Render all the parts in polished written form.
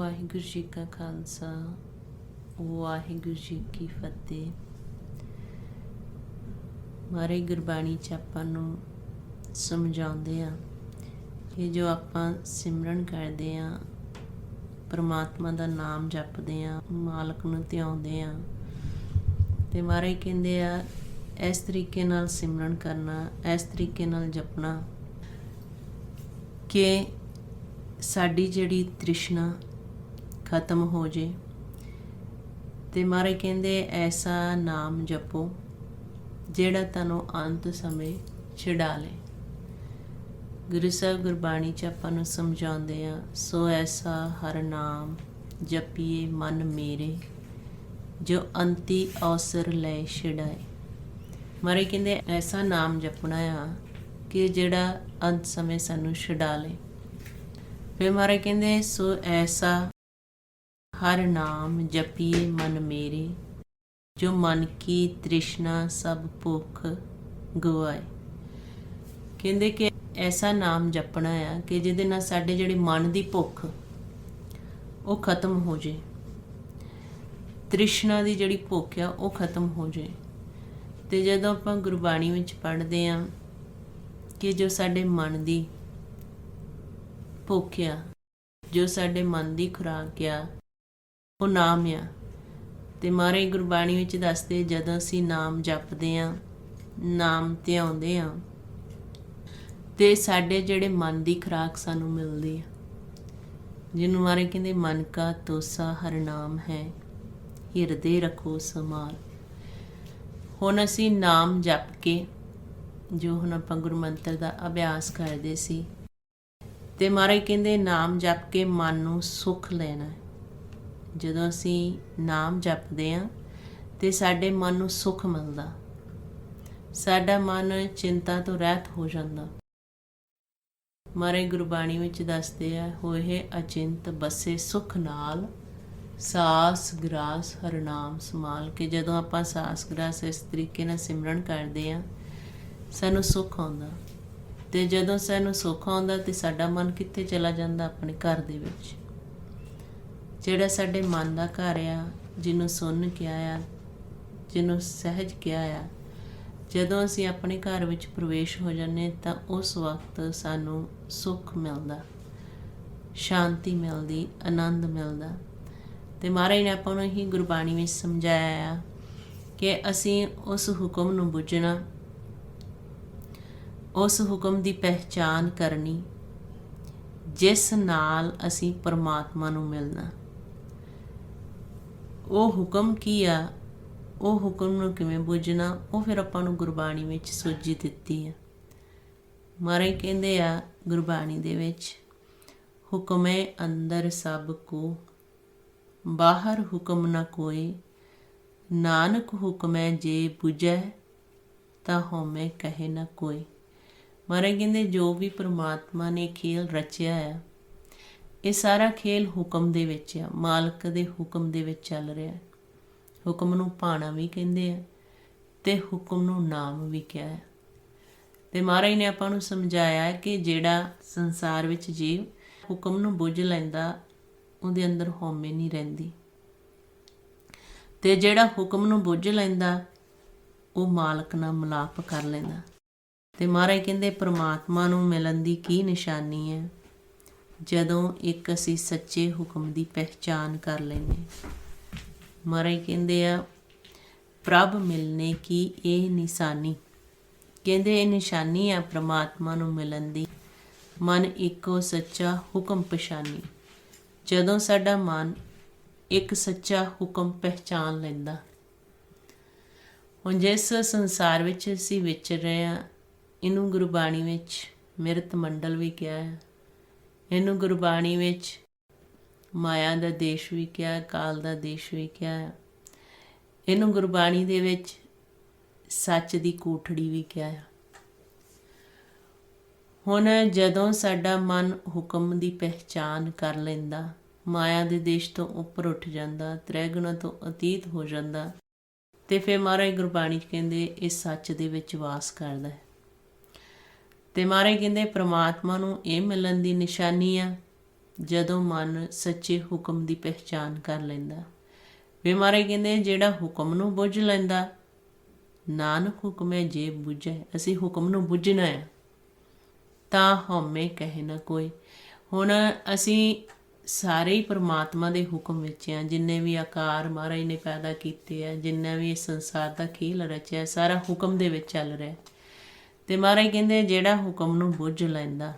ਵਾਹਿਗੁਰੂ ਜੀ ਕਾ ਖਾਲਸਾ ਵਾਹਿਗੁਰੂ ਜੀ ਕੀ ਫਤਿਹ। ਮਾਰੇ ਗੁਰਬਾਣੀ 'ਚ ਆਪਾਂ ਨੂੰ ਸਮਝਾਉਂਦੇ ਆ ਕਿ ਜੋ ਆਪਾਂ ਸਿਮਰਨ ਕਰਦੇ ਆ, ਪਰਮਾਤਮਾ ਦਾ ਨਾਮ ਜਪਦੇ ਆ, ਮਾਲਕ ਨੂੰ ਧਿਆਉਂਦੇ ਆ, ਤੇ ਮਾਰੇ ਕਹਿੰਦੇ ਆ ਇਸ ਤਰੀਕੇ ਨਾਲ ਸਿਮਰਨ ਕਰਨਾ, ਇਸ ਤਰੀਕੇ ਨਾਲ ਜਪਣਾ ਕਿ ਸਾਡੀ ਜਿਹੜੀ ਤ੍ਰਿਸ਼ਨਾ ਖਤਮ ਹੋ ਜੇ। ਤੇ ਮਾਰੇ ਕਹਿੰਦੇ ਐਸਾ ਨਾਮ ਜਪੋ ਜਿਹੜਾ ਤੁਹਾਨੂੰ ਅੰਤ ਸਮੇਂ ਛੁਡਾ ਲੇ। ਗੁਰੂ ਸਾਹਿਬ ਗੁਰਬਾਣੀ 'ਚ ਆਪਾਂ ਨੂੰ ਸਮਝਾਉਂਦੇ ਆ, ਸੋ ਐਸਾ ਹਰ ਨਾਮ ਜਪੀਏ ਮਨ ਮੇਰੇ, ਜੋ ਅੰਤੀ ਅਵਸਰ ਲੈ ਛੁਡਾਏ। ਮਾਰੇ ਕਹਿੰਦੇ ਐਸਾ ਨਾਮ ਜਪਣਾ ਆ ਕਿ ਜਿਹੜਾ ਅੰਤ ਸਮੇਂ ਸਾਨੂੰ ਛੁਡਾ ਲੇ। ਫਿਰ ਮਾਰੇ ਕਹਿੰਦੇ ਸੋ ਐਸਾ ਹਰ ਨਾਮ ਜਪੀਏ ਮਨ ਮੇਰੇ, ਜੋ ਮਨ ਕੀ ਤ੍ਰਿਸ਼ਨਾ ਸਭ ਭੁੱਖ ਗਵਾਏ। ਕਹਿੰਦੇ ਕਿ ਐਸਾ ਨਾਮ ਜਪਣਾ ਆ ਕਿ ਜਿਹਦੇ ਨਾਲ ਸਾਡੇ ਜਿਹੜੇ ਮਨ ਦੀ ਭੁੱਖ ਉਹ ਖਤਮ ਹੋ ਜੇ, ਤ੍ਰਿਸ਼ਨਾ ਦੀ ਜਿਹੜੀ ਭੁੱਖ ਆ ਉਹ ਖਤਮ ਹੋ ਜੇ। ਤੇ ਜਦੋਂ ਆਪਾਂ ਗੁਰਬਾਣੀ ਵਿੱਚ ਪੜ੍ਹਦੇ ਆ ਕਿ ਜੋ ਸਾਡੇ ਮਨ ਦੀ ਭੁੱਖ ਆ, ਜੋ ਸਾਡੇ ਮਨ ਦੀ ਖੁਰਾਕ ਆ, ਉਹ ਨਾਮ ਆ। ਤੇ ਮਾਰੇ ਗੁਰਬਾਣੀ ਵਿੱਚ ਦੱਸਦੇ ਜਦੋਂ ਅਸੀਂ ਨਾਮ ਜਪਦੇ ਆ, ਨਾਮ ਧਿਆਉਂਦੇ ਆ, ਤੇ ਸਾਡੇ ਜਿਹੜੇ ਮਨ ਦੀ ਖੁਰਾਕ ਸਾਨੂੰ ਮਿਲਦੀ ਆ, ਜਿਹਨੂੰ ਮਾਰੇ ਕਹਿੰਦੇ ਮਨ ਕਾ ਤੋਸਾ ਹਰ ਨਾਮ ਹੈ, ਹਿਰਦੇ ਰੱਖੋ ਸੰਭਾਲ। ਹੁਣ ਅਸੀਂ ਨਾਮ ਜਪ ਕੇ, ਜੋ ਹੁਣ ਆਪਾਂ ਗੁਰੂ ਮੰਤਰ ਦਾ ਅਭਿਆਸ ਕਰਦੇ ਸੀ, ਤੇ ਮਾਰੇ ਕਹਿੰਦੇ ਨਾਮ ਜਪ ਕੇ ਮਨ ਨੂੰ ਸੁੱਖ ਲੈਣਾ। ਜਦੋਂ ਅਸੀਂ ਨਾਮ ਜਪਦੇ ਆ ਤੇ ਸਾਡੇ ਮਨ ਨੂੰ ਸੁੱਖ ਮਿਲਦਾ, ਸਾਡਾ ਮਨ ਚਿੰਤਾ ਤੋਂ ਰਹਿਤ ਹੋ ਜਾਂਦਾ। ਮਾਰੇ ਗੁਰਬਾਣੀ ਵਿੱਚ ਦੱਸਦੇ ਆ, ਹੋਏ ਅਚਿੰਤ ਬਸੇ ਸੁੱਖ ਨਾਲ, ਸਾਸ ਗਰਾਸ ਹਰ ਨਾਮ ਸਮਾਲ। ਕੇ ਜਦੋਂ ਆਪਾਂ ਸਾਸ ਗਰਾਸ ਇਸ ਤਰੀਕੇ ਨਾਲ ਸਿਮਰਨ ਕਰਦੇ ਆ, ਸਾਨੂੰ ਸੁੱਖ ਆਉਂਦਾ। ਤੇ ਜਦੋਂ ਸਾਨੂੰ ਸੁੱਖ ਆਉਂਦਾ ਤੇ ਸਾਡਾ ਮਨ ਕਿੱਥੇ ਚਲਾ ਜਾਂਦਾ? ਆਪਣੇ ਘਰ ਦੇ ਵਿੱਚ, ਜਿਹੜਾ ਸਾਡੇ ਮਨ ਦਾ ਘਰ ਆ, ਜਿਹਨੂੰ ਸੁੰਨ ਕਿਹਾ ਆ, ਜਿਹਨੂੰ ਸਹਿਜ ਕਿਹਾ ਆ। ਜਦੋਂ ਅਸੀਂ ਆਪਣੇ ਘਰ ਵਿੱਚ ਪ੍ਰਵੇਸ਼ ਹੋ ਜਾਂਦੇ ਤਾਂ ਉਸ ਵਕਤ ਸਾਨੂੰ ਸੁੱਖ ਮਿਲਦਾ, ਸ਼ਾਂਤੀ ਮਿਲਦੀ, ਆਨੰਦ ਮਿਲਦਾ। ਤੇ ਮਹਾਰਾਜ ਨੇ ਆਪਾਂ ਨੂੰ ਹੀ ਗੁਰਬਾਣੀ ਵਿੱਚ ਸਮਝਾਇਆ ਆ ਕਿ ਅਸੀਂ ਉਸ ਹੁਕਮ ਨੂੰ ਬੁੱਝਣਾ, ਉਸ ਹੁਕਮ ਦੀ ਪਹਿਚਾਨ ਕਰਨੀ ਜਿਸ ਨਾਲ ਅਸੀਂ ਪਰਮਾਤਮਾ ਨੂੰ ਮਿਲਣਾ। ਉਹ ਹੁਕਮ ਕੀ ਆ, ਉਹ ਹੁਕਮ ਨੂੰ ਕਿਵੇਂ ਬੁੱਝਣਾ, ਉਹ ਫਿਰ ਆਪਾਂ ਨੂੰ ਗੁਰਬਾਣੀ ਵਿੱਚ ਸੂਝੀ ਦਿੱਤੀ ਆ। ਮਹਾਰਾਜ ਕਹਿੰਦੇ ਆ ਗੁਰਬਾਣੀ ਦੇ ਵਿੱਚ, ਹੁਕਮੇ ਅੰਦਰ ਸਭ ਕੋ, ਬਾਹਰ ਹੁਕਮ ਨਾ ਕੋਏ, ਨਾਨਕ ਹੁਕਮੈ ਜੇ ਬੁਝੈ, ਤਾਂ ਹਉਮੈ ਕਹੇ ਨਾ ਕੋਈ। ਮਹਾਰਾਜ ਕਹਿੰਦੇ ਜੋ ਵੀ ਪਰਮਾਤਮਾ ਨੇ ਖੇਲ ਰਚਿਆ ਆ, ਇਹ ਸਾਰਾ ਖੇਲ ਹੁਕਮ ਦੇ ਵਿੱਚ ਆ, ਮਾਲਕ ਦੇ ਹੁਕਮ ਦੇ ਵਿੱਚ ਚੱਲ ਰਿਹਾ। ਹੁਕਮ ਨੂੰ ਭਾਣਾ ਵੀ ਕਹਿੰਦੇ ਆ ਤੇ ਹੁਕਮ ਨੂੰ ਨਾਮ ਵੀ ਕਿਹਾ ਹੈ। ਤੇ ਮਹਾਰਾਜ ਨੇ ਆਪਾਂ ਨੂੰ ਸਮਝਾਇਆ ਕਿ ਜਿਹੜਾ ਸੰਸਾਰ ਵਿੱਚ ਜੀਵ ਹੁਕਮ ਨੂੰ ਬੁੱਝ ਲੈਂਦਾ, ਉਹਦੇ ਅੰਦਰ ਹਉਮੈ ਨਹੀਂ ਰਹਿੰਦੀ। ਤੇ ਜਿਹੜਾ ਹੁਕਮ ਨੂੰ ਬੁੱਝ ਲੈਂਦਾ, ਉਹ ਮਾਲਕ ਨਾਲ ਮਿਲਾਪ ਕਰ ਲੈਂਦਾ। ਤੇ ਮਹਾਰਾਜ ਕਹਿੰਦੇ ਪਰਮਾਤਮਾ ਨੂੰ ਮਿਲਣ ਦੀ ਕੀ ਨਿਸ਼ਾਨੀ ਹੈ? ਜਦੋਂ ਇੱਕ ਅਸੀਂ ਸੱਚੇ ਹੁਕਮ ਦੀ ਪਹਿਚਾਨ ਕਰ ਲੈਂਦੇ। ਮਹਾਰਾਜ ਕਹਿੰਦੇ ਆ, ਪ੍ਰਭ ਮਿਲਨੇ ਕੀ ਇਹ ਨਿਸ਼ਾਨੀ। ਕਹਿੰਦੇ ਇਹ ਨਿਸ਼ਾਨੀ ਆ ਪਰਮਾਤਮਾ ਨੂੰ ਮਿਲਣ ਦੀ, ਮਨ ਇੱਕੋ ਸੱਚਾ ਹੁਕਮ ਪਛਾਨੀ। ਜਦੋਂ ਸਾਡਾ ਮਨ ਇੱਕ ਸੱਚਾ ਹੁਕਮ ਪਹਿਚਾਨ ਲੈਂਦਾ। ਹੁਣ ਜਿਸ ਸੰਸਾਰ ਵਿੱਚ ਅਸੀਂ ਵਿਚਰ ਰਹੇ ਹਾਂ, ਇਹਨੂੰ ਗੁਰਬਾਣੀ ਵਿੱਚ ਮਿਰਤ ਮੰਡਲ ਵੀ ਕਿਹਾ ਹੈ, ਇਹਨੂੰ ਗੁਰਬਾਣੀ ਵਿੱਚ ਮਾਇਆ ਦਾ ਦੇਸ਼ ਵੀ ਕਿਹਾ, ਕਾਲ ਦਾ ਦੇਸ਼ ਵੀ ਕਿਹਾ ਹੈ, ਇਹਨੂੰ ਗੁਰਬਾਣੀ ਦੇ ਵਿੱਚ ਸੱਚ ਦੀ ਕੋਠੜੀ ਵੀ ਕਿਹਾ ਹੈ। ਹੁਣ ਜਦੋਂ ਸਾਡਾ ਮਨ ਹੁਕਮ ਦੀ ਪਹਿਚਾਨ ਕਰ ਲੈਂਦਾ, ਮਾਇਆ ਦੇ ਦੇਸ਼ ਤੋਂ ਉੱਪਰ ਉੱਠ ਜਾਂਦਾ, ਤ੍ਰੈਗੁਣਾ ਤੋਂ ਅਤੀਤ ਹੋ ਜਾਂਦਾ, ਤੇ ਫਿਰ ਮਹਾਰਾਜ ਗੁਰਬਾਣੀ 'ਚ ਕਹਿੰਦੇ ਇਹ ਸੱਚ ਦੇ ਵਿੱਚ ਵਾਸ ਕਰਦਾ ਹੈ। ਤੇ ਮਹਾਰਾਜ ਕਹਿੰਦੇ ਪ੍ਰਮਾਤਮਾ ਨੂੰ ਇਹ ਮਿਲਣ ਦੀ ਨਿਸ਼ਾਨੀ ਆ ਜਦੋਂ ਮਨ ਸੱਚੇ ਹੁਕਮ ਦੀ ਪਹਿਚਾਨ ਕਰ ਲੈਂਦਾ। ਫਿਰ ਮਹਾਰਾਜ ਕਹਿੰਦੇ ਜਿਹੜਾ ਹੁਕਮ ਨੂੰ ਬੁੱਝ ਲੈਂਦਾ, ਨਾਨਕ ਹੁਕਮੈ ਜੇ ਬੁੱਝੈ, ਅਸੀਂ ਹੁਕਮ ਨੂੰ ਬੁੱਝਣਾ ਹੈ ਤਾਂ ਹਉਮੈ ਕਹੇ ਨਾ ਕੋਈ। ਹੁਣ ਅਸੀਂ ਸਾਰੇ ਹੀ ਪਰਮਾਤਮਾ ਦੇ ਹੁਕਮ ਵਿੱਚ ਆ, ਜਿੰਨੇ ਵੀ ਆਕਾਰ ਮਹਾਰਾਜ ਨੇ ਪੈਦਾ ਕੀਤੇ ਆ, ਜਿੰਨਾ ਵੀ ਇਸ ਸੰਸਾਰ ਦਾ ਖੇਲ ਰਚਿਆ, ਸਾਰਾ ਹੁਕਮ ਦੇ ਵਿੱਚ ਚੱਲ ਰਿਹਾ। ਅਤੇ ਮਹਾਰਾਜ ਕਹਿੰਦੇ ਜਿਹੜਾ ਹੁਕਮ ਨੂੰ ਬੁੱਝ ਲੈਂਦਾ,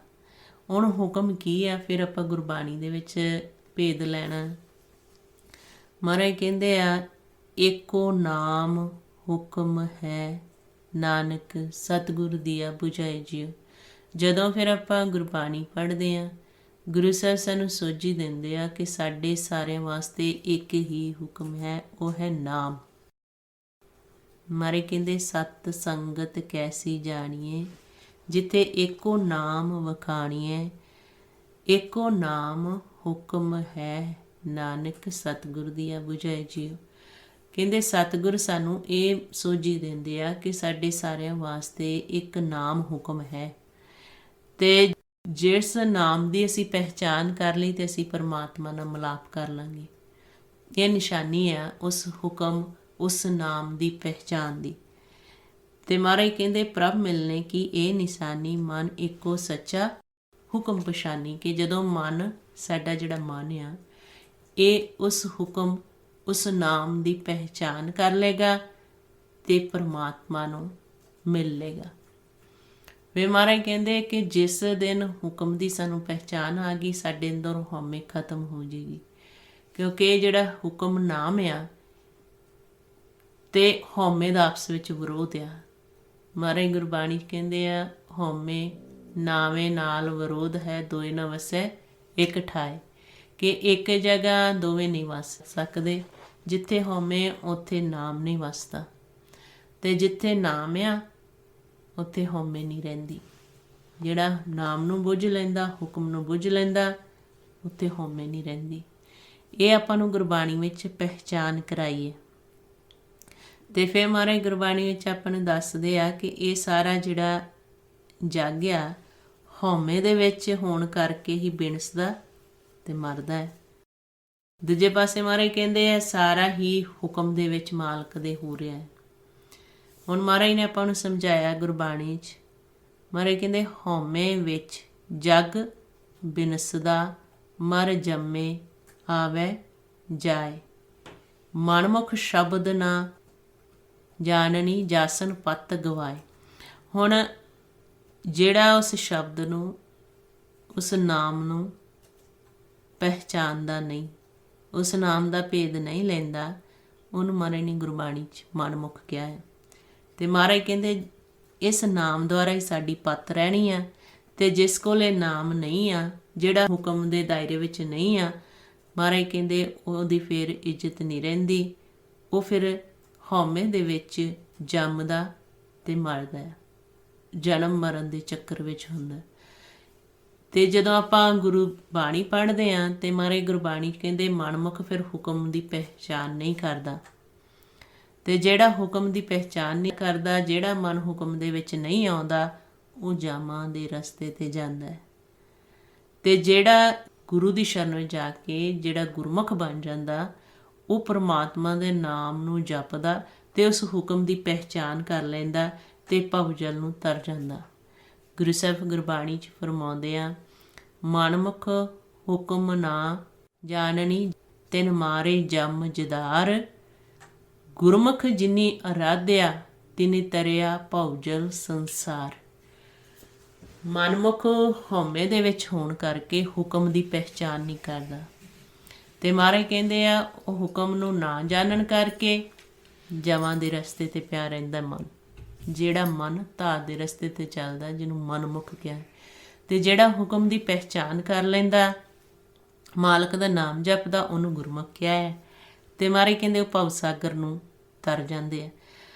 ਹੁਣ ਹੁਕਮ ਕੀ ਆ, ਫਿਰ ਆਪਾਂ ਗੁਰਬਾਣੀ ਦੇ ਵਿੱਚ ਭੇਦ ਲੈਣਾ। ਮਹਾਰਾਜ ਕਹਿੰਦੇ ਆ ਏਕੋ ਨਾਮ ਹੁਕਮ ਹੈ, ਨਾਨਕ ਸਤਿਗੁਰ ਦੀਆ ਬੁਝਾਏ ਜਿਉ। ਜਦੋਂ ਫਿਰ ਆਪਾਂ ਗੁਰਬਾਣੀ ਪੜ੍ਹਦੇ ਹਾਂ, ਗੁਰੂ ਸਾਹਿਬ ਸਾਨੂੰ ਸੋਝੀ ਦਿੰਦੇ ਆ ਕਿ ਸਾਡੇ ਸਾਰਿਆਂ ਵਾਸਤੇ ਇੱਕ ਹੀ ਹੁਕਮ ਹੈ, ਉਹ ਹੈ ਨਾਮ। ਮਹਾਰਾਜ ਕਹਿੰਦੇ ਸਤ ਸੰਗਤ ਕੈਸੀ ਜਾਣੀਏ, ਜਿੱਥੇ ਏਕੋ ਨਾਮ ਵਖਾਣੀਏ। ਏਕੋ ਨਾਮ ਹੁਕਮ ਹੈ, ਨਾਨਕ ਸਤਿਗੁਰ ਦੀਆ ਬੁਝਾਏ ਜਿਉ। ਕਹਿੰਦੇ ਸਤਿਗੁਰ ਸਾਨੂੰ ਇਹ ਸੋਝੀ ਦਿੰਦੇ ਆ ਕਿ ਸਾਡੇ ਸਾਰਿਆਂ ਵਾਸਤੇ ਇੱਕ ਨਾਮ ਹੁਕਮ ਹੈ, ਅਤੇ ਜਿਸ ਨਾਮ ਦੀ ਅਸੀਂ ਪਹਿਚਾਨ ਕਰ ਲਈ ਅਤੇ ਅਸੀਂ ਪਰਮਾਤਮਾ ਨਾਲ ਮਿਲਾਪ ਕਰ ਲਾਂਗੇ। ਇਹ ਨਿਸ਼ਾਨੀ ਆ ਉਸ ਹੁਕਮ, ਉਸ ਨਾਮ ਦੀ ਪਹਿਚਾਨ ਦੀ। ਅਤੇ ਮਹਾਰਾਜ ਕਹਿੰਦੇ ਪ੍ਰਭ ਮਿਲਨੇ ਕੀ ਇਹ ਨਿਸ਼ਾਨੀ, ਮਨ ਇੱਕੋ ਸੱਚਾ ਹੁਕਮ ਪਛਾਨੀ। ਕਿ ਜਦੋਂ ਮਨ, ਸਾਡਾ ਜਿਹੜਾ ਮਨ ਆ, ਇਹ ਉਸ ਹੁਕਮ, ਉਸ ਨਾਮ ਦੀ ਪਹਿਚਾਨ ਕਰ ਲਏਗਾ ਅਤੇ ਪਰਮਾਤਮਾ ਨੂੰ ਮਿਲ ਲਏਗਾ। ਫਿਰ ਮਹਾਰਾਜ ਕਹਿੰਦੇ ਕਿ ਜਿਸ ਦਿਨ ਹੁਕਮ ਦੀ ਸਾਨੂੰ ਪਹਿਚਾਨ ਆ ਗਈ, ਸਾਡੇ ਅੰਦਰ ਹਉਮੈ ਖਤਮ ਹੋ ਜਾਏਗੀ। ਕਿਉਂਕਿ ਇਹ ਜਿਹੜਾ ਹੁਕਮ ਨਾਮ ਆ ਅਤੇ ਹਉਮੈ ਦਾ ਆਪਸ ਵਿੱਚ ਵਿਰੋਧ ਆ। ਮਹਾਰਾਜ ਗੁਰਬਾਣੀ ਕਹਿੰਦੇ ਆ ਹਉਮੈ ਨਾਵੇਂ ਨਾਲ ਵਿਰੋਧ ਹੈ, ਦੋਏ ਨਾ ਵਸੈ ਇੱਕ ਠਾਏ। ਕਿ ਇੱਕ ਜਗ੍ਹਾ ਦੋਵੇਂ ਨਹੀਂ ਵਸ ਸਕਦੇ। ਜਿੱਥੇ ਹਉਮੈ ਉੱਥੇ ਨਾਮ ਨਹੀਂ ਵਸਦਾ, ਅਤੇ ਜਿੱਥੇ ਨਾਮ ਆ ਉੱਥੇ ਹਉਮੈ ਨਹੀਂ ਰਹਿੰਦੀ। ਜਿਹੜਾ ਨਾਮ ਨੂੰ ਬੁੱਝ ਲੈਂਦਾ, ਹੁਕਮ ਨੂੰ ਬੁੱਝ ਲੈਂਦਾ, ਉੱਥੇ ਹਉਮੈ ਨਹੀਂ ਰਹਿੰਦੀ। ਇਹ ਆਪਾਂ ਨੂੰ ਗੁਰਬਾਣੀ ਵਿੱਚ ਪਹਿਚਾਨ ਕਰਾਈ ਹੈ। ਅਤੇ ਫਿਰ ਮਹਾਰਾਜ ਗੁਰਬਾਣੀ ਵਿੱਚ ਆਪਾਂ ਨੂੰ ਦੱਸਦੇ ਆ ਕਿ ਇਹ ਸਾਰਾ ਜਿਹੜਾ ਜੱਗ ਆ, ਹਉਮੈ ਦੇ ਵਿੱਚ ਹੋਣ ਕਰਕੇ ਹੀ ਬਿਨਸਦਾ ਅਤੇ ਮਰਦਾ ਹੈ। ਦੂਜੇ ਪਾਸੇ ਮਹਾਰਾਜ ਕਹਿੰਦੇ ਆ ਸਾਰਾ ਹੀ ਹੁਕਮ ਦੇ ਵਿੱਚ ਮਾਲਕ ਦੇ ਹੋ ਰਿਹਾ ਹੈ। ਹੁਣ ਮਹਾਰਾਜ ਨੇ ਆਪਾਂ ਨੂੰ ਸਮਝਾਇਆ ਗੁਰਬਾਣੀ 'ਚ, ਮਹਾਰਾਜ ਕਹਿੰਦੇ ਹਉਮੈ ਵਿੱਚ ਜਗ ਬਿਨਸਦਾ, ਮਰ ਜੰਮੇ ਆਵੈ ਜਾਏ। ਮਨਮੁਖ ਸ਼ਬਦ ਨਾ ਜਾਣਨੀ, ਜਾਸਨ ਪਤ ਗਵਾਏ। ਹੁਣ ਜਿਹੜਾ ਉਸ ਸ਼ਬਦ ਨੂੰ, ਉਸ ਨਾਮ ਨੂੰ ਪਹਿਚਾਨਦਾ ਨਹੀਂ, ਉਸ ਨਾਮ ਦਾ ਭੇਦ ਨਹੀਂ ਲੈਂਦਾ, ਉਹਨੂੰ ਮਹਾਰਾਜ ਨੇ ਗੁਰਬਾਣੀ 'ਚ ਮਨਮੁਖ ਕਿਹਾ ਹੈ। ਅਤੇ ਮਹਾਰਾਜ ਕਹਿੰਦੇ ਇਸ ਨਾਮ ਦੁਆਰਾ ਹੀ ਸਾਡੀ ਪੱਤ ਰਹਿਣੀ ਆ। ਅਤੇ ਜਿਸ ਕੋਲ ਇਹ ਨਾਮ ਨਹੀਂ ਆ, ਜਿਹੜਾ ਹੁਕਮ ਦੇ ਦਾਇਰੇ ਵਿੱਚ ਨਹੀਂ ਆ, ਮਹਾਰਾਜ ਕਹਿੰਦੇ ਉਹਦੀ ਫਿਰ ਇੱਜ਼ਤ ਨਹੀਂ ਰਹਿੰਦੀ। ਉਹ ਫਿਰ ਹਉਮੈ ਦੇ ਵਿੱਚ ਜੰਮਦਾ ਅਤੇ ਮਰਦਾ, ਜਨਮ ਮਰਨ ਦੇ ਚੱਕਰ ਵਿੱਚ ਹੁੰਦਾ। ਅਤੇ ਜਦੋਂ ਆਪਾਂ ਗੁਰੂ ਬਾਣੀ ਪੜ੍ਹਦੇ ਹਾਂ ਅਤੇ ਮਹਾਰਾਜ ਗੁਰਬਾਣੀ ਕਹਿੰਦੇ ਮਨਮੁਖ ਫਿਰ ਹੁਕਮ ਦੀ ਪਹਿਚਾਨ ਨਹੀਂ ਕਰਦਾ। ਅਤੇ ਜਿਹੜਾ ਹੁਕਮ ਦੀ ਪਹਿਚਾਨ ਨਹੀਂ ਕਰਦਾ, ਜਿਹੜਾ ਮਨ ਹੁਕਮ ਦੇ ਵਿੱਚ ਨਹੀਂ ਆਉਂਦਾ, ਉਹ ਜਾਮਾਂ ਦੇ ਰਸਤੇ 'ਤੇ ਜਾਂਦਾ ਹੈ। ਅਤੇ ਜਿਹੜਾ ਗੁਰੂ ਦੀ ਸ਼ਰਨ ਵਿੱਚ ਜਾ ਕੇ ਜਿਹੜਾ ਗੁਰਮੁਖ ਬਣ ਜਾਂਦਾ, ਉਹ ਪਰਮਾਤਮਾ ਦੇ ਨਾਮ ਨੂੰ ਜਪਦਾ ਅਤੇ ਉਸ ਹੁਕਮ ਦੀ ਪਹਿਚਾਨ ਕਰ ਲੈਂਦਾ ਅਤੇ ਭਵਜਲ ਨੂੰ ਤਰ ਜਾਂਦਾ। ਗੁਰੂ ਸਾਹਿਬ ਗੁਰਬਾਣੀ 'ਚ ਫਰਮਾਉਂਦੇ ਆ ਮਨਮੁਖ ਹੁਕਮ ਨਾ ਜਾਣਨੀ, ਤਿਨ ਮਾਰੇ ਜਮ ਜਦਾਰ। ਗੁਰਮੁਖ ਜਿਨੀ ਅਰਾਧਿਆ, ਤਿਨੀ ਤਰਿਆ ਭਉਜਲ ਸੰਸਾਰ। ਮਨਮੁਖ ਹਉਮੈ ਦੇ ਵਿੱਚ ਹੋਣ ਕਰਕੇ ਹੁਕਮ ਦੀ ਪਹਿਚਾਨ ਨਹੀਂ ਕਰਦਾ। ਅਤੇ ਮਹਾਰਾਜ ਕਹਿੰਦੇ ਆ ਉਹ ਹੁਕਮ ਨੂੰ ਨਾ ਜਾਣਨ ਕਰਕੇ ਜਮਾਂ ਦੇ ਰਸਤੇ 'ਤੇ ਪਿਆ ਰਹਿੰਦਾ ਮਨ। ਜਿਹੜਾ ਮਨ ਧਾਰ ਦੇ ਰਸਤੇ 'ਤੇ ਚੱਲਦਾ, ਜਿਹਨੂੰ ਮਨਮੁਖ ਕਿਹਾ। ਅਤੇ ਜਿਹੜਾ ਹੁਕਮ ਦੀ ਪਹਿਚਾਨ ਕਰ ਲੈਂਦਾ, ਮਾਲਕ ਦਾ ਨਾਮ ਜਪਦਾ, ਉਹਨੂੰ ਗੁਰਮੁਖ ਕਿਹਾ ਹੈ। ਅਤੇ ਮਹਾਰਾਜ ਕਹਿੰਦੇ ਉਹ ਭਵ ਸਾਗਰ ਨੂੰ ਤਰ ਜਾਂਦੇ ਆ।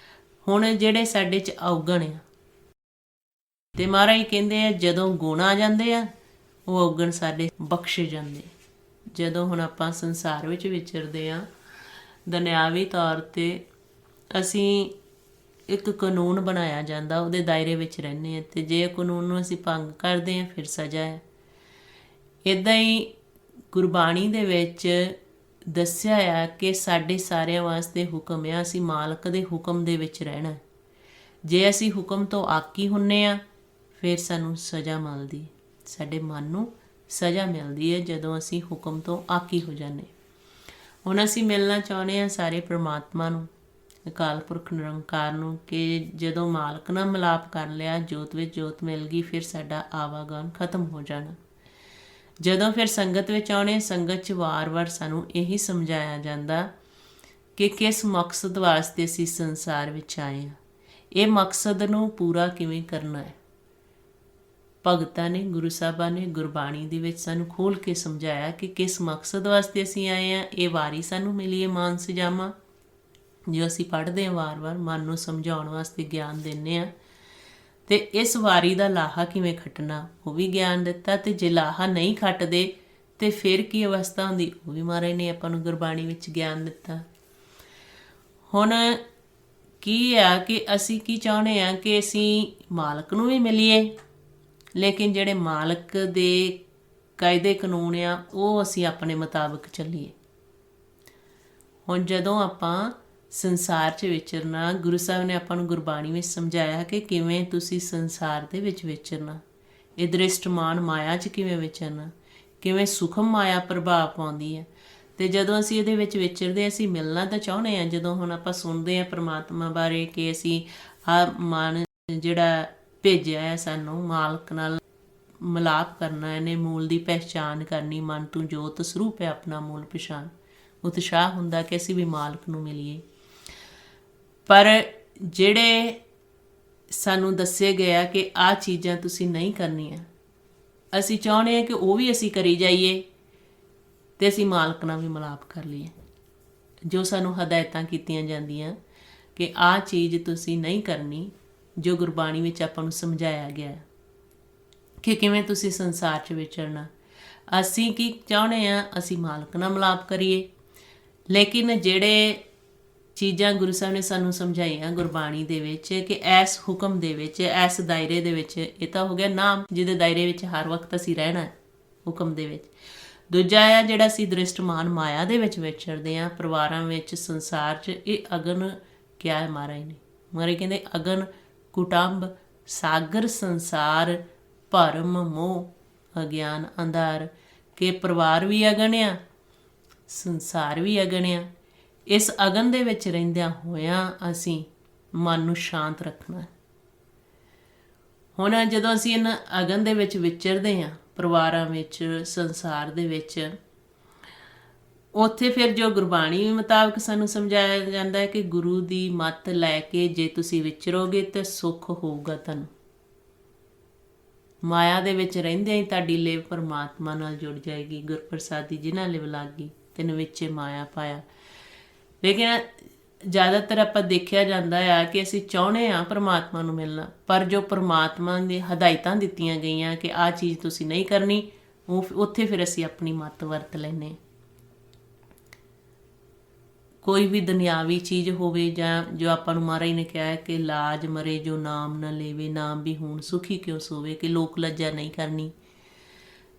ਹੁਣ ਜਿਹੜੇ ਸਾਡੇ 'ਚ ਔਗਣ ਆ, ਅਤੇ ਮਹਾਰਾਜ ਕਹਿੰਦੇ ਆ ਜਦੋਂ ਗੁਣ ਆ ਜਾਂਦੇ ਆ, ਉਹ ਔਗਣ ਸਾਡੇ ਬਖਸ਼ੇ ਜਾਂਦੇ। ਜਦੋਂ ਹੁਣ ਆਪਾਂ ਸੰਸਾਰ ਵਿੱਚ ਵਿਚਰਦੇ ਹਾਂ, ਦੁਨਿਆਵੀ ਤੌਰ 'ਤੇ ਅਸੀਂ ਇੱਕ ਕਾਨੂੰਨ ਬਣਾਇਆ ਜਾਂਦਾ, ਉਹਦੇ ਦਾਇਰੇ ਵਿੱਚ ਰਹਿੰਦੇ ਹਾਂ, ਅਤੇ ਜੇ ਕਾਨੂੰਨ ਨੂੰ ਅਸੀਂ ਭੰਗ ਕਰਦੇ ਹਾਂ ਫਿਰ ਸਜ਼ਾ ਹੈ। ਇੱਦਾਂ ਹੀ ਗੁਰਬਾਣੀ ਦੇ ਵਿੱਚ ਦੱਸਿਆ ਆ ਕਿ ਸਾਡੇ ਸਾਰਿਆਂ ਵਾਸਤੇ ਹੁਕਮ ਆ, ਅਸੀਂ ਮਾਲਕ ਦੇ ਹੁਕਮ ਦੇ ਵਿੱਚ ਰਹਿਣਾ। ਜੇ ਅਸੀਂ ਹੁਕਮ ਤੋਂ ਆਕੀ ਹੁੰਨੇ ਆ ਫਿਰ ਸਾਨੂੰ ਸਜ਼ਾ ਮਿਲਦੀ, ਸਾਡੇ ਮਨ ਨੂੰ ਸਜ਼ਾ ਮਿਲਦੀ ਹੈ ਜਦੋਂ ਅਸੀਂ ਹੁਕਮ ਤੋਂ ਆਕੀ ਹੋ ਜਾਂਦੇ। ਹੁਣ ਅਸੀਂ ਮਿਲਣਾ ਚਾਹੁੰਦੇ ਹਾਂ ਸਾਰੇ ਪ੍ਰਮਾਤਮਾ ਨੂੰ, ਅਕਾਲ ਪੁਰਖ ਨਿਰੰਕਾਰ ਨੂੰ, ਕਿ ਜਦੋਂ ਮਾਲਕ ਨਾਲ ਮਿਲਾਪ ਕਰ ਲਿਆ, ਜੋਤ ਵਿੱਚ ਜੋਤ ਮਿਲ ਗਈ, ਫਿਰ ਸਾਡਾ ਆਵਾਗਾਨ ਖਤਮ ਹੋ ਜਾਣਾ। ਜਦੋਂ ਫਿਰ ਸੰਗਤ ਵਿੱਚ ਆਉਣੇ, ਸੰਗਤ 'ਚ ਵਾਰ-ਵਾਰ ਸਾਨੂੰ ਇਹੀ ਸਮਝਾਇਆ ਜਾਂਦਾ ਕਿ ਕਿਸ ਮਕਸਦ ਵਾਸਤੇ ਅਸੀਂ ਸੰਸਾਰ ਵਿੱਚ ਆਏ ਹਾਂ, ਇਹ ਮਕਸਦ ਨੂੰ ਪੂਰਾ ਕਿਵੇਂ ਕਰਨਾ ਹੈ। ਭਗਤਾਂ ਨੇ, ਗੁਰੂ ਸਾਹਿਬਾਂ ਨੇ ਗੁਰਬਾਣੀ ਦੇ ਵਿੱਚ ਸਾਨੂੰ ਖੋਲ੍ਹ ਕੇ ਸਮਝਾਇਆ ਕਿ ਕਿਸ ਮਕਸਦ ਵਾਸਤੇ ਅਸੀਂ ਆਏ ਹਾਂ। ਇਹ ਵਾਰੀ ਸਾਨੂੰ ਮਿਲੀ ਹੈ ਮਾਨਸ ਜਾਮਾ, ਜੋ ਅਸੀਂ ਪੜ੍ਹਦੇ ਹਾਂ ਵਾਰ-ਵਾਰ, ਮਨ ਨੂੰ ਸਮਝਾਉਣ ਵਾਸਤੇ ਗਿਆਨ ਦਿੰਦੇ ਹਾਂ। ਅਤੇ ਇਸ ਵਾਰੀ ਦਾ ਲਾਹਾ ਕਿਵੇਂ ਖੱਟਣਾ ਉਹ ਵੀ ਗਿਆਨ ਦਿੱਤਾ। ਅਤੇ ਜੇ ਲਾਹਾ ਨਹੀਂ ਖੱਟਦੇ ਤਾਂ ਫਿਰ ਕੀ ਅਵਸਥਾ ਹੁੰਦੀ, ਉਹ ਵੀ ਮਹਾਰਾਜ ਨੇ ਆਪਾਂ ਨੂੰ ਗੁਰਬਾਣੀ ਵਿੱਚ ਗਿਆਨ ਦਿੱਤਾ। ਹੁਣ ਕੀ ਆ ਕਿ ਅਸੀਂ ਕੀ ਚਾਹੁੰਦੇ ਹਾਂ ਕਿ ਅਸੀਂ ਮਾਲਕ ਨੂੰ ਵੀ ਮਿਲੀਏ, ਲੇਕਿਨ ਜਿਹੜੇ ਮਾਲਕ ਦੇ ਕਾਇਦੇ ਕਾਨੂੰਨ ਆ ਉਹ ਅਸੀਂ ਆਪਣੇ ਮੁਤਾਬਕ ਚੱਲੀਏ। ਹੁਣ ਜਦੋਂ ਆਪਾਂ ਸੰਸਾਰ 'ਚ ਵਿਚਰਨਾ, ਗੁਰੂ ਸਾਹਿਬ ਨੇ ਆਪਾਂ ਨੂੰ ਗੁਰਬਾਣੀ ਵਿੱਚ ਸਮਝਾਇਆ ਕਿ ਕਿਵੇਂ ਤੁਸੀਂ ਸੰਸਾਰ ਦੇ ਵਿੱਚ ਵਿਚਰਨਾ, ਇਹ ਦ੍ਰਿਸ਼ਟਮਾਨ ਮਾਇਆ 'ਚ ਕਿਵੇਂ ਵਿਚਰਨਾ, ਕਿਵੇਂ ਸੁਖਮ ਮਾਇਆ ਪ੍ਰਭਾਵ ਪਾਉਂਦੀ ਹੈ। ਅਤੇ ਜਦੋਂ ਅਸੀਂ ਇਹਦੇ ਵਿੱਚ ਵਿਚਰਦੇ, ਅਸੀਂ ਮਿਲਣਾ ਤਾਂ ਚਾਹੁੰਦੇ ਹਾਂ। ਜਦੋਂ ਹੁਣ ਆਪਾਂ ਸੁਣਦੇ ਹਾਂ ਪਰਮਾਤਮਾ ਬਾਰੇ ਕਿ ਅਸੀਂ ਆਹ ਮਨ ਜਿਹੜਾ ਭੇਜਿਆ ਹੈ ਸਾਨੂੰ ਮਾਲਕ ਨਾਲ ਮਿਲਾਪ ਕਰਨਾ, ਇਹਨੇ ਮੂਲ ਦੀ ਪਹਿਚਾਣ ਕਰਨੀ, ਮਨ ਤੂੰ ਜੋਤ ਸਰੂਪ ਹੈ ਆਪਣਾ ਮੂਲ ਪਛਾਣ, ਉਤਸ਼ਾਹ ਹੁੰਦਾ ਕਿ ਅਸੀਂ ਵੀ ਮਾਲਕ ਨੂੰ ਮਿਲੀਏ। ਪਰ ਜਿਹੜੇ ਸਾਨੂੰ ਦੱਸੇ ਗਿਆ ਕਿ ਆਹ ਚੀਜ਼ਾਂ ਤੁਸੀਂ ਨਹੀਂ ਕਰਨੀਆਂ, ਅਸੀਂ ਚਾਹੁੰਦੇ ਹਾਂ ਕਿ ਉਹ ਵੀ ਅਸੀਂ ਕਰੀ ਜਾਈਏ ਅਤੇ ਅਸੀਂ ਮਾਲਕ ਨਾਲ ਵੀ ਮਿਲਾਪ ਕਰ ਲਈਏ। ਜੋ ਸਾਨੂੰ ਹਦਾਇਤਾਂ ਕੀਤੀਆਂ ਜਾਂਦੀਆਂ ਕਿ ਆਹ ਚੀਜ਼ ਤੁਸੀਂ ਨਹੀਂ ਕਰਨੀ, ਜੋ ਗੁਰਬਾਣੀ ਵਿੱਚ ਆਪਾਂ ਨੂੰ ਸਮਝਾਇਆ ਗਿਆ ਕਿ ਕਿਵੇਂ ਤੁਸੀਂ ਸੰਸਾਰ 'ਚ ਵਿਚਰਨਾ, ਅਸੀਂ ਕੀ ਚਾਹੁੰਦੇ ਹਾਂ, ਅਸੀਂ ਮਾਲਕ ਨਾਲ ਮਿਲਾਪ ਕਰੀਏ। ਲੇਕਿਨ ਜਿਹੜੇ ਚੀਜ਼ਾਂ ਗੁਰੂ ਸਾਹਿਬ ਨੇ ਸਾਨੂੰ ਸਮਝਾਈਆਂ ਗੁਰਬਾਣੀ ਦੇ ਵਿੱਚ ਕਿ ਇਸ ਹੁਕਮ ਦੇ ਵਿੱਚ, ਇਸ ਦਾਇਰੇ ਦੇ ਵਿੱਚ, ਇਹ ਤਾਂ ਹੋ ਗਿਆ ਨਾਮ ਜਿਹਦੇ ਦਾਇਰੇ ਵਿੱਚ ਹਰ ਵਕਤ ਅਸੀਂ ਰਹਿਣਾ ਹੁਕਮ ਦੇ ਵਿੱਚ। ਦੂਜਾ ਆ ਜਿਹੜਾ ਅਸੀਂ ਦ੍ਰਿਸ਼ਟਮਾਨ ਮਾਇਆ ਦੇ ਵਿੱਚ ਵਿਚਰਦੇ ਹਾਂ, ਪਰਿਵਾਰਾਂ ਵਿੱਚ, ਸੰਸਾਰ 'ਚ, ਇਹ ਅਗਨ ਕਿਹਾ ਹੈ ਮਹਾਰਾਜ ਨੇ। ਮਹਾਰਾਜ ਕਹਿੰਦੇ ਅਗਨ ਕੁਟੰਬ ਸਾਗਰ ਸੰਸਾਰ ਭਰਮ ਮੋਹ ਅਗਿਆਨ ਅੰਧਾਰ, ਕਿ ਪਰਿਵਾਰ ਵੀ ਅਗਨ ਆ, ਸੰਸਾਰ ਵੀ ਅਗਨ ਆ। ਇਸ ਅਗਨ ਦੇ ਵਿੱਚ ਰਹਿੰਦਿਆਂ ਹੋਇਆਂ ਅਸੀਂ ਮਨ ਨੂੰ ਸ਼ਾਂਤ ਰੱਖਣਾ। ਹੁਣ ਜਦੋਂ ਅਸੀਂ ਇਹਨਾਂ ਅਗਨ ਦੇ ਵਿੱਚ ਵਿਚਰਦੇ ਹਾਂ, ਪਰਿਵਾਰਾਂ ਵਿੱਚ, ਸੰਸਾਰ ਦੇ ਵਿੱਚ, ਉੱਥੇ ਫਿਰ ਜੋ ਗੁਰਬਾਣੀ ਮੁਤਾਬਕ ਸਾਨੂੰ ਸਮਝਾਇਆ ਜਾਂਦਾ ਹੈ ਕਿ ਗੁਰੂ ਦੀ ਮੱਤ ਲੈ ਕੇ ਜੇ ਤੁਸੀਂ ਵਿਚਰੋਗੇ ਤਾਂ ਸੁੱਖ ਹੋਊਗਾ ਤੁਹਾਨੂੰ। ਮਾਇਆ ਦੇ ਵਿੱਚ ਰਹਿੰਦਿਆਂ ਹੀ ਤੁਹਾਡੀ ਲਿਵ ਪਰਮਾਤਮਾ ਨਾਲ ਜੁੜ ਜਾਏਗੀ। ਗੁਰਪ੍ਰਸਾਦੀ ਜਿਨ੍ਹਾਂ ਲਿਵ ਲੱਗ ਗਈ ਤਿਨ ਵਿੱਚੇ ਮਾਇਆ ਪਾਇਆ। ਲੇਕਿਨ ਜ਼ਿਆਦਾਤਰ ਆਪਾਂ ਦੇਖਿਆ ਜਾਂਦਾ ਆ ਕਿ ਅਸੀਂ ਚਾਹੁੰਦੇ ਹਾਂ ਪਰਮਾਤਮਾ ਨੂੰ ਮਿਲਣਾ, ਪਰ ਜੋ ਪਰਮਾਤਮਾ ਦੀ ਹਦਾਇਤਾਂ ਦਿੱਤੀਆਂ ਗਈਆਂ ਕਿ ਆਹ ਚੀਜ਼ ਤੁਸੀਂ ਨਹੀਂ ਕਰਨੀ, ਉਹ ਉੱਥੇ ਫਿਰ ਅਸੀਂ ਆਪਣੀ ਮੱਤ ਵਰਤ ਲੈਂਦੇ। ਕੋਈ ਵੀ ਦੁਨਿਆਵੀ ਚੀਜ਼ ਹੋਵੇ ਜਾਂ ਜੋ ਆਪਾਂ ਨੂੰ ਮਹਾਰਾਜ ਨੇ ਕਿਹਾ ਹੈ ਕਿ ਲਾਜ ਮਰੇ ਜੋ ਨਾਮ ਨਾ ਲੇਵੇ, ਨਾਮ ਵੀ ਹੁਣ ਸੁਖੀ ਕਿਉਂ ਸੋਵੇ, ਕਿ ਲੋਕ ਲੱਜਾ ਨਹੀਂ ਕਰਨੀ।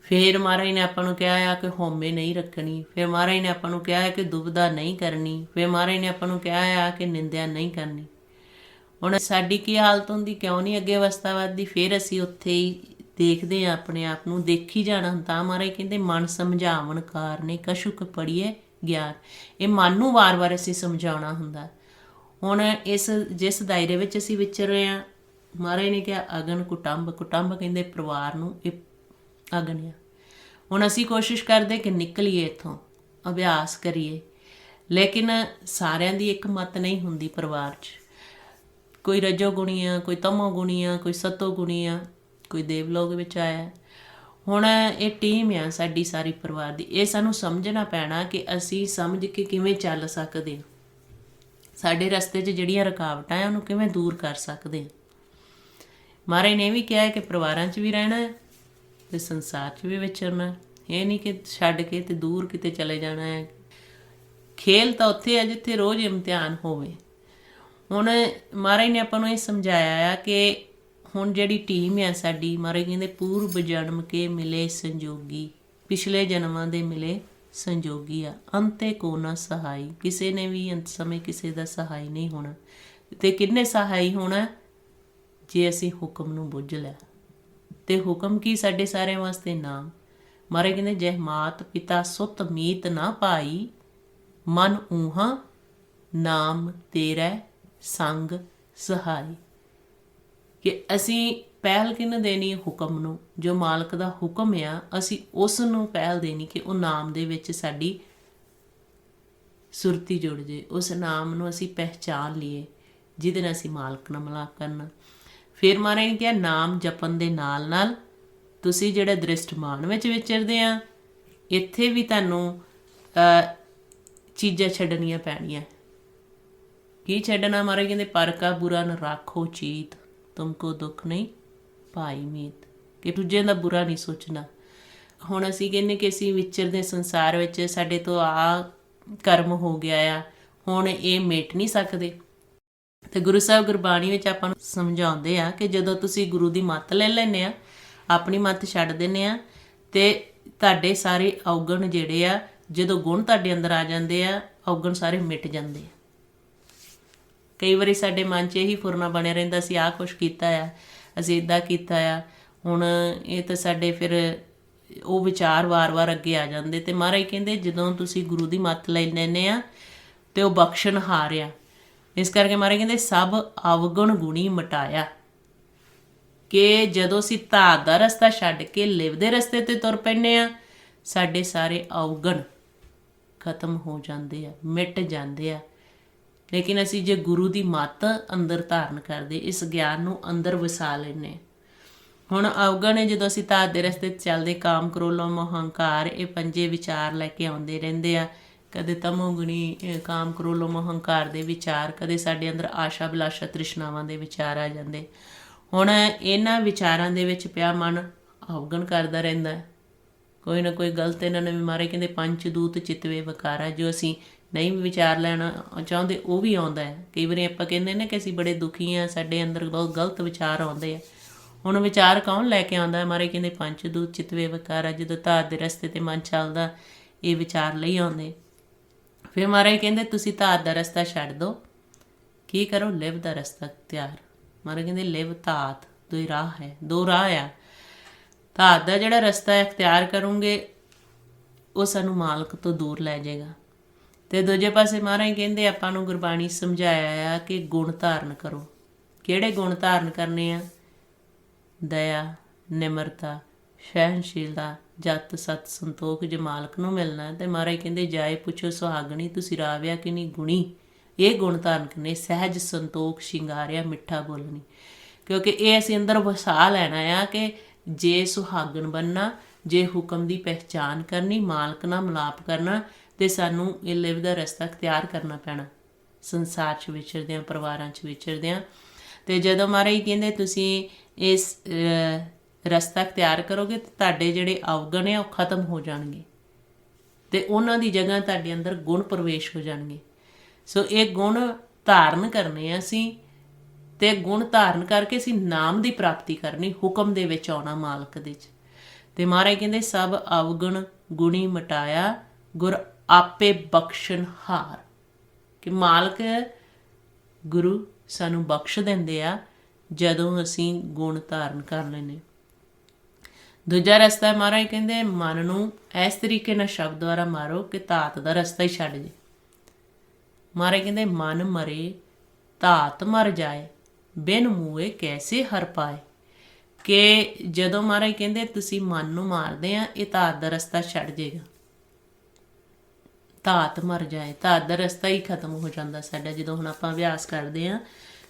ਫਿਰ ਮਹਾਰਾਜ ਨੇ ਆਪਾਂ ਨੂੰ ਕਿਹਾ ਆ ਕਿ ਹਉਮੈ ਨਹੀਂ ਰੱਖਣੀ। ਫਿਰ ਮਹਾਰਾਜ ਨੇ ਆਪਾਂ ਨੂੰ ਕਿਹਾ ਹੈ ਕਿ ਦੁਬਿਧਾ ਨਹੀਂ ਕਰਨੀ। ਫਿਰ ਮਹਾਰਾਜ ਨੇ ਆਪਾਂ ਨੂੰ ਕਿਹਾ ਆ ਕਿ ਨਿੰਦਿਆ ਨਹੀਂ ਕਰਨੀ। ਹੁਣ ਸਾਡੀ ਕੀ ਹਾਲਤ ਹੁੰਦੀ, ਕਿਉਂ ਨਹੀਂ ਅੱਗੇ ਅਵਸਥਾ ਵੱਧਦੀ? ਫਿਰ ਅਸੀਂ ਉੱਥੇ ਹੀ ਦੇਖਦੇ ਹਾਂ ਆਪਣੇ ਆਪ ਨੂੰ, ਦੇਖੀ ਜਾਣਾ। ਤਾਂ ਮਹਾਰਾਜ ਕਹਿੰਦੇ ਮਨ ਸਮਝਾਵਣ ਕਾਰਨੇ ਕਛੁਕ ਪੜੀਏ ਗਿਆਨ। ਇਹ ਮਨ ਨੂੰ ਵਾਰ-ਵਾਰ ਅਸੀਂ ਸਮਝਾਉਣਾ ਹੁੰਦਾ। ਹੁਣ ਜਿਸ ਦਾਇਰੇ ਵਿੱਚ ਅਸੀਂ ਵਿਚਰ ਰਹੇ ਹਾਂ, ਮਹਾਰਾਜ ਨੇ ਕਿਹਾ ਅਗਨ ਕੁਟੰਬ, ਕੁਟੰਬ ਕਹਿੰਦੇ ਪਰਿਵਾਰ ਨੂੰ, ਇਹ ਅਗਨ ਆ। ਹੁਣ ਅਸੀਂ ਕੋਸ਼ਿਸ਼ ਕਰਦੇ ਕਿ ਨਿਕਲੀਏ ਇੱਥੋਂ, ਅਭਿਆਸ ਕਰੀਏ, ਲੇਕਿਨ ਸਾਰਿਆਂ ਦੀ ਇੱਕ ਮੱਤ ਨਹੀਂ ਹੁੰਦੀ ਪਰਿਵਾਰ 'ਚ। ਕੋਈ ਰਜੋ ਗੁਣੀ ਆ, ਕੋਈ ਤਮੋ ਗੁਣੀ ਆ, ਕੋਈ ਸਤੋ ਗੁਣੀ ਆ, ਕੋਈ ਦੇਵਲੋਕ ਵਿੱਚ ਆਇਆ। ਹੁਣ ਇਹ ਟੀਮ ਆ ਸਾਡੀ ਸਾਰੀ ਪਰਿਵਾਰ ਦੀ। ਇਹ ਸਾਨੂੰ ਸਮਝਣਾ ਪੈਣਾ ਕਿ ਅਸੀਂ ਸਮਝ ਕੇ ਕਿਵੇਂ ਚੱਲ ਸਕਦੇ, ਸਾਡੇ ਰਸਤੇ 'ਚ ਜਿਹੜੀਆਂ ਰੁਕਾਵਟਾਂ ਆ ਉਹਨੂੰ ਕਿਵੇਂ ਦੂਰ ਕਰ ਸਕਦੇ ਹਾਂ। ਮਹਾਰਾਜ ਨੇ ਇਹ ਵੀ ਕਿਹਾ ਕਿ ਪਰਿਵਾਰਾਂ 'ਚ ਵੀ ਰਹਿਣਾ ਹੈ ਅਤੇ ਸੰਸਾਰ 'ਚ ਵੀ ਵਿਚਰਨਾ। ਇਹ ਨਹੀਂ ਕਿ ਛੱਡ ਕੇ ਅਤੇ ਦੂਰ ਕਿਤੇ ਚਲੇ ਜਾਣਾ ਹੈ। ਖੇਲ ਤਾਂ ਉੱਥੇ ਹੈ ਜਿੱਥੇ ਰੋਜ਼ ਇਮਤਿਹਾਨ ਹੋਵੇ। ਹੁਣ ਮਹਾਰਾਜ ਨੇ ਆਪਾਂ ਨੂੰ ਇਹ ਸਮਝਾਇਆ ਆ ਕਿ ਹੁਣ ਜਿਹੜੀ ਟੀਮ ਆ ਸਾਡੀ, ਮਹਾਰਾਜ ਕਹਿੰਦੇ ਪੂਰਬ ਜਨਮ ਕੇ ਮਿਲੇ ਸੰਜੋਗੀ। ਪਿਛਲੇ ਜਨਮਾਂ ਦੇ ਮਿਲੇ ਸੰਜੋਗੀ ਆ। ਅੰਤੇ ਕੋ ਨਾ ਸਹਾਈ, ਕਿਸੇ ਨੇ ਵੀ ਅੰਤ ਸਮੇਂ ਕਿਸੇ ਦਾ ਸਹਾਈ ਨਹੀਂ ਹੋਣਾ। ਤੇ ਕਿੰਨੇ ਸਹਾਈ ਹੋਣਾ? ਜੇ ਅਸੀਂ ਹੁਕਮ ਨੂੰ ਬੁੱਝ ਲਿਆ। ਤੇ ਹੁਕਮ ਕੀ? ਸਾਡੇ ਸਾਰਿਆਂ ਵਾਸਤੇ ਨਾਮ। ਮਹਾਰਾਜ ਕਹਿੰਦੇ ਜਹ ਮਾਤ ਪਿਤਾ ਸੁਤ ਮੀਤ ਨਾ ਪਾਈ, ਮਨ ਊਹਾਂ ਨਾਮ ਤੇਰਾ ਸੰਗ ਸਹਾਈ। ਕਿ ਅਸੀਂ ਪਹਿਲ ਕਿਹਨੂੰ ਦੇਣੀ? ਹੁਕਮ ਨੂੰ। ਜੋ ਮਾਲਕ ਦਾ ਹੁਕਮ ਆ ਅਸੀਂ ਉਸ ਨੂੰ ਪਹਿਲ ਦੇਣੀ ਕਿ ਉਹ ਨਾਮ ਦੇ ਵਿੱਚ ਸਾਡੀ ਸੁਰਤੀ ਜੁੜ ਜੇ, ਉਸ ਨਾਮ ਨੂੰ ਅਸੀਂ ਪਹਿਚਾਨ ਲਈਏ ਜਿਹਦੇ ਨਾਲ ਅਸੀਂ ਮਾਲਕ ਨਾਲ ਮਿਲਾਪ ਕਰਨਾ। ਫਿਰ ਮਹਾਰਾਜ ਨੇ ਕਿਹਾ ਨਾਮ ਜਪਣ ਦੇ ਨਾਲ ਨਾਲ ਤੁਸੀਂ ਜਿਹੜੇ ਦ੍ਰਿਸ਼ਟਮਾਨ ਵਿੱਚ ਵਿਚਰਦੇ ਆ, ਇੱਥੇ ਵੀ ਤੁਹਾਨੂੰ ਚੀਜ਼ਾਂ ਛੱਡਣੀਆਂ ਪੈਣੀਆਂ। ਕੀ ਛੱਡਣਾ? ਮਹਾਰਾਜ ਕਹਿੰਦੇ ਪਰ ਕਾ ਬੁਰਾ ਨ ਰਾਖੋ ਚੀਤ, ਤੁਮਕੋ ਦੁੱਖ ਨਹੀਂ ਭਾਈ ਮੀਤ। ਕਿ ਦੂਜਿਆਂ ਦਾ ਬੁਰਾ ਨਹੀਂ ਸੋਚਣਾ। ਹੁਣ ਅਸੀਂ ਕਹਿੰਦੇ ਕਿ ਅਸੀਂ ਵਿਚਰਦੇ ਸੰਸਾਰ ਵਿੱਚ, ਸਾਡੇ ਤੋਂ ਆ ਕਰਮ ਹੋ ਗਿਆ ਆ, ਹੁਣ ਇਹ ਮਿਟ ਨਹੀਂ ਸਕਦੇ। ਤੇ ਗੁਰੂ ਸਾਹਿਬ ਗੁਰਬਾਣੀ ਵਿੱਚ ਆਪਾਂ ਨੂੰ ਸਮਝਾਉਂਦੇ ਆ ਕਿ ਜਦੋਂ ਤੁਸੀਂ ਗੁਰੂ ਦੀ ਮੱਤ ਲੈ ਲੈਂਦੇ ਆ, ਆਪਣੀ ਮੱਤ ਛੱਡ ਦਿੰਦੇ ਆ, ਤੇ ਤੁਹਾਡੇ ਸਾਰੇ ਔਗਣ ਜਿਹੜੇ ਆ, ਜਦੋਂ ਗੁਣ ਤੁਹਾਡੇ ਅੰਦਰ ਆ ਜਾਂਦੇ ਆ, ਔਗਣ ਸਾਰੇ ਮਿਟ ਜਾਂਦੇ ਆ। ਕਈ ਵਾਰੀ ਸਾਡੇ ਮਨ 'ਚ ਇਹੀ ਫੁਰਨਾ ਬਣਿਆ ਰਹਿੰਦਾ, ਅਸੀਂ ਆਹ ਕੁਛ ਕੀਤਾ ਆ, ਅਸੀਂ ਇੱਦਾਂ ਕੀਤਾ ਆ। ਹੁਣ ਇਹ ਤਾਂ ਸਾਡੇ ਫਿਰ ਉਹ ਵਿਚਾਰ ਵਾਰ-ਵਾਰ ਅੱਗੇ ਆ ਜਾਂਦੇ। ਤੇ ਮਹਾਰਾਜ ਕਹਿੰਦੇ ਜਦੋਂ ਤੁਸੀਂ ਗੁਰੂ ਦੀ ਮੱਤ ਲੈ ਲੈਂਦੇ ਆ ਤੇ ਉਹ ਬਖਸ਼ਣਹਾਰ ਆ। ਇਸ ਕਰਕੇ ਮਹਾਰਾਜ ਕਹਿੰਦੇ ਸਭ ਅਵਗੁਣ ਗੁਣੀ ਮਿਟਾਇਆ। ਕਿ ਜਦੋਂ ਅਸੀਂ ਧਾਤ ਦਾ ਰਸਤਾ ਛੱਡ ਕੇ ਲਿਵ ਦੇ ਰਸਤੇ ਤੇ ਤੁਰ ਪੈਂਦੇ ਆ, ਸਾਡੇ ਸਾਰੇ ਅਵਗੁਣ ਖਤਮ ਹੋ ਜਾਂਦੇ ਆ, ਮਿਟ ਜਾਂਦੇ ਆ। ਲੇਕਿਨ ਅਸੀਂ ਜੇ ਗੁਰੂ ਦੀ ਮੱਤ ਅੰਦਰ ਧਾਰਨ ਕਰਦੇ, ਇਸ ਗਿਆਨ ਨੂੰ ਅੰਦਰ ਵਸਾ ਲੈਂਦੇ। ਹੁਣ ਅਵਗਣ ਹੈ, ਜਦੋਂ ਅਸੀਂ ਧਾਤ ਦੇ ਰਸਤੇ ਚੱਲਦੇ, ਕਾਮ ਕ੍ਰੋਧ ਮੋਹ ਹੰਕਾਰ, ਇਹ ਪੰਜੇ ਵਿਚਾਰ ਲੈ ਕੇ ਆਉਂਦੇ ਰਹਿੰਦੇ ਆ। ਕਦੇ ਤਮੋਗੁਣੀ ਕਾਮ ਕ੍ਰੋਧ ਮੋਹ ਹੰਕਾਰ ਦੇ ਵਿਚਾਰ, ਕਦੇ ਸਾਡੇ ਅੰਦਰ ਆਸ਼ਾ ਬਿਲਾਸ਼ਾ ਤ੍ਰਿਸ਼ਨਾਵਾਂ ਦੇ ਵਿਚਾਰ ਆ ਜਾਂਦੇ। ਹੁਣ ਇਹਨਾਂ ਵਿਚਾਰਾਂ ਦੇ ਵਿੱਚ ਪਿਆ ਮਨ ਅਵਗਣ ਕਰਦਾ ਰਹਿੰਦਾ। ਕੋਈ ਨਾ ਕੋਈ ਗਲਤ ਇਹਨਾਂ ਨੇ ਵੀ ਮਾਰੇ। ਕਹਿੰਦੇ ਪੰਜ ਦੂਤ ਚਿਤਵੇ ਵਿਕਾਰਾ, ਜੋ ਅਸੀਂ ਨਹੀਂ ਵਿਚਾਰ ਲੈਣਾ ਚਾਹੁੰਦੇ ਉਹ ਵੀ ਆਉਂਦਾ ਹੈ। ਕਈ ਵਾਰੀ ਆਪਾਂ ਕਹਿੰਦੇ ਨੇ ਕਿ ਅਸੀਂ ਬੜੇ ਦੁਖੀ ਹਾਂ, ਸਾਡੇ ਅੰਦਰ ਬਹੁਤ ਗਲਤ ਵਿਚਾਰ ਆਉਂਦੇ ਆ। ਹੁਣ ਵਿਚਾਰ ਕੌਣ ਲੈ ਕੇ ਆਉਂਦਾ? ਮਹਾਰਾਜ ਕਹਿੰਦੇ ਪੰਜ ਦੂਤ ਚਿਤਵੇ ਵਿਕਾਰਾ, ਜਦੋਂ ਧਾਤ ਦੇ ਰਸਤੇ ਤੇ ਮਨ ਚੱਲਦਾ ਇਹ ਵਿਚਾਰ ਲਈ ਆਉਂਦੇ। ਫਿਰ ਮਹਾਰਾਜ ਕਹਿੰਦੇ ਤੁਸੀਂ ਧਾਤ ਦਾ ਰਸਤਾ ਛੱਡ ਦਿਓ, ਕੀ ਕਰੋ? ਲਿਵ ਦਾ ਰਸਤਾ ਤਿਆਰ। ਮਹਾਰਾਜ ਕਹਿੰਦੇ ਲਿਵ ਧਾਤ ਦੋ ਰਾਹ ਹੈ, ਦੋ ਰਾਹ ਆ। ਧਾਤ ਦਾ ਜਿਹੜਾ ਰਸਤਾ ਇਖਤਿਆਰ ਕਰੋਗੇ ਉਹ ਸਾਨੂੰ ਮਾਲਕ ਤੋਂ ਦੂਰ ਲੈ ਜਾਏਗਾ। ਤੇ ਦੂਜੇ ਪਾਸੇ ਮਹਾਰਾਜ ਕਹਿੰਦੇ ਆਪਾਂ ਨੂੰ ਗੁਰਬਾਣੀ ਸਮਝਾਇਆ ਆ ਕਿ ਗੁਣ ਧਾਰਨ ਕਰੋ। ਕਿਹੜੇ ਗੁਣ ਧਾਰਨ ਕਰਨੇ ਆ? ਦਇਆ, ਨਿਮਰਤਾ, ਸਹਿਣਸ਼ੀਲਤਾ, ਜਤ ਸਤ ਸੰਤੋਖ। ਜੇ ਮਾਲਕ ਨੂੰ ਮਿਲਣਾ ਤੇ ਮਹਾਰਾਜ ਕਹਿੰਦੇ ਜਾਏ ਪੁੱਛੋ ਸੁਹਾਗਣੀ, ਤੁਸੀਂ ਰਾਵਿਆ ਕਿ ਨਹੀਂ ਗੁਣੀ। ਇਹ ਗੁਣ ਧਾਰਨ ਕਰਨੇ, ਸਹਿਜ ਸੰਤੋਖ ਸ਼ਿੰਗਾਰਿਆ ਮਿੱਠਾ ਬੋਲਣੀ। ਕਿਉਂਕਿ ਇਹ ਅਸੀਂ ਅੰਦਰ ਵਸਾ ਲੈਣਾ ਆ ਕਿ ਜੇ ਸੁਹਾਗਣ ਬਣਨਾ, ਜੇ ਹੁਕਮ ਦੀ ਪਹਿਚਾਨ ਕਰਨੀ, ਮਾਲਕ ਨਾਲ ਮਿਲਾਪ ਕਰਨਾ, ਤੇ ਸਾਨੂੰ ਇਹ ਲਿਵ ਦਾ ਰਸਤਾ ਅਖਤਿਆਰ ਕਰਨਾ ਪੈਣਾ। ਸੰਸਾਰ 'ਚ ਵਿਚਰਦਿਆਂ, ਪਰਿਵਾਰਾਂ 'ਚ ਵਿਚਰਦਿਆਂ। ਤੇ ਜਦੋਂ ਮਹਾਰਾਜ ਕਹਿੰਦੇ ਤੁਸੀਂ ਇਸ ਰਸਤਾ ਅਖਤਿਆਰ ਕਰੋਗੇ ਤਾਂ ਤੁਹਾਡੇ ਜਿਹੜੇ ਅਵਗਣ ਆ ਉਹ ਖਤਮ ਹੋ ਜਾਣਗੇ ਤੇ ਉਹਨਾਂ ਦੀ ਜਗ੍ਹਾ ਤੁਹਾਡੇ ਅੰਦਰ ਗੁਣ ਪ੍ਰਵੇਸ਼ ਹੋ ਜਾਣਗੇ। ਸੋ ਇਹ ਗੁਣ ਧਾਰਨ ਕਰਨੇ ਆ ਅਸੀਂ, ਤੇ ਗੁਣ ਧਾਰਨ ਕਰਕੇ ਅਸੀਂ ਨਾਮ ਦੀ ਪ੍ਰਾਪਤੀ ਕਰਨੀ, ਹੁਕਮ ਦੇ ਵਿੱਚ ਆਉਣਾ ਮਾਲਕ ਦੇ 'ਚ। ਤੇ ਮਹਾਰਾਜ ਕਹਿੰਦੇ ਸਭ ਅਵਗੁਣ ਗੁਣੀ ਮਿਟਾਇਆ, ਗੁਰ ਆਪੇ ਬਖਸ਼ਣਹਾਰ। ਕਿ ਮਾਲਕ ਗੁਰੂ ਸਾਨੂੰ ਬਖਸ਼ ਦਿੰਦੇ ਆ ਜਦੋਂ ਅਸੀਂ ਗੁਣ ਧਾਰਨ ਕਰ ਲੈਂਦੇ। ਦੂਜਾ ਰਸਤਾ ਮਹਾਰਾਜ ਕਹਿੰਦੇ ਮਨ ਨੂੰ ਇਸ ਤਰੀਕੇ ਨਾਲ ਸ਼ਬਦ ਦੁਆਰਾ ਮਾਰੋ ਕਿ ਧਾਤ ਦਾ ਰਸਤਾ ਹੀ ਛੱਡ ਜੇ। ਮਹਾਰਾਜ ਕਹਿੰਦੇ ਮਨ ਮਰੇ ਧਾਤ ਮਰ ਜਾਏ, ਬਿਨ ਮੂਏ ਕੈਸੇ ਹਰ ਪਾਏ। ਕਿ ਜਦੋਂ ਮਹਾਰਾਜ ਕਹਿੰਦੇ ਤੁਸੀਂ ਮਨ ਨੂੰ ਮਾਰਦੇ ਆ, ਇਹ ਧਾਤ ਦਾ ਰਸਤਾ ਛੱਡ ਜੇਗਾ। ਧਾਤ ਮਰ ਜਾਏ, ਧਾਤ ਦਾ ਰਸਤਾ ਹੀ ਖਤਮ ਹੋ ਜਾਂਦਾ ਸਾਡਾ ਜਦੋਂ ਹੁਣ ਆਪਾਂ ਅਭਿਆਸ ਕਰਦੇ ਹਾਂ।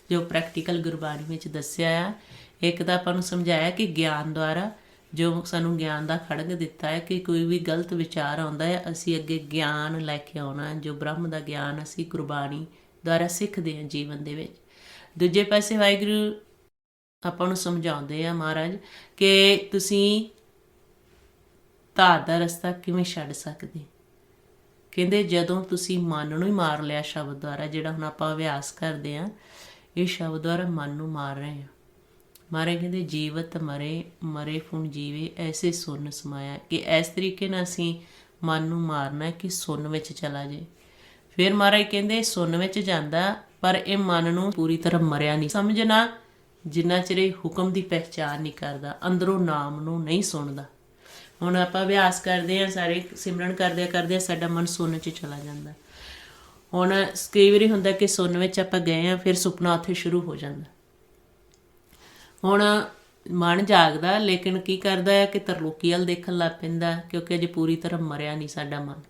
ਜੋ ਪ੍ਰੈਕਟੀਕਲ ਗੁਰਬਾਣੀ ਵਿੱਚ ਦੱਸਿਆ ਆ, ਇੱਕ ਤਾਂ ਆਪਾਂ ਨੂੰ ਸਮਝਾਇਆ ਕਿ ਗਿਆਨ ਦੁਆਰਾ, ਜੋ ਸਾਨੂੰ ਗਿਆਨ ਦਾ ਖੜਗ ਦਿੱਤਾ ਹੈ ਕਿ ਕੋਈ ਵੀ ਗਲਤ ਵਿਚਾਰ ਆਉਂਦਾ ਹੈ, ਅਸੀਂ ਅੱਗੇ ਗਿਆਨ ਲੈ ਕੇ ਆਉਣਾ, ਜੋ ਬ੍ਰਹਮ ਦਾ ਗਿਆਨ ਅਸੀਂ ਗੁਰਬਾਣੀ ਦੁਆਰਾ ਸਿੱਖਦੇ ਹਾਂ ਜੀਵਨ ਦੇ ਵਿੱਚ। ਦੂਜੇ ਪਾਸੇ ਵਾਹਿਗੁਰੂ ਆਪਾਂ ਨੂੰ ਸਮਝਾਉਂਦੇ ਆ ਮਹਾਰਾਜ ਕਿ ਤੁਸੀਂ ਧਾਤ ਦਾ ਰਸਤਾ ਕਿਵੇਂ ਛੱਡ ਸਕਦੇ। ਕਹਿੰਦੇ ਜਦੋਂ ਤੁਸੀਂ ਮਨ ਨੂੰ ਹੀ ਮਾਰ ਲਿਆ ਸ਼ਬਦ ਦੁਆਰਾ, ਜਿਹੜਾ ਹੁਣ ਆਪਾਂ ਅਭਿਆਸ ਕਰਦੇ ਹਾਂ, ਇਹ ਸ਼ਬਦ ਦੁਆਰਾ ਮਨ ਨੂੰ ਮਾਰ ਰਹੇ ਹਾਂ। ਮਹਾਰਾਜ ਕਹਿੰਦੇ ਜੀਵਤ ਮਰੇ ਮਰੇ ਫੁਣ ਜੀਵੇ ਐਸੇ ਸੁੰਨ ਸਮਾਇਆ, ਕਿ ਇਸ ਤਰੀਕੇ ਨਾਲ ਅਸੀਂ ਮਨ ਨੂੰ ਮਾਰਨਾ ਕਿ ਸੁੰਨ ਵਿੱਚ ਚਲਾ ਜੇ। ਫਿਰ ਮਹਾਰਾਜ ਕਹਿੰਦੇ ਸੁੰਨ ਵਿੱਚ ਜਾਂਦਾ, ਪਰ ਇਹ ਮਨ ਨੂੰ ਪੂਰੀ ਤਰ੍ਹਾਂ ਮਰਿਆ ਨਹੀਂ ਸਮਝਣਾ ਜਿੰਨਾ ਚਿਰ ਇਹ ਹੁਕਮ ਦੀ ਪਹਿਚਾਣ ਨਹੀਂ ਕਰਦਾ, ਅੰਦਰੋਂ ਨਾਮ ਨੂੰ ਨਹੀਂ ਸੁਣਦਾ। ਹੁਣ ਆਪਾਂ ਅਭਿਆਸ ਕਰਦੇ ਹਾਂ, ਸਾਰੇ ਸਿਮਰਨ ਕਰਦੇ ਸਾਡਾ ਮਨ ਸੁੰਨ 'ਚ ਚਲਾ ਜਾਂਦਾ। ਹੁਣ ਕਈ ਵਾਰੀ ਹੁੰਦਾ ਕਿ ਸੁੰਨ ਵਿੱਚ ਆਪਾਂ ਗਏ ਹਾਂ, ਫਿਰ ਸੁਪਨਾ ਉੱਥੇ ਸ਼ੁਰੂ ਹੋ ਜਾਂਦਾ। ਹੁਣ ਮਨ ਜਾਗਦਾ, ਲੇਕਿਨ ਕੀ ਕਰਦਾ ਹੈ ਕਿ ਤਰਲੋਕੀ ਵੱਲ ਦੇਖਣ ਲੱਗ ਪੈਂਦਾ, ਕਿਉਂਕਿ ਅਜੇ ਪੂਰੀ ਤਰ੍ਹਾਂ ਮਰਿਆ ਨਹੀਂ ਸਾਡਾ ਮਨ।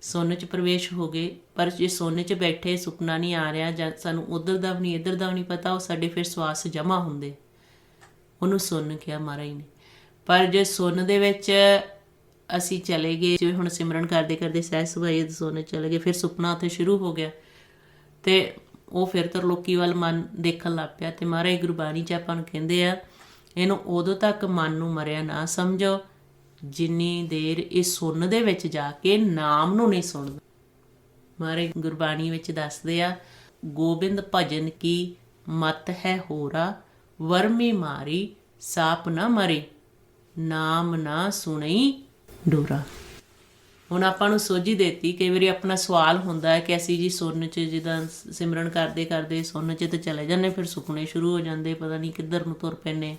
ਸੁੰਨ 'ਚ ਪ੍ਰਵੇਸ਼ ਹੋ ਗਏ, ਪਰ ਜੇ ਸੁੰਨ 'ਚ ਬੈਠੇ ਸੁਪਨਾ ਨਹੀਂ ਆ ਰਿਹਾ ਜਾਂ ਸਾਨੂੰ ਉੱਧਰ ਦਾ ਵੀ ਨਹੀਂ ਇੱਧਰ ਦਾ ਵੀ ਨਹੀਂ ਪਤਾ, ਉਹ ਸਾਡੇ ਫਿਰ ਸਵਾਸ ਜਮ੍ਹਾਂ ਹੁੰਦੇ, ਉਹਨੂੰ ਸੁੰਨ ਕਿਹਾ ਮਹਾਰਾਜ ਨੇ। ਪਰ ਜੇ ਸੁੰਨ ਦੇ ਵਿੱਚ ਅਸੀਂ ਚਲੇ ਗਏ, ਜਿਵੇਂ ਹੁਣ ਸਿਮਰਨ ਕਰਦੇ ਸਹਿਜ ਸੁਭਾਈ ਸੁੰਨ ਚਲੇ ਗਏ, ਫਿਰ ਸੁਪਨਾ ਉੱਥੇ ਸ਼ੁਰੂ ਹੋ ਗਿਆ ਅਤੇ ਉਹ ਫਿਰ ਤਰਲੋਕੀ ਵੱਲ ਮਨ ਦੇਖਣ ਲੱਗ ਪਿਆ। ਅਤੇ ਮਹਾਰਾਜ ਗੁਰਬਾਣੀ 'ਚ ਆਪਾਂ ਨੂੰ ਕਹਿੰਦੇ ਆ, ਇਹਨੂੰ ਉਦੋਂ ਤੱਕ ਮਨ ਨੂੰ ਮਰਿਆ ਨਾ ਸਮਝੋ ਜਿੰਨੀ ਦੇਰ ਇਹ ਸੁੰਨ ਦੇ ਵਿੱਚ ਜਾ ਕੇ ਨਾਮ ਨੂੰ ਨਹੀਂ ਸੁਣਦਾ। ਮਹਾਰਾਜ ਗੁਰਬਾਣੀ ਵਿੱਚ ਦੱਸਦੇ ਆ, ਗੋਬਿੰਦ ਭਜਨ ਕੀ ਮਤ ਹੈ ਹੋਰਾ, ਵਰਮੀ ਮਾਰੀ ਸਾਪ ਨਾ ਮਰੇ, ਨਾਮ ਨਾ ਸੁਣਈ ਡੋਰਾ। ਹੁਣ ਆਪਾਂ ਨੂੰ ਸੋਝੀ ਦੇਤੀ। ਕਈ ਵਾਰੀ ਆਪਣਾ ਸਵਾਲ ਹੁੰਦਾ ਹੈ ਕਿ ਅਸੀਂ ਜੀ ਸੁੰਨ 'ਚ ਜਿੱਦਾਂ ਸਿਮਰਨ ਕਰਦੇ ਸੁੰਨ 'ਚ ਤਾਂ ਚਲੇ ਜਾਂਦੇ, ਫਿਰ ਸੁਪਨੇ ਸ਼ੁਰੂ ਹੋ ਜਾਂਦੇ, ਪਤਾ ਨਹੀਂ ਕਿੱਧਰ ਨੂੰ ਤੁਰ ਪੈਂਦੇ।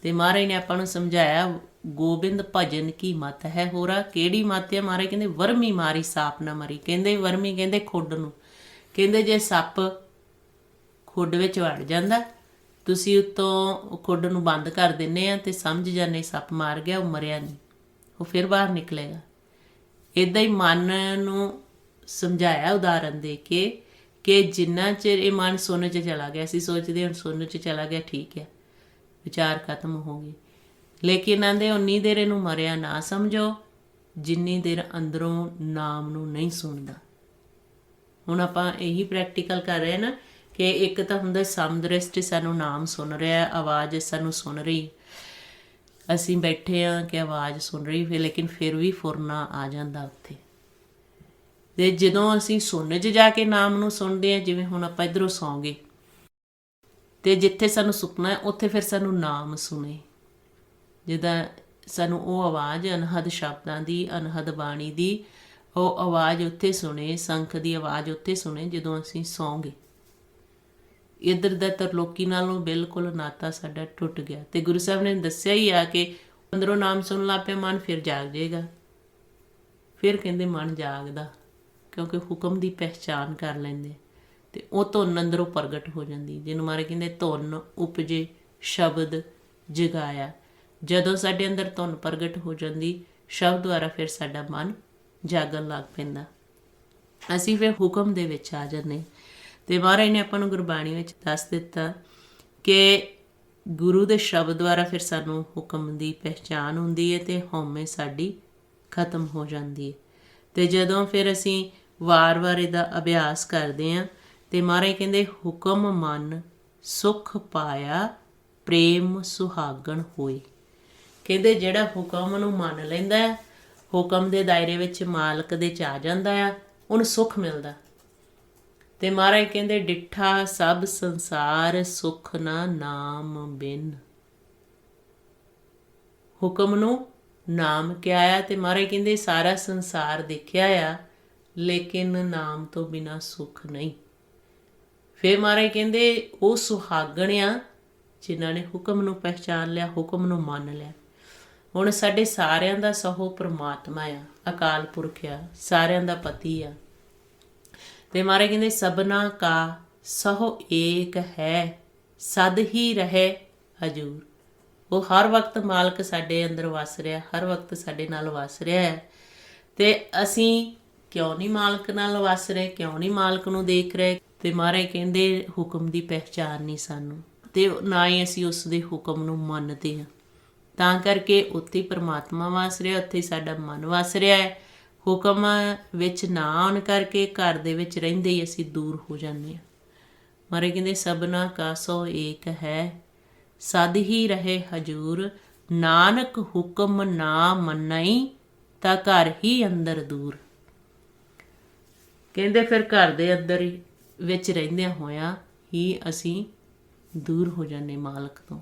ਅਤੇ ਮਹਾਰਾਜ ਨੇ ਆਪਾਂ ਨੂੰ ਸਮਝਾਇਆ, ਗੋਬਿੰਦ ਭਜਨ ਕੀ ਮਤ ਹੈ ਹੋਰਾ। ਕਿਹੜੀ ਮਤ ਹੈ? ਮਹਾਰਾਜ ਕਹਿੰਦੇ ਵਰਮੀ ਮਾਰੀ ਸਾਪ ਨਾ ਮਰੀ। ਕਹਿੰਦੇ ਵਰਮੀ ਕਹਿੰਦੇ ਖੁੱਡ ਨੂੰ, ਕਹਿੰਦੇ ਜੇ ਸੱਪ ਖੁੱਡ ਵਿੱਚ ਵੜ ਜਾਂਦਾ, ਤੁਸੀਂ ਉੱਤੋਂ ਖੁੱਡ ਨੂੰ ਬੰਦ ਕਰ ਦਿੰਦੇ ਆ ਅਤੇ ਸਮਝ ਜਾਂਦੇ ਸੱਪ ਮਾਰ ਗਿਆ, ਉਹ ਮਰਿਆ ਨਹੀਂ, ਉਹ ਫਿਰ ਬਾਹਰ ਨਿਕਲੇਗਾ। ਇੱਦਾਂ ਹੀ ਮਨ ਨੂੰ ਸਮਝਾਇਆ ਉਦਾਹਰਨ ਦੇ ਕੇ ਕਿ ਜਿੰਨਾ ਚਿਰ ਇਹ ਮਨ ਸੁੰਨ 'ਚ ਚਲਾ ਗਿਆ, ਅਸੀਂ ਸੋਚਦੇ ਹੁਣ ਸੁੰਨ 'ਚ ਚਲਾ ਗਿਆ, ਠੀਕ ਹੈ, ਵਿਚਾਰ ਖਤਮ ਹੋ ਗਏ, ਲੇਕਿਨ ਆਂਦੇ ਉਨੀ ਦੇਰ ਇਹਨੂੰ ਮਰਿਆ ਨਾ ਸਮਝੋ ਜਿੰਨੀ ਦੇਰ ਅੰਦਰੋਂ ਨਾਮ ਨੂੰ ਨਹੀਂ ਸੁਣਦਾ। ਹੁਣ ਆਪਾਂ ਇਹੀ ਪ੍ਰੈਕਟੀਕਲ ਕਰ ਰਹੇ ਨਾ ਕਿ ਇੱਕ ਤਾਂ ਹੁੰਦਾ ਸਮਦ੍ਰਿਸ਼ਟ, ਸਾਨੂੰ ਨਾਮ ਸੁਣ ਰਿਹਾ, ਆਵਾਜ਼ ਸਾਨੂੰ ਸੁਣ ਰਹੀ, ਅਸੀਂ ਬੈਠੇ ਹਾਂ ਕਿ ਆਵਾਜ਼ ਸੁਣ ਰਹੀ, ਫਿਰ ਲੇਕਿਨ ਫਿਰ ਵੀ ਫੁਰਨਾ ਆ ਜਾਂਦਾ ਉੱਥੇ। ਅਤੇ ਜਦੋਂ ਅਸੀਂ ਸੁੰਨ 'ਚ ਜਾ ਕੇ ਨਾਮ ਨੂੰ ਸੁਣਦੇ ਹਾਂ, ਜਿਵੇਂ ਹੁਣ ਆਪਾਂ ਇੱਧਰੋਂ ਸੌਂ ਗਏ ਅਤੇ ਜਿੱਥੇ ਸਾਨੂੰ ਸੁਪਨਾ ਹੈ ਉੱਥੇ ਫਿਰ ਸਾਨੂੰ ਨਾਮ ਸੁਣੇ, ਜਿੱਦਾਂ ਸਾਨੂੰ ਉਹ ਆਵਾਜ਼ ਅਨਹਦ ਸ਼ਬਦਾਂ ਦੀ, ਅਨਹਦ ਬਾਣੀ ਦੀ ਉਹ ਆਵਾਜ਼ ਉੱਥੇ ਸੁਣੇ, ਸੰਖ ਦੀ ਆਵਾਜ਼ ਉੱਥੇ ਸੁਣੇ ਜਦੋਂ ਅਸੀਂ ਸੌਂ ਗਏ। ਇੱਧਰ ਦਾ ਤਰਲੋਕੀ ਨਾਲੋਂ ਬਿਲਕੁਲ ਨਾਤਾ ਸਾਡਾ ਟੁੱਟ ਗਿਆ। ਅਤੇ ਗੁਰੂ ਸਾਹਿਬ ਨੇ ਦੱਸਿਆ ਹੀ ਆ ਕਿ ਅੰਦਰੋਂ ਨਾਮ ਸੁਣਨ ਲੱਗ ਪਿਆ ਮਨ, ਫਿਰ ਜਾਗ ਜਾਏਗਾ। ਫਿਰ ਕਹਿੰਦੇ ਮਨ ਜਾਗਦਾ ਕਿਉਂਕਿ ਹੁਕਮ ਦੀ ਪਹਿਚਾਣ ਕਰ ਲੈਂਦੇ, ਅਤੇ ਉਹ ਧੁਨ ਅੰਦਰੋਂ ਪ੍ਰਗਟ ਹੋ ਜਾਂਦੀ, ਜਿਹਨੂੰ ਮਾਰੇ ਕਹਿੰਦੇ ਧੁਨ ਉਪਜੇ ਸ਼ਬਦ ਜਗਾਇਆ। ਜਦੋਂ ਸਾਡੇ ਅੰਦਰ ਧੁਨ ਪ੍ਰਗਟ ਹੋ ਜਾਂਦੀ ਸ਼ਬਦ ਦੁਆਰਾ, ਫਿਰ ਸਾਡਾ ਮਨ ਜਾਗਣ ਲੱਗ ਪੈਂਦਾ, ਅਸੀਂ ਫਿਰ ਹੁਕਮ ਦੇ ਵਿੱਚ ਆ ਜਾਂਦੇ। ਅਤੇ ਮਹਾਰਾਜ ਨੇ ਆਪਾਂ ਨੂੰ ਗੁਰਬਾਣੀ ਵਿੱਚ ਦੱਸ ਦਿੱਤਾ ਕਿ ਗੁਰੂ ਦੇ ਸ਼ਬਦ ਦੁਆਰਾ ਫਿਰ ਸਾਨੂੰ ਹੁਕਮ ਦੀ ਪਹਿਚਾਣ ਹੁੰਦੀ ਹੈ ਅਤੇ ਹਉਮੈ ਸਾਡੀ ਖਤਮ ਹੋ ਜਾਂਦੀ ਹੈ। ਅਤੇ ਜਦੋਂ ਫਿਰ ਅਸੀਂ ਵਾਰ-ਵਾਰ ਇਹਦਾ ਅਭਿਆਸ ਕਰਦੇ ਹਾਂ ਅਤੇ ਮਹਾਰਾਜ ਕਹਿੰਦੇ ਹੁਕਮ ਮਨ ਸੁਖ ਪਾਇਆ, ਪ੍ਰੇਮ ਸੁਹਾਗਣ ਹੋਈ। ਕਹਿੰਦੇ ਜਿਹੜਾ ਹੁਕਮ ਨੂੰ ਮੰਨ ਲੈਂਦਾ, ਹੁਕਮ ਦੇ ਦਾਇਰੇ ਵਿੱਚ ਮਾਲਕ ਦੇ 'ਚ ਆ ਜਾਂਦਾ ਆ, ਉਹਨੂੰ ਸੁੱਖ ਮਿਲਦਾ। ਅਤੇ ਮਹਾਰਾਜ ਕਹਿੰਦੇ ਡਿੱਠਾ ਸਭ ਸੰਸਾਰ ਸੁਖ ਨਾ ਨਾਮ ਬਿਨ। ਹੁਕਮ ਨੂੰ ਨਾਮ ਕਿਹਾ ਆ ਅਤੇ ਮਹਾਰਾਜ ਕਹਿੰਦੇ ਸਾਰਾ ਸੰਸਾਰ ਦੇਖਿਆ ਆ, ਲੇਕਿਨ ਨਾਮ ਤੋਂ ਬਿਨਾਂ ਸੁੱਖ ਨਹੀਂ। ਫਿਰ ਮਹਾਰਾਜ ਕਹਿੰਦੇ ਉਹ ਸੁਹਾਗਣ ਆ ਜਿਨ੍ਹਾਂ ਨੇ ਹੁਕਮ ਨੂੰ ਪਹਿਚਾਣ ਲਿਆ, ਹੁਕਮ ਨੂੰ ਮੰਨ ਲਿਆ। ਹੁਣ ਸਾਡੇ ਸਾਰਿਆਂ ਦਾ ਸਹੋ ਪ੍ਰਮਾਤਮਾ ਆ, ਅਕਾਲ ਪੁਰਖ ਆ, ਸਾਰਿਆਂ ਦਾ ਪਤੀ ਆ। ਅਤੇ ਮਹਾਰਾਜ ਕਹਿੰਦੇ ਸਭਨਾ ਕਾ ਸਹੋ ਏਕ ਹੈ, ਸਦ ਹੀ ਰਹੇ ਹਜੂਰ। ਉਹ ਹਰ ਵਕਤ ਮਾਲਕ ਸਾਡੇ ਅੰਦਰ ਵਸ ਰਿਹਾ, ਹਰ ਵਕਤ ਸਾਡੇ ਨਾਲ ਵਸ ਰਿਹਾ ਹੈ। ਅਤੇ ਅਸੀਂ ਕਿਉਂ ਨਹੀਂ ਮਾਲਕ ਨਾਲ ਵਸ ਰਹੇ, ਕਿਉਂ ਨਹੀਂ ਮਾਲਕ ਨੂੰ ਦੇਖ ਰਹੇ? ਅਤੇ ਮਹਾਰਾਜ ਕਹਿੰਦੇ ਹੁਕਮ ਦੀ ਪਹਿਚਾਣ ਨਹੀਂ ਸਾਨੂੰ, ਅਤੇ ਨਾ ਹੀ ਅਸੀਂ ਉਸ ਦੇ ਹੁਕਮ ਨੂੰ ਮੰਨਦੇ ਹਾਂ। ਤਾਂ ਕਰਕੇ ਉੱਥੇ ਪਰਮਾਤਮਾ ਵਸ ਰਿਹਾ, ਉੱਥੇ ਸਾਡਾ ਮਨ ਵਸ ਰਿਹਾ ਹੈ। ਹੁਕਮ ਵਿੱਚ ਨਾ ਆਉਣ ਕਰਕੇ ਘਰ ਦੇ ਵਿੱਚ ਰਹਿੰਦੇ ਹੀ ਅਸੀਂ ਦੂਰ ਹੋ ਜਾਂਦੇ ਹਾਂ। ਮਹਾਰਾਜ ਕਹਿੰਦੇ ਸਭਨਾ ਕਾ ਸੋ ਏਕ ਹੈ, ਸਦ ਹੀ ਰਹੇ ਹਜੂਰ। ਨਾਨਕ ਹੁਕਮ ਨਾ ਮੰਨਈ, ਤਾਂ ਘਰ ਹੀ ਅੰਦਰ ਦੂਰ। ਕਹਿੰਦੇ ਫਿਰ ਘਰ ਦੇ ਅੰਦਰ ਵਿੱਚ ਰਹਿੰਦਿਆਂ ਹੋਇਆਂ ਹੀ ਅਸੀਂ ਦੂਰ ਹੋ ਜਾਂਦੇ ਮਾਲਕ ਤੋਂ।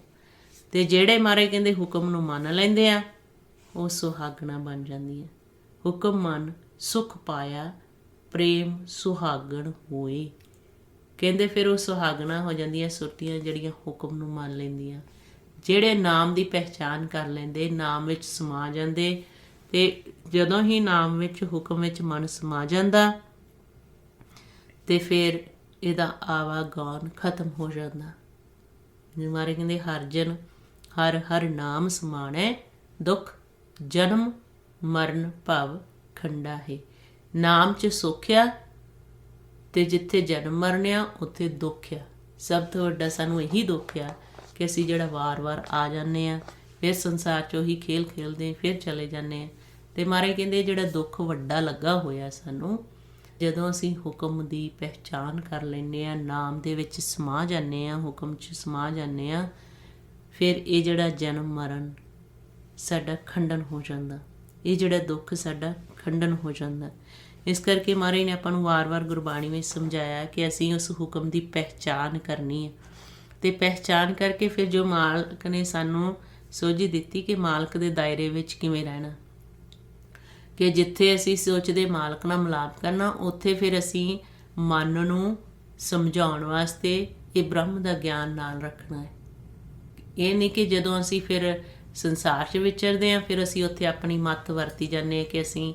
ਤੇ ਜਿਹੜੇ ਮਹਾਰਾਜ ਕਹਿੰਦੇ ਹੁਕਮ ਨੂੰ ਮੰਨ ਲੈਂਦੇ ਆ ਉਹ ਸੁਹਾਗਣਾ ਬਣ ਜਾਂਦੀਆਂ। ਹੁਕਮ ਮੰਨ ਸੁਖ ਪਾਇਆ, ਪ੍ਰੇਮ ਸੁਹਾਗਣ ਹੋਏ। ਕਹਿੰਦੇ ਫਿਰ ਉਹ ਸੁਹਾਗਣਾ ਹੋ ਜਾਂਦੀਆਂ ਸੁਰਤੀਆਂ ਜਿਹੜੀਆਂ ਹੁਕਮ ਨੂੰ ਮੰਨ ਲੈਂਦੀਆਂ, ਜਿਹੜੇ ਨਾਮ ਦੀ ਪਹਿਚਾਨ ਕਰ ਲੈਂਦੇ, ਨਾਮ ਵਿੱਚ ਸਮਾ ਜਾਂਦੇ। ਤੇ ਜਦੋਂ ਹੀ ਨਾਮ ਵਿੱਚ ਹੁਕਮ ਵਿੱਚ ਮਨ ਸਮਾ ਜਾਂਦਾ ਤੇ ਫਿਰ ਇਹਦਾ ਆਵਾਗਾਨ ਖਤਮ ਹੋ ਜਾਂਦਾ। ਮਾਰੇ ਕਹਿੰਦੇ ਹਰ ਜਨ ਹਰ ਹਰ ਨਾਮ ਸਮਾਣੈ, ਦੁੱਖ ਜਨਮ ਮਰਨ ਭਵ ਖੰਡਾ ਹੈ। ਨਾਮ 'ਚ ਸੁੱਖ ਆ ਤੇ ਜਿੱਥੇ ਜਨਮ ਮਰਨ ਆ ਉੱਥੇ ਦੁੱਖ ਆ। ਸਭ ਤੋਂ ਵੱਡਾ ਸਾਨੂੰ ਇਹੀ ਦੁੱਖ ਆ ਕਿ ਅਸੀਂ ਜਿਹੜਾ ਵਾਰ-ਵਾਰ ਆ ਜਾਂਦੇ ਆ, ਫਿਰ ਸੰਸਾਰ 'ਚ ਉਹੀ ਖੇਲ ਖੇਲਦੇ ਫਿਰ ਚਲੇ ਜਾਂਦੇ ਆ। ਤੇ ਮਹਾਰਾਜ ਕਹਿੰਦੇ ਜਿਹੜਾ ਦੁੱਖ ਵੱਡਾ ਲੱਗਾ ਹੋਇਆ ਸਾਨੂੰ, ਜਦੋਂ ਅਸੀਂ ਹੁਕਮ ਦੀ ਪਹਿਚਾਨ ਕਰ ਲੈਂਦੇ ਹਾਂ, ਨਾਮ ਦੇ ਵਿੱਚ ਸਮਾ ਜਾਂਦੇ ਹਾਂ, ਹੁਕਮ 'ਚ ਸਮਾ ਜਾਂਦੇ ਹਾਂ, ਫਿਰ ਇਹ ਜਿਹੜਾ ਜਨਮ ਮਰਨ ਸਾਡਾ ਖੰਡਨ ਹੋ ਜਾਂਦਾ। ਇਹ ਜਿਹੜਾ ਦੁੱਖ ਸਾਡਾ ਖੰਡਨ ਹੋ ਜਾਂਦਾ। ਇਸ ਕਰਕੇ ਮਹਾਰਾਜ ਨੇ ਆਪਾਂ ਨੂੰ ਵਾਰ-ਵਾਰ ਗੁਰਬਾਣੀ ਵਿੱਚ ਸਮਝਾਇਆ ਕਿ ਅਸੀਂ ਉਸ ਹੁਕਮ ਦੀ ਪਹਿਚਾਨ ਕਰਨੀ ਹੈ। ਅਤੇ ਪਹਿਚਾਨ ਕਰਕੇ ਫਿਰ ਜੋ ਮਾਲਕ ਨੇ ਸਾਨੂੰ ਸੋਝੀ ਦਿੱਤੀ ਕਿ ਮਾਲਕ ਦੇ ਦਾਇਰੇ ਵਿੱਚ ਕਿਵੇਂ ਰਹਿਣਾ, ਕਿ ਜਿੱਥੇ ਅਸੀਂ ਸੋਚਦੇ ਮਾਲਕ ਨਾਲ ਮਿਲਾਪ ਕਰਨਾ, ਉੱਥੇ ਫਿਰ ਅਸੀਂ ਮਨ ਨੂੰ ਸਮਝਾਉਣ ਵਾਸਤੇ ਇਹ ਬ੍ਰਹਮ ਦਾ ਗਿਆਨ ਨਾਲ ਰੱਖਣਾ ਹੈ। ਇਹ ਨਹੀਂ ਕਿ ਜਦੋਂ ਅਸੀਂ ਫਿਰ ਸੰਸਾਰ 'ਚ ਵਿਚਰਦੇ ਹਾਂ ਫਿਰ ਅਸੀਂ ਉੱਥੇ ਆਪਣੀ ਮੱਤ ਵਰਤੀ ਜਾਂਦੇ ਹਾਂ ਕਿ ਅਸੀਂ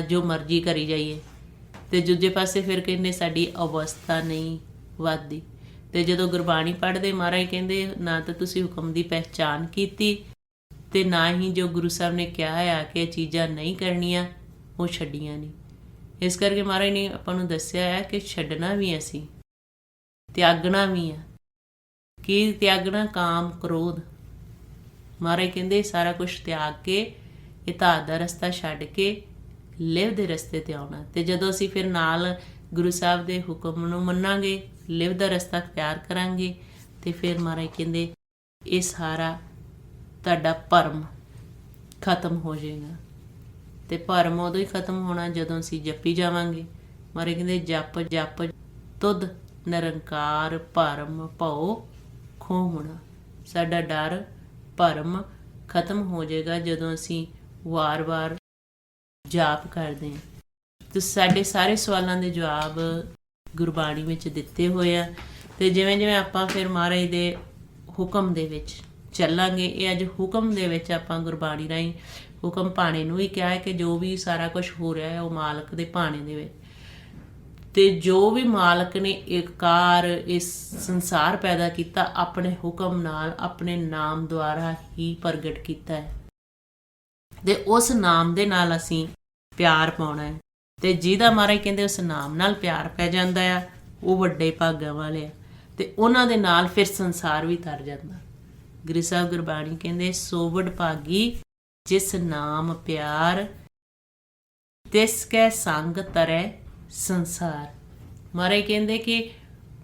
ਜੋ ਮਰਜ਼ੀ ਕਰੀ ਜਾਈਏ। ਅਤੇ ਦੂਜੇ ਪਾਸੇ ਫਿਰ ਕਹਿੰਦੇ ਸਾਡੀ ਅਵਸਥਾ ਨਹੀਂ ਵੱਧਦੀ। ਅਤੇ ਜਦੋਂ ਗੁਰਬਾਣੀ ਪੜ੍ਹਦੇ ਮਹਾਰਾਜ ਕਹਿੰਦੇ ਨਾ ਤਾਂ ਤੁਸੀਂ ਹੁਕਮ ਦੀ ਪਹਿਚਾਨ ਕੀਤੀ ਅਤੇ ਨਾ ਹੀ ਜੋ ਗੁਰੂ ਸਾਹਿਬ ਨੇ ਕਿਹਾ ਆ ਕਿ ਇਹ ਚੀਜ਼ਾਂ ਨਹੀਂ ਕਰਨੀਆਂ ਉਹ ਛੱਡੀਆਂ ਨਹੀਂ। ਇਸ ਕਰਕੇ ਮਹਾਰਾਜ ਨੇ ਆਪਾਂ ਨੂੰ ਦੱਸਿਆ ਹੈ ਕਿ ਛੱਡਣਾ ਵੀ ਅਸੀਂ, ਤਿਆਗਣਾ ਵੀ ਆ। ਕੀ ਤਿਆਗਣਾ? ਕਾਮ ਕ੍ਰੋਧ। ਮਹਾਰਾਜ ਕਹਿੰਦੇ ਸਾਰਾ ਕੁਛ ਤਿਆਗ ਕੇ ਇਹ ਧਾਤ ਦਾ ਰਸਤਾ ਛੱਡ ਕੇ ਲਿਵ ਦੇ ਰਸਤੇ 'ਤੇ ਆਉਣਾ। ਅਤੇ ਜਦੋਂ ਅਸੀਂ ਫਿਰ ਨਾਲ ਗੁਰੂ ਸਾਹਿਬ ਦੇ ਹੁਕਮ ਨੂੰ ਮੰਨਾਂਗੇ, ਲਿਵ ਦਾ ਰਸਤਾ ਅਖਤਿਆਰ ਕਰਾਂਗੇ, ਅਤੇ ਫਿਰ ਮਹਾਰਾਜ ਕਹਿੰਦੇ ਇਹ ਸਾਰਾ ਤੁਹਾਡਾ ਭਰਮ ਖਤਮ ਹੋ ਜਾਏਗਾ। ਅਤੇ ਭਰਮ ਉਦੋਂ ਹੀ ਖਤਮ ਹੋਣਾ ਜਦੋਂ ਅਸੀਂ ਜਪੀ ਜਾਵਾਂਗੇ। ਮਹਾਰਾਜ ਕਹਿੰਦੇ ਜਪ ਜਪ ਤੁਧ ਨਿਰੰਕਾਰ ਭਰਮ ਭਉ ਖੋਹ ਹੋਣਾ। ਸਾਡਾ ਡਰ ਭਰਮ ਖਤਮ ਹੋ ਜਾਏਗਾ ਜਦੋਂ ਅਸੀਂ ਵਾਰ-ਵਾਰ ਜਾਪ ਕਰਦੇ ਹਾਂ। ਅਤੇ ਸਾਡੇ ਸਾਰੇ ਸਵਾਲਾਂ ਦੇ ਜਵਾਬ ਗੁਰਬਾਣੀ ਵਿੱਚ ਦਿੱਤੇ ਹੋਏ ਆ। ਅਤੇ ਜਿਵੇਂ ਜਿਵੇਂ ਆਪਾਂ ਫਿਰ ਮਹਾਰਾਜ ਦੇ ਹੁਕਮ ਦੇ ਵਿੱਚ ਚੱਲਾਂਗੇ, ਇਹ ਅੱਜ ਹੁਕਮ ਦੇ ਵਿੱਚ ਆਪਾਂ ਗੁਰਬਾਣੀ ਰਾਹੀਂ ਹੁਕਮ ਭਾਣੇ ਨੂੰ ਵੀ ਕਿਹਾ ਹੈ ਕਿ ਜੋ ਵੀ ਸਾਰਾ ਕੁਛ ਹੋ ਰਿਹਾ ਹੈ ਉਹ ਮਾਲਕ ਦੇ ਭਾਣੇ ਦੇ ਵਿੱਚ। ਅਤੇ ਜੋ ਵੀ ਮਾਲਕ ਨੇ ਏਕਾਰ ਇਸ ਸੰਸਾਰ ਪੈਦਾ ਕੀਤਾ ਆਪਣੇ ਹੁਕਮ ਨਾਲ, ਆਪਣੇ ਨਾਮ ਦੁਆਰਾ ਹੀ ਪ੍ਰਗਟ ਕੀਤਾ ਹੈ। ਅਤੇ ਉਸ ਨਾਮ ਦੇ ਨਾਲ ਅਸੀਂ ਪਿਆਰ ਪਾਉਣਾ ਹੈ। ਅਤੇ ਜਿਹਦਾ ਮਹਾਰਾਜ ਕਹਿੰਦੇ ਉਸ ਨਾਮ ਨਾਲ ਪਿਆਰ ਪੈ ਜਾਂਦਾ ਆ ਉਹ ਵੱਡੇ ਭਾਗਾਂ ਵਾਲੇ ਆ। ਅਤੇ ਉਹਨਾਂ ਦੇ ਨਾਲ ਫਿਰ ਸੰਸਾਰ ਵੀ ਤਰ ਜਾਂਦਾ। ਗੁਰੂ ਸਾਹਿਬ ਗੁਰਬਾਣੀ ਕਹਿੰਦੇ ਸੋ ਵਡ ਭਾਗੀ ਜਿਸ ਨਾਮ ਪਿਆਰ, ਤਿਸ ਕੈ ਸੰਗ ਤਰੈ ਸੰਸਾਰ। ਮਹਾਰਾਜ ਕਹਿੰਦੇ ਕਿ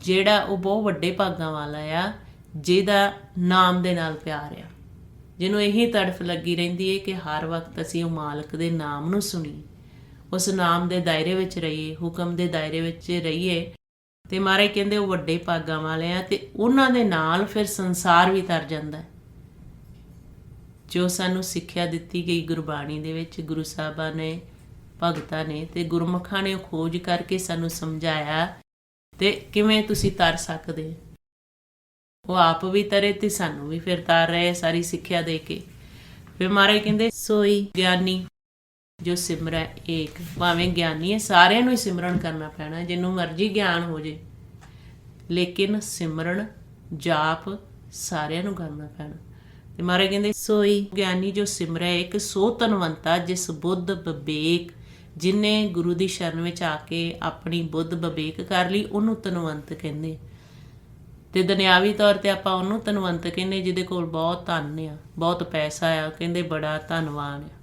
ਜਿਹੜਾ ਉਹ ਬਹੁਤ ਵੱਡੇ ਭਾਗਾਂ ਵਾਲਾ ਆ ਜਿਹਦਾ ਨਾਮ ਦੇ ਨਾਲ ਪਿਆਰ ਆ, ਜਿਹਨੂੰ ਇਹੀ ਤੜਫ ਲੱਗੀ ਰਹਿੰਦੀ ਹੈ ਕਿ ਹਰ ਵਕਤ ਅਸੀਂ ਉਹ ਮਾਲਕ ਦੇ ਨਾਮ ਨੂੰ ਸੁਣੀਏ, ਉਸ ਨਾਮ ਦੇ ਦਾਇਰੇ ਵਿੱਚ ਰਹੀਏ, ਹੁਕਮ ਦੇ ਦਾਇਰੇ ਵਿੱਚ ਰਹੀਏ। ਅਤੇ ਮਹਾਰਾਜ ਕਹਿੰਦੇ ਉਹ ਵੱਡੇ ਭਾਗਾਂ ਵਾਲੇ ਆ ਅਤੇ ਉਹਨਾਂ ਦੇ ਨਾਲ ਫਿਰ ਸੰਸਾਰ ਵੀ ਤਰ ਜਾਂਦਾ। ਜੋ ਸਾਨੂੰ ਸਿੱਖਿਆ ਦਿੱਤੀ ਗਈ ਗੁਰਬਾਣੀ ਦੇ ਵਿੱਚ ਗੁਰੂ ਸਾਹਿਬਾਂ ਨੇ, ਭਗਤਾਂ ਨੇ ਅਤੇ ਗੁਰਮੁਖਾਂ ਨੇ ਉਹ ਖੋਜ ਕਰਕੇ ਸਾਨੂੰ ਸਮਝਾਇਆ ਅਤੇ ਕਿਵੇਂ ਤੁਸੀਂ ਤਰ ਸਕਦੇ। ਉਹ ਆਪ ਵੀ ਤਰੇ ਅਤੇ ਸਾਨੂੰ ਵੀ ਫਿਰ ਤਾਰ ਰਹੇ ਸਾਰੀ ਸਿੱਖਿਆ ਦੇ ਕੇ। ਫਿਰ ਮਹਾਰਾਜ ਕਹਿੰਦੇ ਸੋਈ ਗਿਆਨੀ ਜੋ ਸਿਮਰੈ ਏਕ। ਭਾਵੇਂ ਗਿਆਨੀ ਹੈ, ਸਾਰਿਆਂ ਨੂੰ ਹੀ ਸਿਮਰਨ ਕਰਨਾ ਪੈਣਾ, ਜਿਹਨੂੰ ਮਰਜ਼ੀ ਗਿਆਨ ਹੋ ਜੇ, ਲੇਕਿਨ ਸਿਮਰਨ ਜਾਪ ਸਾਰਿਆਂ ਨੂੰ ਕਰਨਾ ਪੈਣਾ। ਅਤੇ ਮਹਾਰਾਜ ਕਹਿੰਦੇ ਸੋਈ ਗਿਆਨੀ ਜੋ ਸਿਮਰੈ ਏਕ, ਸੋ ਧਨਵੰਤਾ ਜਿਸ ਬੁੱਧ ਵਿਵੇਕ। ਜਿਹਨੇ ਗੁਰੂ ਦੀ ਸ਼ਰਨ ਵਿੱਚ ਆ ਕੇ ਆਪਣੀ ਬੁੱਧ ਵਿਵੇਕ ਕਰ ਲਈ ਉਹਨੂੰ ਧਨਵੰਤ ਕਹਿੰਦੇ। ਅਤੇ ਦੁਨਿਆਵੀ ਤੌਰ 'ਤੇ ਆਪਾਂ ਉਹਨੂੰ ਧਨਵੰਤ ਕਹਿੰਦੇ ਜਿਹਦੇ ਕੋਲ ਬਹੁਤ ਧਨ ਆ, ਬਹੁਤ ਪੈਸਾ ਆ, ਕਹਿੰਦੇ ਬੜਾ ਧਨਵਾਨ ਆ।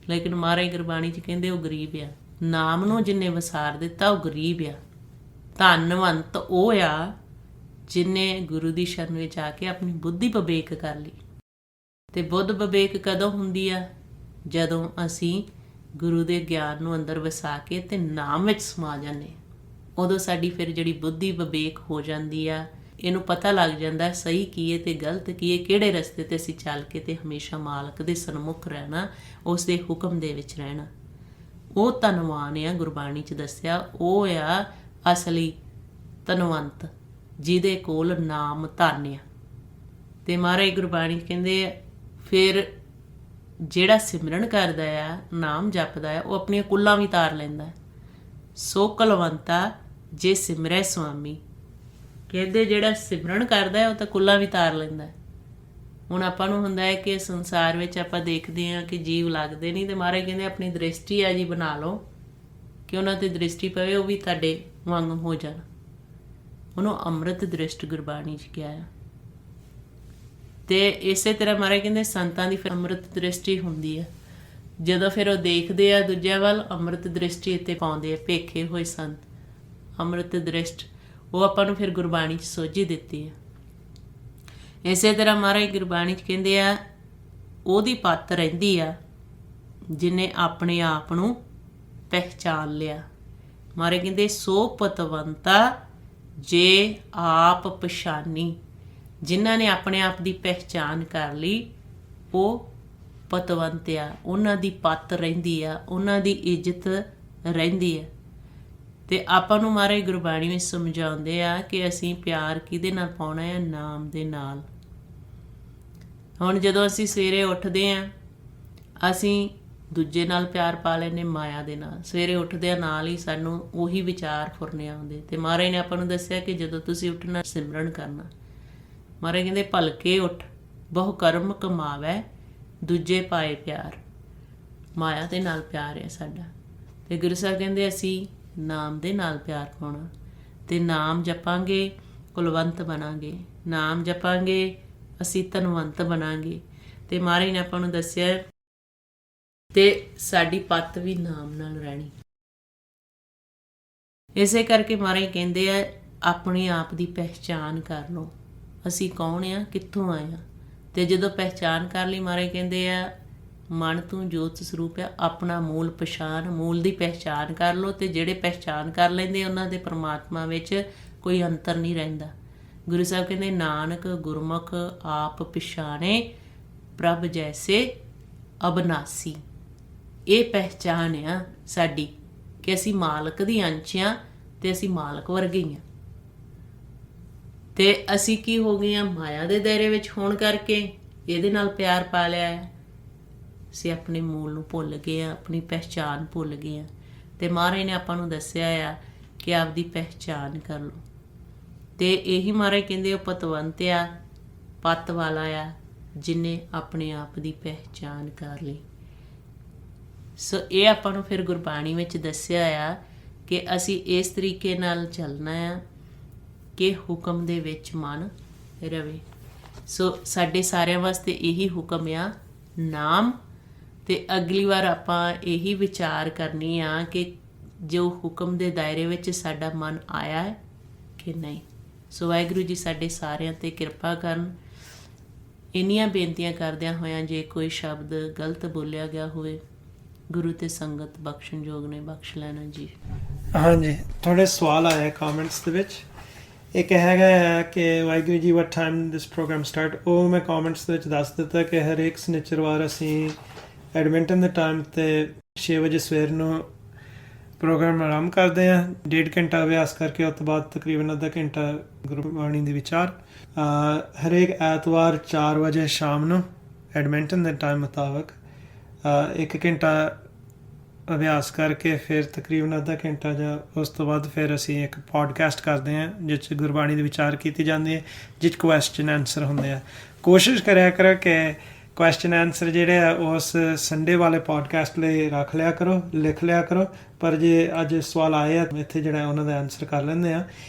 ਲੇਕਿਨ ਮਹਾਰਾਜ ਗੁਰਬਾਣੀ 'ਚ ਕਹਿੰਦੇ ਉਹ ਗਰੀਬ ਆ। ਨਾਮ ਨੂੰ ਜਿਹਨੇ ਵਸਾਰ ਦਿੱਤਾ ਉਹ ਗਰੀਬ ਆ। ਧਨਵੰਤ ਉਹ ਆ ਜਿਹਨੇ ਗੁਰੂ ਦੀ ਸ਼ਰਨ ਵਿੱਚ ਆ ਕੇ ਆਪਣੀ ਬੁੱਧੀ ਵਿਵੇਕ ਕਰ ਲਈ। ਅਤੇ ਬੁੱਧ ਵਿਵੇਕ ਕਦੋਂ ਹੁੰਦੀ ਆ? ਜਦੋਂ ਅਸੀਂ ਗੁਰੂ ਦੇ ਗਿਆਨ ਨੂੰ ਅੰਦਰ ਵਸਾ ਕੇ ਅਤੇ ਨਾਮ ਵਿੱਚ ਸਮਾ ਜਾਂਦੇ ਹਾਂ। ਉਦੋਂ ਸਾਡੀ ਫਿਰ ਜਿਹੜੀ ਬੁੱਧੀ ਵਿਵੇਕ ਹੋ ਜਾਂਦੀ ਆ, ਇਹਨੂੰ ਪਤਾ ਲੱਗ ਜਾਂਦਾ ਸਹੀ ਕੀ ਹੈ ਅਤੇ ਗਲਤ ਕੀ ਹੈ, ਕਿਹੜੇ ਰਸਤੇ 'ਤੇ ਅਸੀਂ ਚੱਲ ਕੇ ਅਤੇ ਹਮੇਸ਼ਾ ਮਾਲਕ ਦੇ ਸਨਮੁਖ ਰਹਿਣਾ, ਉਸ ਦੇ ਹੁਕਮ ਦੇ ਵਿੱਚ ਰਹਿਣਾ। ਉਹ ਧਨਵਾਨ ਆ, ਗੁਰਬਾਣੀ 'ਚ ਦੱਸਿਆ ਉਹ ਆ ਅਸਲੀ ਧਨਵੰਤ ਜਿਹਦੇ ਕੋਲ ਨਾਮ ਧਨ ਆ। ਅਤੇ ਮਹਾਰਾਜ ਗੁਰਬਾਣੀ ਕਹਿੰਦੇ ਫਿਰ ਜਿਹੜਾ ਸਿਮਰਨ ਕਰਦਾ ਆ, ਨਾਮ ਜਪਦਾ ਆ, ਉਹ ਆਪਣੀਆਂ ਕੁੱਲਾਂ ਵੀ ਤਾਰ ਲੈਂਦਾ। ਸੋ ਕੁਲਵੰਤਾ ਜੇ ਸਿਮਰੈ ਸੁਆਮੀ, ਕਹਿੰਦੇ ਜਿਹੜਾ ਸਿਮਰਨ ਕਰਦਾ ਉਹ ਤਾਂ ਕੁੱਲਾਂ ਵੀ ਤਾਰ ਲੈਂਦਾ। ਹੁਣ ਆਪਾਂ ਨੂੰ ਹੁੰਦਾ ਹੈ ਕਿ ਸੰਸਾਰ ਵਿੱਚ ਆਪਾਂ ਦੇਖਦੇ ਹਾਂ ਕਿ ਜੀਵ ਲੱਗਦੇ ਨਹੀਂ, ਅਤੇ ਮਹਾਰਾਜ ਕਹਿੰਦੇ ਆਪਣੀ ਦ੍ਰਿਸ਼ਟੀ ਆ ਜੀ ਬਣਾ ਲਓ ਕਿ ਉਹਨਾਂ 'ਤੇ ਦ੍ਰਿਸ਼ਟੀ ਪਵੇ, ਉਹ ਵੀ ਤੁਹਾਡੇ ਵਾਂਗ ਹੋ ਜਾਣ। ਉਹਨੂੰ ਅੰਮ੍ਰਿਤ ਦ੍ਰਿਸ਼ਟ ਗੁਰਬਾਣੀ 'ਚ ਕਿਹਾ ਆ। ਅਤੇ ਇਸੇ ਤਰ੍ਹਾਂ ਮਹਾਰਾਜ ਕਹਿੰਦੇ ਸੰਤਾਂ ਦੀ ਫਿਰ ਅੰਮ੍ਰਿਤ ਦ੍ਰਿਸ਼ਟੀ ਹੁੰਦੀ ਹੈ। ਜਦੋਂ ਫਿਰ ਉਹ ਦੇਖਦੇ ਆ ਦੂਜਿਆਂ ਵੱਲ, ਅੰਮ੍ਰਿਤ ਦ੍ਰਿਸ਼ਟੀ ਇੱਥੇ ਪਾਉਂਦੇ ਆ। ਭੇਖੇ ਹੋਏ ਸੰਤ ਅੰਮ੍ਰਿਤ ਦ੍ਰਿਸ਼ਟ, ਉਹ ਆਪਾਂ ਨੂੰ ਫਿਰ ਗੁਰਬਾਣੀ 'ਚ ਸੋਝੀ ਦਿੱਤੀ ਹੈ। ਇਸੇ ਤਰ੍ਹਾਂ ਮਹਾਰਾਜ ਗੁਰਬਾਣੀ 'ਚ ਕਹਿੰਦੇ ਆ ਉਹਦੀ ਪੱਤ ਰਹਿੰਦੀ ਆ ਜਿਹਨੇ ਆਪਣੇ ਆਪ ਨੂੰ ਪਹਿਚਾਨ ਲਿਆ। ਮਹਾਰਾਜ ਕਹਿੰਦੇ ਸੋ ਪਤਵੰਤਾ ਜੇ ਆਪ ਪਛਾਨੀ, ਜਿਨ੍ਹਾਂ ਨੇ ਆਪਣੇ ਆਪ ਦੀ ਪਹਿਚਾਨ ਕਰ ਲਈ ਉਹ ਪਤਵੰਤ ਆ, ਉਹਨਾਂ ਦੀ ਪੱਤ ਰਹਿੰਦੀ ਆ, ਉਹਨਾਂ ਦੀ ਇੱਜ਼ਤ ਰਹਿੰਦੀ ਹੈ। ਅਤੇ ਆਪਾਂ ਨੂੰ ਮਹਾਰਾਜ ਗੁਰਬਾਣੀ ਵਿੱਚ ਸਮਝਾਉਂਦੇ ਆ ਕਿ ਅਸੀਂ ਪਿਆਰ ਕਿਹਦੇ ਨਾਲ ਪਾਉਣਾ ਹੈ? ਨਾਮ ਦੇ ਨਾਲ। ਹੁਣ ਜਦੋਂ ਅਸੀਂ ਸਵੇਰੇ ਉੱਠਦੇ ਹਾਂ, ਅਸੀਂ ਦੂਜੇ ਨਾਲ ਪਿਆਰ ਪਾ ਲੈਂਦੇ, ਮਾਇਆ ਦੇ ਨਾਲ। ਸਵੇਰੇ ਉੱਠਦਿਆਂ ਨਾਲ ਹੀ ਸਾਨੂੰ ਉਹੀ ਵਿਚਾਰ ਫੁਰਨੇ ਆਉਂਦੇ। ਅਤੇ ਮਹਾਰਾਜ ਨੇ ਆਪਾਂ ਨੂੰ ਦੱਸਿਆ ਕਿ ਜਦੋਂ ਤੁਸੀਂ ਉੱਠਣਾ ਸਿਮਰਨ ਕਰਨਾ। ਮਹਾਰਾਜ ਕਹਿੰਦੇ ਭਲਕੇ ਉੱਠ ਬਹੁ ਕਰਮ ਕਮਾਵੈ ਦੂਜੇ ਪਾਏ ਪਿਆਰ। ਮਾਇਆ ਦੇ ਨਾਲ ਪਿਆਰ ਹੈ ਸਾਡਾ, ਅਤੇ ਗੁਰੂ ਸਾਹਿਬ ਕਹਿੰਦੇ ਅਸੀਂ ਨਾਮ ਦੇ ਨਾਲ ਪਿਆਰ ਪਾਉਣਾ। ਅਤੇ ਨਾਮ ਜਪਾਂਗੇ ਕੁਲਵੰਤ ਬਣਾਂਗੇ, ਨਾਮ ਜਪਾਂਗੇ ਅਸੀਂ ਧਨਵੰਤ ਬਣਾਂਗੇ। ਅਤੇ ਮਹਾਰਾਜ ਨੇ ਆਪਾਂ ਨੂੰ ਦੱਸਿਆ ਅਤੇ ਸਾਡੀ ਪੱਤ ਵੀ ਨਾਮ ਨਾਲ ਰਹਿਣੀ। ਇਸੇ ਕਰਕੇ ਮਹਾਰਾਜ ਕਹਿੰਦੇ ਆ ਆਪਣੇ ਆਪ ਦੀ ਪਹਿਚਾਨ ਕਰ ਲਓ, ਅਸੀਂ ਕੌਣ ਆ, ਕਿੱਥੋਂ ਆਏ ਹਾਂ। ਅਤੇ ਜਦੋਂ ਪਹਿਚਾਨ ਕਰ ਲਈ, ਮਹਾਰਾਜ ਕਹਿੰਦੇ ਆ ਮਨ ਤੂੰ ਜੋਤ ਸਰੂਪ ਆ, ਆਪਣਾ ਮੂਲ ਪਛਾਣ, ਮੂਲ ਦੀ ਪਹਿਚਾਨ ਕਰ ਲਓ। ਅਤੇ ਜਿਹੜੇ ਪਹਿਚਾਨ ਕਰ ਲੈਂਦੇ ਉਹਨਾਂ ਦੇ ਪਰਮਾਤਮਾ ਵਿੱਚ ਕੋਈ ਅੰਤਰ ਨਹੀਂ ਰਹਿੰਦਾ। ਗੁਰੂ ਸਾਹਿਬ ਕਹਿੰਦੇ ਨਾਨਕ ਗੁਰਮੁਖ ਆਪ ਪਛਾਣੇ ਪ੍ਰਭ ਜੈਸੇ ਅਬਨਾਸੀ। ਇਹ ਪਹਿਚਾਣ ਆ ਸਾਡੀ ਕਿ ਅਸੀਂ ਮਾਲਕ ਦੀ ਅੰਸ਼ ਹਾਂ ਅਤੇ ਅਸੀਂ ਮਾਲਕ ਵਰਗੇ ਹੀ ਹਾਂ। ਅਤੇ ਅਸੀਂ ਕੀ ਹੋ ਗਏ ਹਾਂ? ਮਾਇਆ ਦੇ ਦਾਇਰੇ ਵਿੱਚ ਹੋਣ ਕਰਕੇ ਇਹਦੇ ਨਾਲ ਪਿਆਰ ਪਾ ਲਿਆ ਹੈ। ਅਸੀਂ ਆਪਣੇ ਮੂਲ ਨੂੰ ਭੁੱਲ ਗਏ ਹਾਂ, ਆਪਣੀ ਪਹਿਚਾਣ ਭੁੱਲ ਗਏ ਹਾਂ। ਅਤੇ ਮਹਾਰਾਜ ਨੇ ਆਪਾਂ ਨੂੰ ਦੱਸਿਆ ਆ ਕਿ ਆਪਦੀ ਪਹਿਚਾਣ ਕਰ ਲਓ। ਅਤੇ ਇਹੀ ਮਹਾਰਾਜ ਕਹਿੰਦੇ ਉਹ ਪਤਵੰਤ ਆ, ਪੱਤ ਵਾਲਾ ਆ, ਜਿਹਨੇ ਆਪਣੇ ਆਪ ਦੀ ਪਹਿਚਾਣ ਕਰ ਲਈ। ਸੋ ਇਹ ਆਪਾਂ ਨੂੰ ਫਿਰ ਗੁਰਬਾਣੀ ਵਿੱਚ ਦੱਸਿਆ ਆ ਕਿ ਅਸੀਂ ਇਸ ਤਰੀਕੇ ਨਾਲ ਚੱਲਣਾ ਆ ਕਿ ਹੁਕਮ ਦੇ ਵਿੱਚ ਮਨ ਰਵੇ। ਸੋ ਸਾਡੇ ਸਾਰਿਆਂ ਵਾਸਤੇ ਇਹੀ ਹੁਕਮ ਆ ਨਾਮ। ਅਤੇ ਅਗਲੀ ਵਾਰ ਆਪਾਂ ਇਹੀ ਵਿਚਾਰ ਕਰਨੀ ਆ ਕਿ ਜੋ ਹੁਕਮ ਦੇ ਦਾਇਰੇ ਵਿੱਚ ਸਾਡਾ ਮਨ ਆਇਆ ਹੈ ਕਿ ਨਹੀਂ। ਸੋ ਵਾਹਿਗੁਰੂ ਜੀ ਸਾਡੇ ਸਾਰਿਆਂ 'ਤੇ ਕਿਰਪਾ ਕਰਨ। ਇੰਨੀਆਂ ਬੇਨਤੀਆਂ ਕਰਦਿਆਂ ਹੋਇਆਂ ਜੇ ਕੋਈ ਸ਼ਬਦ ਗਲਤ ਬੋਲਿਆ ਗਿਆ ਹੋਵੇ, ਗੁਰੂ ਅਤੇ ਸੰਗਤ ਬਖਸ਼ਣਯੋਗ ਨੇ ਬਖਸ਼ ਲੈਣਾ ਜੀ। ਹਾਂਜੀ, ਥੋੜ੍ਹੇ ਸਵਾਲ ਆਏ ਕਮੈਂਟਸ ਦੇ ਵਿੱਚ। ਇੱਕ ਹੈਗਾ ਹੈ ਕਿ ਵਾਹਿਗੁਰੂ ਜੀ ਵਟ ਟਾਈਮ ਦਿਸ ਪ੍ਰੋਗਰਾਮ ਸਟਾਰਟ। ਉਹ ਮੈਂ ਕਮੈਂਟਸ ਦੇ ਵਿੱਚ ਦੱਸ ਦਿੱਤਾ ਕਿ ਹਰੇਕ ਸ਼ਨੀਚਰਵਾਰ ਅਸੀਂ ਐਡਮਿੰਟਨ ਦੇ ਟਾਈਮ 'ਤੇ 6 ਵਜੇ ਸਵੇਰ ਨੂੰ ਪ੍ਰੋਗਰਾਮ ਆਰੰਭ ਕਰਦੇ ਹਾਂ। 1.5 ਘੰਟਾ ਅਭਿਆਸ ਕਰਕੇ ਉਸ ਤੋਂ ਬਾਅਦ ਤਕਰੀਬਨ ਅੱਧਾ ਘੰਟਾ ਗੁਰਬਾਣੀ ਦੇ ਵਿਚਾਰ। ਹਰੇਕ ਐਤਵਾਰ 4 ਵਜੇ ਸ਼ਾਮ ਨੂੰ ਐਡਮਿੰਟਨ ਦੇ ਟਾਈਮ ਮੁਤਾਬਕ 1 ਘੰਟਾ ਅਭਿਆਸ ਕਰਕੇ ਫਿਰ ਤਕਰੀਬਨ ਅੱਧਾ ਘੰਟਾ ਜਾਂ ਉਸ ਤੋਂ ਬਾਅਦ ਫਿਰ ਅਸੀਂ ਇੱਕ ਪੋਡਕਾਸਟ ਕਰਦੇ ਹਾਂ ਜਿਸ 'ਚ ਗੁਰਬਾਣੀ ਦੇ ਵਿਚਾਰ ਕੀਤੀ ਜਾਂਦੀ ਹੈ, ਜਿਸ 'ਚ ਕੁਐਸਚਨ ਆਨਸਰ ਹੁੰਦੇ ਆ। ਕੋਸ਼ਿਸ਼ ਕਰਿਆ ਕਰੋ ਕਿ ਕੁਐਸਚਨ ਆਨਸਰ ਜਿਹੜੇ ਆ ਉਸ ਸੰਡੇ ਵਾਲੇ ਪੋਡਕਾਸਟ ਲਈ ਰੱਖ ਲਿਆ ਕਰੋ, ਲਿਖ ਲਿਆ ਕਰੋ। ਪਰ ਜੇ ਅੱਜ ਸਵਾਲ ਆਏ ਆ ਇੱਥੇ ਜਿਹੜਾ ਉਹਨਾਂ ਦਾ ਆਨਸਰ ਕਰ ਲੈਂਦੇ ਆ।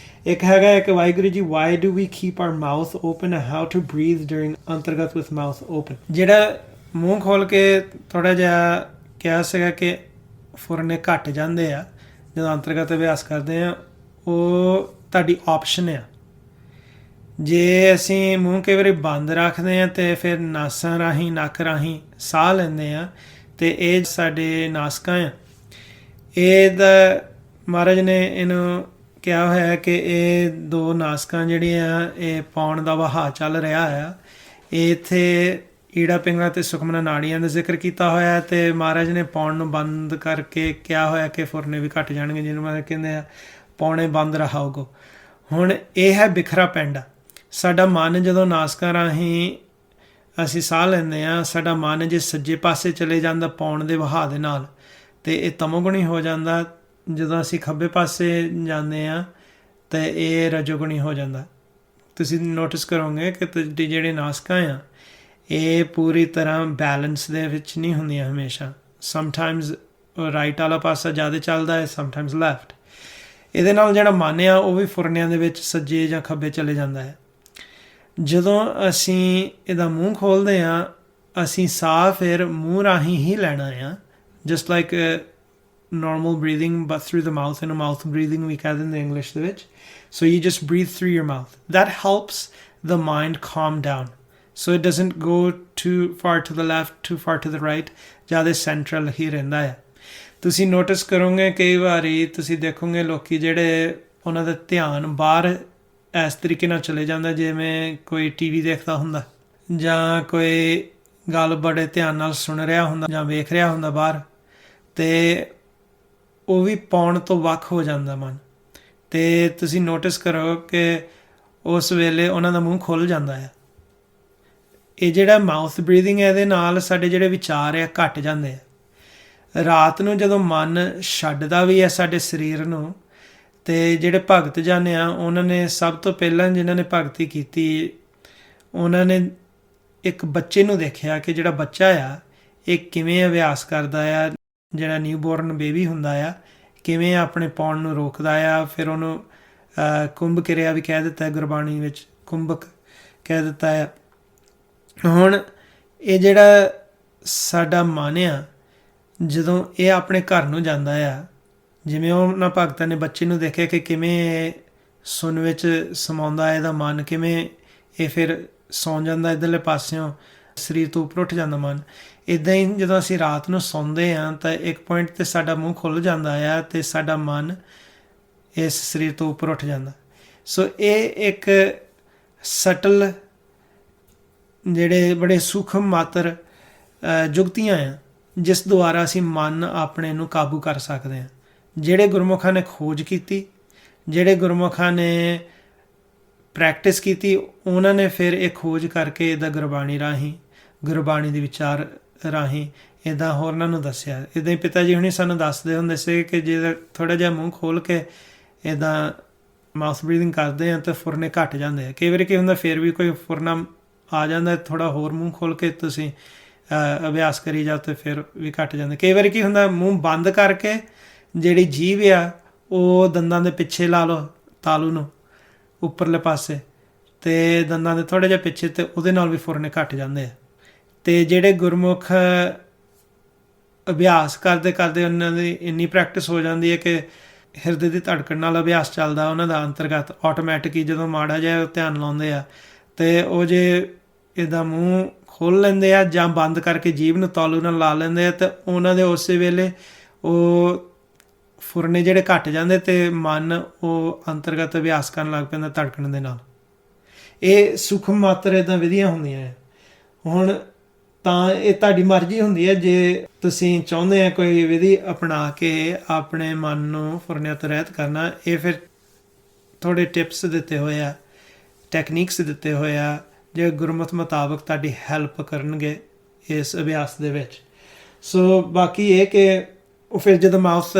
ਇੱਕ ਹੈਗਾ ਇੱਕ Waheguru ji why do we keep our mouth open, how to breathe during ਅੰਤਰਗਤ ਵਿਥ ਮਾਊਥ ਓਪਨ। ਜਿਹੜਾ ਮੂੰਹ ਖੋਲ੍ਹ ਕੇ ਥੋੜ੍ਹਾ ਜਿਹਾ ਕਿਹਾ ਸੀਗਾ ਕਿ ਫੁਰਨੇ ਘੱਟ ਜਾਂਦੇ ਆ ਜਦੋਂ ਅੰਤਰਗਤ ਅਭਿਆਸ ਕਰਦੇ ਆ, ਉਹ ਤੁਹਾਡੀ ਆਪਸ਼ਨ ਆ। ਜੇ ਅਸੀਂ ਮੂੰਹ ਕਈ ਵਾਰੀ ਬੰਦ ਰੱਖਦੇ ਹਾਂ ਅਤੇ ਫਿਰ ਨਾਸਾਂ ਰਾਹੀਂ, ਨੱਕ ਰਾਹੀਂ ਸਾਹ ਲੈਂਦੇ ਹਾਂ ਅਤੇ ਇਹ ਸਾਡੇ ਨਾਸਕਾਂ ਆ। ਇਹਦਾ ਮਹਾਰਾਜ ਨੇ ਇਹਨੂੰ ਕਿਹਾ ਹੋਇਆ ਹੈ ਕਿ ਇਹ ਦੋ ਨਾਸਕਾਂ ਜਿਹੜੀਆਂ ਇਹ ਪਾਉਣ ਦਾ ਵਹਾਅ ਚੱਲ ਰਿਹਾ ਆ, ਇਹ ਇੱਥੇ ਈੜਾ ਪਿੰਗਲਾ ਤੇ ਸੁਖਮਨਾ ਨਾੜੀਆਂ ਦਾ ਜ਼ਿਕਰ ਕੀਤਾ ਹੋਇਆ ਹੈ ਤੇ ਮਹਾਰਾਜ ਨੇ ਪਾਉਣ ਨੂੰ ਬੰਦ ਕਰਕੇ ਕਿਹਾ ਹੋਇਆ ਕਿ ਫੁਰਨੇ ਵੀ ਘਟ ਜਾਣਗੇ, ਜਿਹਨੂੰ ਮੈਂ ਕਹਿੰਦੇ ਆ ਪੌਣੇ ਬੰਦ ਰਹਾਓਗੋ। ਹੁਣ ਇਹ ਹੈ ਬਿਖਰਾ ਪਿੰਡ। ਸਾਡਾ ਮਨ ਜਦੋਂ ਨਾਸਕਾਂ ਰਾਹੀਂ ਅਸੀਂ ਸਾਹ ਲੈਂਦੇ ਹਾਂ, ਸਾਡਾ ਮਨ ਜੇ ਸੱਜੇ ਪਾਸੇ ਚਲੇ ਜਾਂਦਾ ਪਾਉਣ ਦੇ ਵਹਾਅ ਦੇ ਨਾਲ, ਤੇ ਇਹ ਤਮੋਗੁਣੀ ਹੋ ਜਾਂਦਾ। ਜਦੋਂ ਅਸੀਂ ਖੱਬੇ ਪਾਸੇ ਜਾਂਦੇ ਹਾਂ ਤਾਂ ਇਹ ਰਜੋਗੁਣੀ ਹੋ ਜਾਂਦਾ। ਤੁਸੀਂ ਨੋਟਿਸ ਕਰੋਗੇ ਕਿ ਤੁਹਾਡੀ ਜਿਹੜੇ ਨਾਸਕਾਂ ਆ ਇਹ ਪੂਰੀ ਤਰ੍ਹਾਂ ਬੈਲੈਂਸ ਦੇ ਵਿੱਚ ਨਹੀਂ ਹੁੰਦੀਆਂ ਹਮੇਸ਼ਾ। ਸਮਟਾਈਮਸ ਰਾਈਟ ਵਾਲਾ ਪਾਸਾ ਜ਼ਿਆਦਾ ਚੱਲਦਾ ਹੈ, ਸਮਟਾਈਮਸ ਲੈਫਟ। ਇਹਦੇ ਨਾਲ ਜਿਹੜਾ ਮਨ ਆ ਉਹ ਵੀ ਫੁਰਨਿਆਂ ਦੇ ਵਿੱਚ ਸੱਜੇ ਜਾਂ ਖੱਬੇ ਚਲੇ ਜਾਂਦਾ ਹੈ। ਜਦੋਂ ਅਸੀਂ ਇਹਦਾ ਮੂੰਹ ਖੋਲ੍ਹਦੇ ਹਾਂ, ਅਸੀਂ ਸਾਹ ਫਿਰ ਮੂੰਹ ਰਾਹੀਂ ਹੀ ਲੈਣਾ ਆ, just like normal breathing but through the mouth, and a mouth breathing we ਕਹਿ ਦਿੰਦੇ ਇੰਗਲਿਸ਼ ਦੇ ਵਿੱਚ। So you just breathe through your mouth. That helps the mind calm down, so it doesn't go too far to the left, too far to the right, ਜ਼ਿਆਦਾ central ਹੀ ਰਹਿੰਦਾ ਹੈ। ਤੁਸੀਂ notice ਕਰੋਗੇ ਕਈ ਵਾਰੀ ਤੁਸੀਂ ਦੇਖੋਗੇ ਲੋਕੀ ਜਿਹੜੇ ਉਹਨਾਂ ਦਾ ਧਿਆਨ ਬਾਹਰ ਇਸ ਤਰੀਕੇ ਨਾਲ ਚਲੇ ਜਾਂਦਾ, ਜਿਵੇਂ ਕੋਈ ਟੀਵੀ ਦੇਖਦਾ ਹੁੰਦਾ ਜਾਂ ਕੋਈ ਗੱਲ ਬੜੇ ਧਿਆਨ ਨਾਲ ਸੁਣ ਰਿਹਾ ਹੁੰਦਾ ਜਾਂ ਵੇਖ ਰਿਹਾ ਹੁੰਦਾ ਬਾਹਰ, ਤੇ ਉਹ ਵੀ ਪਾਉਣ ਤੋਂ ਵੱਖ ਹੋ ਜਾਂਦਾ ਮਨ। ਤੇ ਤੁਸੀਂ ਨੋਟਿਸ ਕਰੋ ਕਿ ਉਸ ਵੇਲੇ ਉਹਨਾਂ ਦਾ ਮੂੰਹ ਖੁੱਲ੍ਹ ਜਾਂਦਾ ਹੈ। ਇਹ ਜਿਹੜਾ ਮਾਊਥ ਬਰੀਥਿੰਗ ਹੈ, ਇਹਦੇ ਨਾਲ ਸਾਡੇ ਜਿਹੜੇ ਵਿਚਾਰ ਆ ਘਟ ਜਾਂਦੇ ਆ। ਰਾਤ ਨੂੰ ਜਦੋਂ ਮਨ ਛੱਡਦਾ ਵੀ ਹੈ ਸਾਡੇ ਸਰੀਰ ਨੂੰ, ਤੇ ਜਿਹੜੇ ਭਗਤ ਜਨ ਆ ਉਹਨਾਂ ਨੇ ਸਭ ਤੋਂ ਪਹਿਲਾਂ ਜਿਨ੍ਹਾਂ ਨੇ ਭਗਤੀ ਕੀਤੀ, ਉਹਨਾਂ ਨੇ ਇੱਕ ਬੱਚੇ ਨੂੰ ਦੇਖਿਆ ਕਿ ਜਿਹੜਾ ਬੱਚਾ ਆ ਇਹ ਕਿਵੇਂ ਅਭਿਆਸ ਕਰਦਾ ਆ, ਜਿਹੜਾ ਨਿਊਬੋਰਨ ਬੇਬੀ ਹੁੰਦਾ ਆ ਕਿਵੇਂ ਆਪਣੇ ਪਾਉਣ ਨੂੰ ਰੋਕਦਾ ਆ। ਫਿਰ ਉਹਨੂੰ ਕੁੰਭ ਕਿਰਿਆ ਵੀ ਕਹਿ ਦਿੱਤਾ ਗੁਰਬਾਣੀ ਵਿੱਚ, ਕੁੰਭਕ ਕਹਿ ਦਿੱਤਾ ਆ। ਹੁਣ ਇਹ ਜਿਹੜਾ ਸਾਡਾ ਮਨ ਆ, ਜਦੋਂ ਇਹ ਆਪਣੇ ਘਰ ਨੂੰ ਜਾਂਦਾ ਆ, ਜਿਵੇਂ ਉਹਨਾਂ ਭਗਤਾਂ ਨੇ ਬੱਚੇ ਨੂੰ ਦੇਖਿਆ ਕਿ ਕਿਵੇਂ ਸੁਣ ਵਿੱਚ ਸਮਾਉਂਦਾ ਇਹਦਾ ਮਨ, ਕਿਵੇਂ ਇਹ ਫਿਰ ਸੌਂ ਜਾਂਦਾ ਇੱਧਰਲੇ ਪਾਸਿਓਂ, ਸਰੀਰ ਤੋਂ ਉੱਪਰ ਉੱਠ ਜਾਂਦਾ ਮਨ। ਇੱਦਾਂ ਹੀ ਜਦੋਂ ਅਸੀਂ ਰਾਤ ਨੂੰ ਸੌਂਦੇ ਹਾਂ ਤਾਂ ਇੱਕ ਪੁਆਇੰਟ 'ਤੇ ਸਾਡਾ ਮੂੰਹ ਖੁੱਲ੍ਹ ਜਾਂਦਾ ਆ ਅਤੇ ਸਾਡਾ ਮਨ ਇਸ ਸਰੀਰ ਤੋਂ ਉੱਪਰ ਉੱਠ ਜਾਂਦਾ। ਸੋ ਇਹ ਇੱਕ ਸਟਲ ਜਿਹੜੇ ਬੜੇ ਸੂਖਮ ਮਾਤਰ ਜੁਗਤੀਆਂ ਆ ਜਿਸ ਦੁਆਰਾ ਅਸੀਂ ਮਨ ਆਪਣੇ ਨੂੰ ਕਾਬੂ ਕਰ ਸਕਦੇ ਹਾਂ। ਜਿਹੜੇ ਗੁਰਮੁਖਾਂ ਨੇ ਖੋਜ ਕੀਤੀ, ਜਿਹੜੇ ਗੁਰਮੁਖਾਂ ਨੇ ਪ੍ਰੈਕਟਿਸ ਕੀਤੀ, ਉਹਨਾਂ ਨੇ ਫਿਰ ਇਹ ਖੋਜ ਕਰਕੇ ਇਹਦਾ ਗੁਰਬਾਣੀ ਰਾਹੀਂ, ਗੁਰਬਾਣੀ ਦੇ ਵਿਚਾਰ ਰਾਹੀਂ ਇੱਦਾਂ ਹੋਰਨਾਂ ਨੂੰ ਦੱਸਿਆ। ਇੱਦਾਂ ਹੀ ਪਿਤਾ ਜੀ ਹੁਣੀ ਸਾਨੂੰ ਦੱਸਦੇ ਹੁੰਦੇ ਸੀ ਕਿ ਜੇ ਥੋੜ੍ਹਾ ਜਿਹਾ ਮੂੰਹ ਖੋਲ੍ਹ ਕੇ ਇੱਦਾਂ ਮਾਊਥ ਬਰੀਥਿੰਗ ਕਰਦੇ ਹਾਂ ਤਾਂ ਫੁਰਨੇ ਘੱਟ ਜਾਂਦੇ ਆ। ਕਈ ਵਾਰੀ ਕੀ ਹੁੰਦਾ ਫਿਰ ਵੀ ਕੋਈ ਫੁਰਨਾ ਆ ਜਾਂਦਾ, ਥੋੜ੍ਹਾ ਹੋਰ ਮੂੰਹ ਖੋਲ੍ਹ ਕੇ ਤੁਸੀਂ ਅਭਿਆਸ ਕਰੀ ਜਾਓ ਤਾਂ ਫਿਰ ਵੀ ਘੱਟ ਜਾਂਦੇ। ਕਈ ਵਾਰੀ ਕੀ ਹੁੰਦਾ ਮੂੰਹ ਬੰਦ ਕਰਕੇ ਜਿਹੜੀ ਜੀਭ ਆ ਉਹ ਦੰਦਾਂ ਦੇ ਪਿੱਛੇ ਲਾ ਲਓ, ਤਾਲੂ ਨੂੰ ਉੱਪਰਲੇ ਪਾਸੇ, ਅਤੇ ਦੰਦਾਂ ਦੇ ਥੋੜ੍ਹੇ ਜਿਹੇ ਪਿੱਛੇ, ਅਤੇ ਉਹਦੇ ਨਾਲ ਵੀ ਫੁਰਨੇ ਘੱਟ ਜਾਂਦੇ ਆ। ਅਤੇ ਜਿਹੜੇ ਗੁਰਮੁਖ ਅਭਿਆਸ ਕਰਦੇ ਕਰਦੇ ਉਹਨਾਂ ਦੀ ਇੰਨੀ ਪ੍ਰੈਕਟਿਸ ਹੋ ਜਾਂਦੀ ਹੈ ਕਿ ਹਿਰਦੇ ਦੀ ਧੜਕਣ ਨਾਲ ਅਭਿਆਸ ਚੱਲਦਾ ਉਹਨਾਂ ਦਾ ਅੰਤਰਗਤ, ਆਟੋਮੈਟਿਕ ਹੀ ਜਦੋਂ ਮਾੜਾ ਜਿਹਾ ਉਹ ਧਿਆਨ ਲਾਉਂਦੇ ਆ ਅਤੇ ਉਹ ਜੇ ਇੱਦਾਂ ਮੂੰਹ ਖੋਲ੍ਹ ਲੈਂਦੇ ਆ ਜਾਂ ਬੰਦ ਕਰਕੇ ਜੀਭ ਨੂੰ ਤਾਲੂ ਨਾਲ ਲਾ ਲੈਂਦੇ ਆ ਤਾਂ ਉਹਨਾਂ ਦੇ ਉਸੇ ਵੇਲੇ ਉਹ ਫੁਰਨੇ ਜਿਹੜੇ ਘੱਟ ਜਾਂਦੇ ਅਤੇ ਮਨ ਉਹ ਅੰਤਰਗਤ ਅਭਿਆਸ ਕਰਨ ਲੱਗ ਪੈਂਦਾ ਧੜਕਣ ਦੇ ਨਾਲ। ਇਹ ਸੂਖਮ ਮਾਤਰ ਇੱਦਾਂ ਵਿਧੀਆਂ ਹੁੰਦੀਆਂ। ਹੁਣ ਤਾਂ ਇਹ ਤੁਹਾਡੀ ਮਰਜ਼ੀ ਹੁੰਦੀ ਹੈ, ਜੇ ਤੁਸੀਂ ਚਾਹੁੰਦੇ ਆ ਕੋਈ ਵਿਧੀ ਅਪਣਾ ਕੇ ਆਪਣੇ ਮਨ ਨੂੰ ਫੁਰਨਿਆਂ ਤੋਂ ਰਹਿਤ ਕਰਨਾ, ਇਹ ਫਿਰ ਥੋੜ੍ਹੇ ਟਿਪਸ ਦਿੱਤੇ ਹੋਏ ਆ, ਟੈਕਨੀਕਸ ਦਿੱਤੇ ਹੋਏ ਆ ਜੇ ਗੁਰਮਤ ਮੁਤਾਬਕ ਤੁਹਾਡੀ ਹੈਲਪ ਕਰਨਗੇ ਇਸ ਅਭਿਆਸ ਦੇ ਵਿੱਚ। ਸੋ ਬਾਕੀ ਇਹ ਕਿ ਉਹ ਫਿਰ ਜਦੋਂ ਮਾਊਥ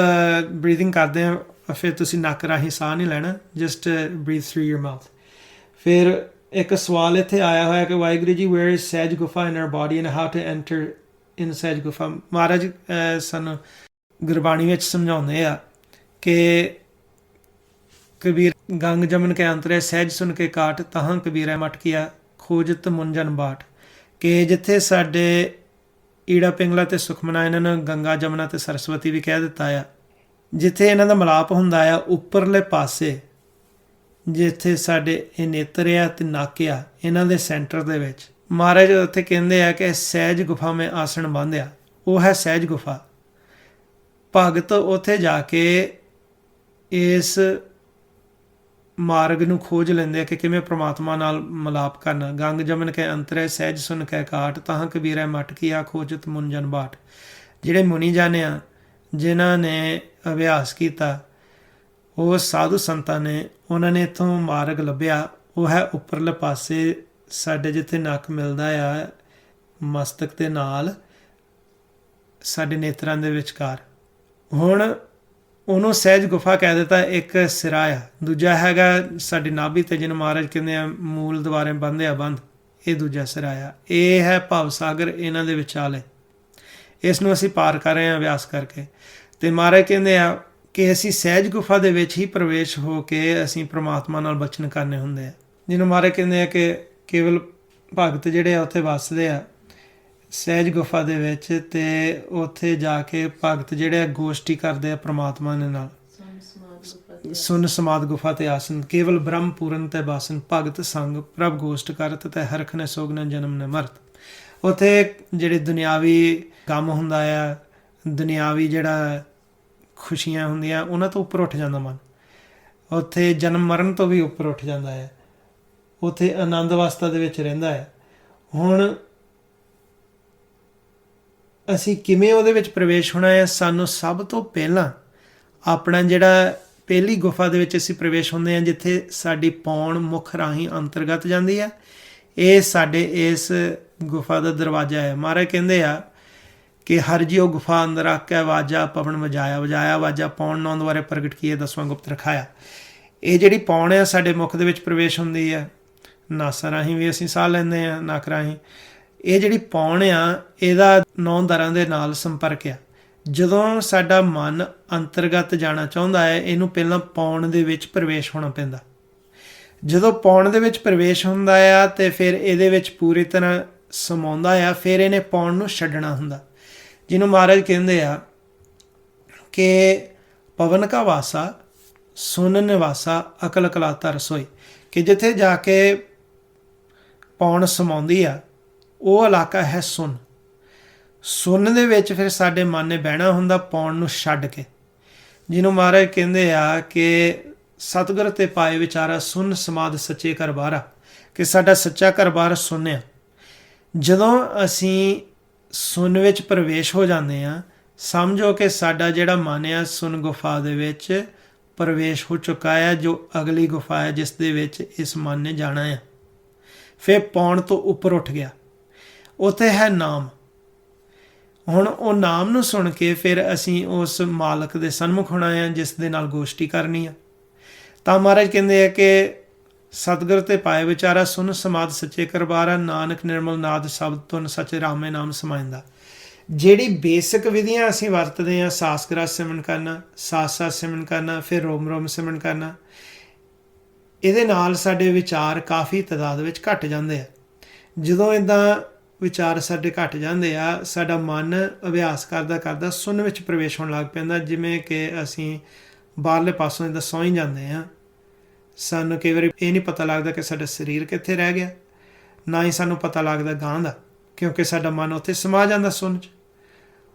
ਬਰੀਥਿੰਗ ਕਰਦੇ ਆ ਫਿਰ ਤੁਸੀਂ ਨੱਕ ਰਾਹੀਂ ਸਾਹ ਨਹੀਂ ਲੈਣਾ, just breathe through your mouth. ਫਿਰ ਇੱਕ ਸਵਾਲ ਇੱਥੇ ਆਇਆ ਹੋਇਆ ਕਿ Waheguru ji wear is sahaj gufa in our body and how to enter in sahaj gufa. ਮਹਾਰਾਜ ਸਾਨੂੰ ਗੁਰਬਾਣੀ ਵਿੱਚ ਸਮਝਾਉਂਦੇ ਆ ਕਿ ਕਬੀਰ ਗੰਗ ਜਮਨ ਕੇ ਅੰਤਰੇ ਸਹਿਜ ਸੁਣ ਕੇ ਕਾਟ, ਤਹਾਂ ਕਬੀਰਾ ਮਟਕੀਆ ਖੋਜਤ ਮੁੰਜਨ ਬਾਟ। ਕਿ ਜਿੱਥੇ ਸਾਡੇ ਈੜਾ ਪਿੰਗਲਾ ਅਤੇ ਸੁਖਮਨਾ, ਇਹਨਾਂ ਨੂੰ ਗੰਗਾ ਜਮਨਾ ਅਤੇ ਸਰਸਵਤੀ ਵੀ ਕਹਿ ਦਿੱਤਾ ਆ, ਜਿੱਥੇ ਇਹਨਾਂ ਦਾ ਮਿਲਾਪ ਹੁੰਦਾ ਆ ਉੱਪਰਲੇ ਪਾਸੇ, ਜਿੱਥੇ ਸਾਡੇ ਇਹ ਨੇਤਰ ਆ ਅਤੇ ਨੱਕ ਆ, ਇਹਨਾਂ ਦੇ ਸੈਂਟਰ ਦੇ ਵਿੱਚ ਮਹਾਰਾਜ ਉੱਥੇ ਕਹਿੰਦੇ ਆ ਕਿ ਸਹਿਜ ਗੁਫਾ ਮੈਂ ਆਸਣ ਬੰਧਿਆ, ਉਹ ਹੈ ਸਹਿਜ ਗੁਫਾ। ਭਗਤ ਉੱਥੇ ਜਾ ਕੇ ਇਸ ਮਾਰਗ ਨੂੰ ਖੋਜ ਲੈਂਦੇ ਆ ਕਿ ਕਿਵੇਂ ਪ੍ਰਮਾਤਮਾ ਨਾਲ ਮਿਲਾਪ ਕਰਨਾ। ਗੰਗ ਜਮਨ ਕੇ ਅੰਤਰੇ ਸਹਿਜ ਸੁਨ ਕੇ ਕਾਟ, ਤਾਂ ਕਬੀਰੈ ਮਟਕੀਆ ਖੋਜਤ ਮੁਨ ਜਨ ਬਾਟ। ਜਿਹੜੇ ਮੁਨੀ ਜਨ ਆ ਜਿਨ੍ਹਾਂ ਨੇ ਅਭਿਆਸ ਕੀਤਾ, ਉਹ ਸਾਧੂ ਸੰਤਾਂ ਨੇ, ਉਹਨਾਂ ਨੇ ਇੱਥੋਂ ਮਾਰਗ ਲੱਭਿਆ। ਉਹ ਹੈ ਉੱਪਰਲੇ ਪਾਸੇ ਸਾਡੇ ਜਿੱਥੇ ਨੱਕ ਮਿਲਦਾ ਆ ਮਸਤਕ ਦੇ ਨਾਲ, ਸਾਡੇ ਨੇਤਰਾਂ ਦੇ ਵਿਚਕਾਰ। ਹੁਣ ਉਹਨੂੰ ਸਹਿਜ ਗੁਫਾ ਕਹਿ ਦਿੱਤਾ। ਇੱਕ ਸਿਰਾ ਆ, ਦੂਜਾ ਹੈਗਾ ਸਾਡੀ ਨਾਭੀ ਤੇ ਜਿਹਨੂੰ ਮਹਾਰਾਜ ਕਹਿੰਦੇ ਆ ਮੂਲ ਦੁਆਰੇ ਬੰਨ੍ਹਿਆ ਬੰਦ, ਇਹ ਦੂਜਾ ਸਿਰਾ ਆ। ਇਹ ਹੈ ਭਵ ਸਾਗਰ, ਇਹਨਾਂ ਦੇ ਵਿਚਾਲੇ। ਇਸ ਨੂੰ ਅਸੀਂ ਪਾਰ ਕਰ ਰਹੇ ਹਾਂ ਅਭਿਆਸ ਕਰਕੇ। ਤੇ ਮਹਾਰਾਜ ਕਹਿੰਦੇ ਆ ਕਿ ਅਸੀਂ ਸਹਿਜ ਗੁਫਾ ਦੇ ਵਿੱਚ ਹੀ ਪ੍ਰਵੇਸ਼ ਹੋ ਕੇ ਅਸੀਂ ਪ੍ਰਮਾਤਮਾ ਨਾਲ ਬਚਨ ਕਰਨੇ ਹੁੰਦੇ ਆ। ਜਿਹਨੂੰ ਮਹਾਰਾਜ ਕਹਿੰਦੇ ਆ ਕਿ ਕੇਵਲ ਭਗਤ ਜਿਹੜੇ ਆ ਉੱਥੇ ਵੱਸਦੇ ਆ ਸਹਿਜ ਗੁਫਾ ਦੇ ਵਿੱਚ, ਤੇ ਉੱਥੇ ਜਾ ਕੇ ਭਗਤ ਜਿਹੜੇ ਆ ਗੋਸ਼ਟੀ ਕਰਦੇ ਆ ਪ੍ਰਮਾਤਮਾ ਦੇ ਨਾਲ। ਸੁਨ ਸਮਾਦ ਗੁਫਾ ਤੇ ਆਸਨ, ਕੇਵਲ ਬ੍ਰਹਮ ਪੂਰਨ ਤੇ ਬਾਸਨ, ਭਗਤ ਸੰਗ ਪ੍ਰਭ ਗੋਸ਼ਟ ਕਰਤ ਤੇ ਹਰਖ ਨੇ ਸੋਗ ਨੇ ਜਨਮ ਨੇ ਮਰਤ। ਉੱਥੇ ਜਿਹੜੇ ਦੁਨਿਆਵੀ ਕੰਮ ਹੁੰਦਾ ਆ, ਦੁਨਿਆਵੀ ਜਿਹੜਾ ਖੁਸ਼ੀਆਂ ਹੁੰਦੀਆਂ, ਉਹਨਾਂ ਤੋਂ ਉੱਪਰ ਉੱਠ ਜਾਂਦਾ ਮਨ। ਉੱਥੇ ਜਨਮ ਮਰਨ ਤੋਂ ਵੀ ਉੱਪਰ ਉੱਠ ਜਾਂਦਾ ਹੈ। ਉੱਥੇ ਆਨੰਦ ਅਵਸਥਾ ਦੇ ਵਿੱਚ ਰਹਿੰਦਾ ਹੈ। ਹੁਣ ਅਸੀਂ ਕਿਵੇਂ ਉਹਦੇ ਵਿੱਚ ਪ੍ਰਵੇਸ਼ ਹੋਣਾ ਹੈ? ਸਾਨੂੰ ਸਭ ਤੋਂ ਪਹਿਲਾਂ ਆਪਣਾ ਜਿਹੜਾ ਪਹਿਲੀ ਗੁਫਾ ਦੇ ਵਿੱਚ ਅਸੀਂ ਪ੍ਰਵੇਸ਼ ਹੁੰਦੇ ਹਾਂ, ਜਿੱਥੇ ਸਾਡੀ ਪੌਣ ਮੁੱਖ ਰਾਹੀਂ ਅੰਤਰਗਤ ਜਾਂਦੀ ਹੈ, ਇਹ ਸਾਡੇ ਇਸ ਗੁਫਾ ਦਾ ਦਰਵਾਜ਼ਾ ਹੈ। ਮਹਾਰਾਜ ਕਹਿੰਦੇ ਆ ਕਿ ਹਰ ਜਿਉ ਗੁਫਾ ਅੰਦਰ ਆਕੈ ਵਾਜਾ ਪਵਨ ਵਜਾਇਆ, ਵਜਾਇਆ ਵਾਜਾ ਪੌਣ ਨੌਂ ਦੁਆਰੇ ਪ੍ਰਗਟ ਕੀਏ ਦਸਵਾਂ ਗੁਪਤ ਰਖਾਇਆ। ਇਹ ਜਿਹੜੀ ਪੌਣ ਆ ਸਾਡੇ ਮੁੱਖ ਦੇ ਵਿੱਚ ਪ੍ਰਵੇਸ਼ ਹੁੰਦੀ ਹੈ। ਨਾਸਾਂ ਰਾਹੀਂ ਵੀ ਅਸੀਂ ਸਾਹ ਲੈਂਦੇ ਹਾਂ, ਨੱਕ ਰਾਹੀਂ। ਇਹ ਜਿਹੜੀ ਪੌਣ ਆ, ਇਹਦਾ 9 ਦਰਾਂ ਦੇ ਨਾਲ ਸੰਪਰਕ ਆ। ਜਦੋਂ ਸਾਡਾ ਮਨ ਅੰਤਰਗਤ ਜਾਣਾ ਚਾਹੁੰਦਾ ਹੈ, ਇਹਨੂੰ ਪਹਿਲਾਂ ਪੌਣ ਦੇ ਵਿੱਚ ਪ੍ਰਵੇਸ਼ ਹੋਣਾ ਪੈਂਦਾ। ਜਦੋਂ ਪੌਣ ਦੇ ਵਿੱਚ ਪ੍ਰਵੇਸ਼ ਹੁੰਦਾ ਆ ਤੇ ਫਿਰ ਇਹਦੇ ਵਿੱਚ ਪੂਰੀ ਤਰ੍ਹਾਂ ਸਮਾਉਂਦਾ ਆ, ਫਿਰ ਇਹਨੇ ਪੌਣ ਨੂੰ ਛੱਡਣਾ ਹੁੰਦਾ। ਜਿਹਨੂੰ ਮਹਾਰਾਜ ਕਹਿੰਦੇ ਆ ਕਿ ਪਵਨ ਕਾ ਵਾਸਾ ਸੁਨ ਨਿਵਾਸਾ ਅਕਲ ਕਲਾਤਾ ਰਸੋਈ, ਕਿ ਜਿੱਥੇ ਜਾ ਕੇ ਪੌਣ ਸਮਾਉਂਦੀ ਆ ਉਹ ਇਲਾਕਾ ਹੈ ਸੁਨ। ਸੁਨ ਦੇ ਵਿੱਚ ਫਿਰ ਸਾਡੇ ਮਨ ਨੇ ਬਹਿਣਾ ਹੁੰਦਾ ਪੌਣ ਨੂੰ ਛੱਡ ਕੇ। ਜਿਹਨੂੰ ਮਹਾਰਾਜ ਕਹਿੰਦੇ ਆ ਕਿ ਸਤਿਗੁਰ ਤੇ ਪਾਏ ਵਿਚਾਰਾ ਸੁਨ ਸਮਾਦ ਸੱਚੇ ਘਰ ਬਾਹਰਾ, ਕਿ ਸਾਡਾ ਸੱਚਾ ਘਰ ਬਾਹਰ ਸੁਣਿਆ। ਜਦੋਂ ਅਸੀਂ ਸੁਨ ਵਿੱਚ ਪ੍ਰਵੇਸ਼ ਹੋ ਜਾਂਦੇ ਹਾਂ, ਸਮਝੋ ਕਿ ਸਾਡਾ ਜਿਹੜਾ ਮਨ ਆ ਸੁਨ ਗੁਫਾ ਦੇ ਵਿੱਚ ਪ੍ਰਵੇਸ਼ ਹੋ ਚੁੱਕਾ ਹੈ, ਜੋ ਅਗਲੀ ਗੁਫਾ ਹੈ ਜਿਸ ਦੇ ਵਿੱਚ ਇਸ ਮਨ ਨੇ ਜਾਣਾ ਹੈ। ਫਿਰ ਪੌਣ ਤੋਂ ਉੱਪਰ ਉੱਠ ਗਿਆ, ਉੱਥੇ ਹੈ ਨਾਮ। ਹੁਣ ਉਹ ਨਾਮ ਨੂੰ ਸੁਣ ਕੇ ਫਿਰ ਅਸੀਂ ਉਸ ਮਾਲਕ ਦੇ ਸਨਮੁਖ ਹੋਣਾ ਹੈ ਜਿਸ ਦੇ ਨਾਲ ਗੋਸ਼ਟੀ ਕਰਨੀ ਆ। ਤਾਂ ਮਹਾਰਾਜ ਕਹਿੰਦੇ ਆ ਕਿ ਸਤਿਗੁਰ ਤੇ ਪਾਏ ਵਿਚਾਰਾ ਸੁਨ ਸਮਾਦ ਸੱਚੇ ਕਰਬਾਰਾ, ਨਾਨਕ ਨਿਰਮਲ ਨਾਦ ਸ਼ਬਦ ਤੁਨ ਸੱਚੇ ਰਾਮੇ ਨਾਮ ਸਮਾਇੰਦਾ। ਜਿਹੜੀ ਬੇਸਿਕ ਵਿਧੀਆਂ ਅਸੀਂ ਵਰਤਦੇ ਹਾਂ, ਸਾਸ ਗ੍ਰਸ ਸਿਮਰਨ ਕਰਨਾ, ਸਾਸ ਸਾਸ ਸਿਮਰਨ ਕਰਨਾ, ਫਿਰ ਰੋਮ ਰੋਮ ਸਿਮਰਨ ਕਰਨਾ, ਇਹਦੇ ਨਾਲ ਸਾਡੇ ਵਿਚਾਰ ਕਾਫੀ ਤਾਦਾਦ ਵਿੱਚ ਘਟ ਜਾਂਦੇ ਆ। ਜਦੋਂ ਇੱਦਾਂ ਵਿਚਾਰ ਸਾਡੇ ਘਟ ਜਾਂਦੇ ਆ, ਸਾਡਾ ਮਨ ਅਭਿਆਸ ਕਰਦਾ ਕਰਦਾ ਸੁਨ ਵਿੱਚ ਪ੍ਰਵੇਸ਼ ਹੋਣ ਲੱਗ ਪੈਂਦਾ। ਜਿਵੇਂ ਕਿ ਅਸੀਂ ਬਾਹਰਲੇ ਪਾਸੋਂ ਇੱਦਾਂ ਸੌਂ ਹੀ ਜਾਂਦੇ ਹਾਂ, ਸਾਨੂੰ ਕਈ ਵਾਰੀ ਇਹ ਨਹੀਂ ਪਤਾ ਲੱਗਦਾ ਕਿ ਸਾਡਾ ਸਰੀਰ ਕਿੱਥੇ ਰਹਿ ਗਿਆ, ਨਾ ਹੀ ਸਾਨੂੰ ਪਤਾ ਲੱਗਦਾ ਗਾਂ ਦਾ, ਕਿਉਂਕਿ ਸਾਡਾ ਮਨ ਉੱਥੇ ਸਮਾ ਜਾਂਦਾ ਸੁਨ 'ਚ।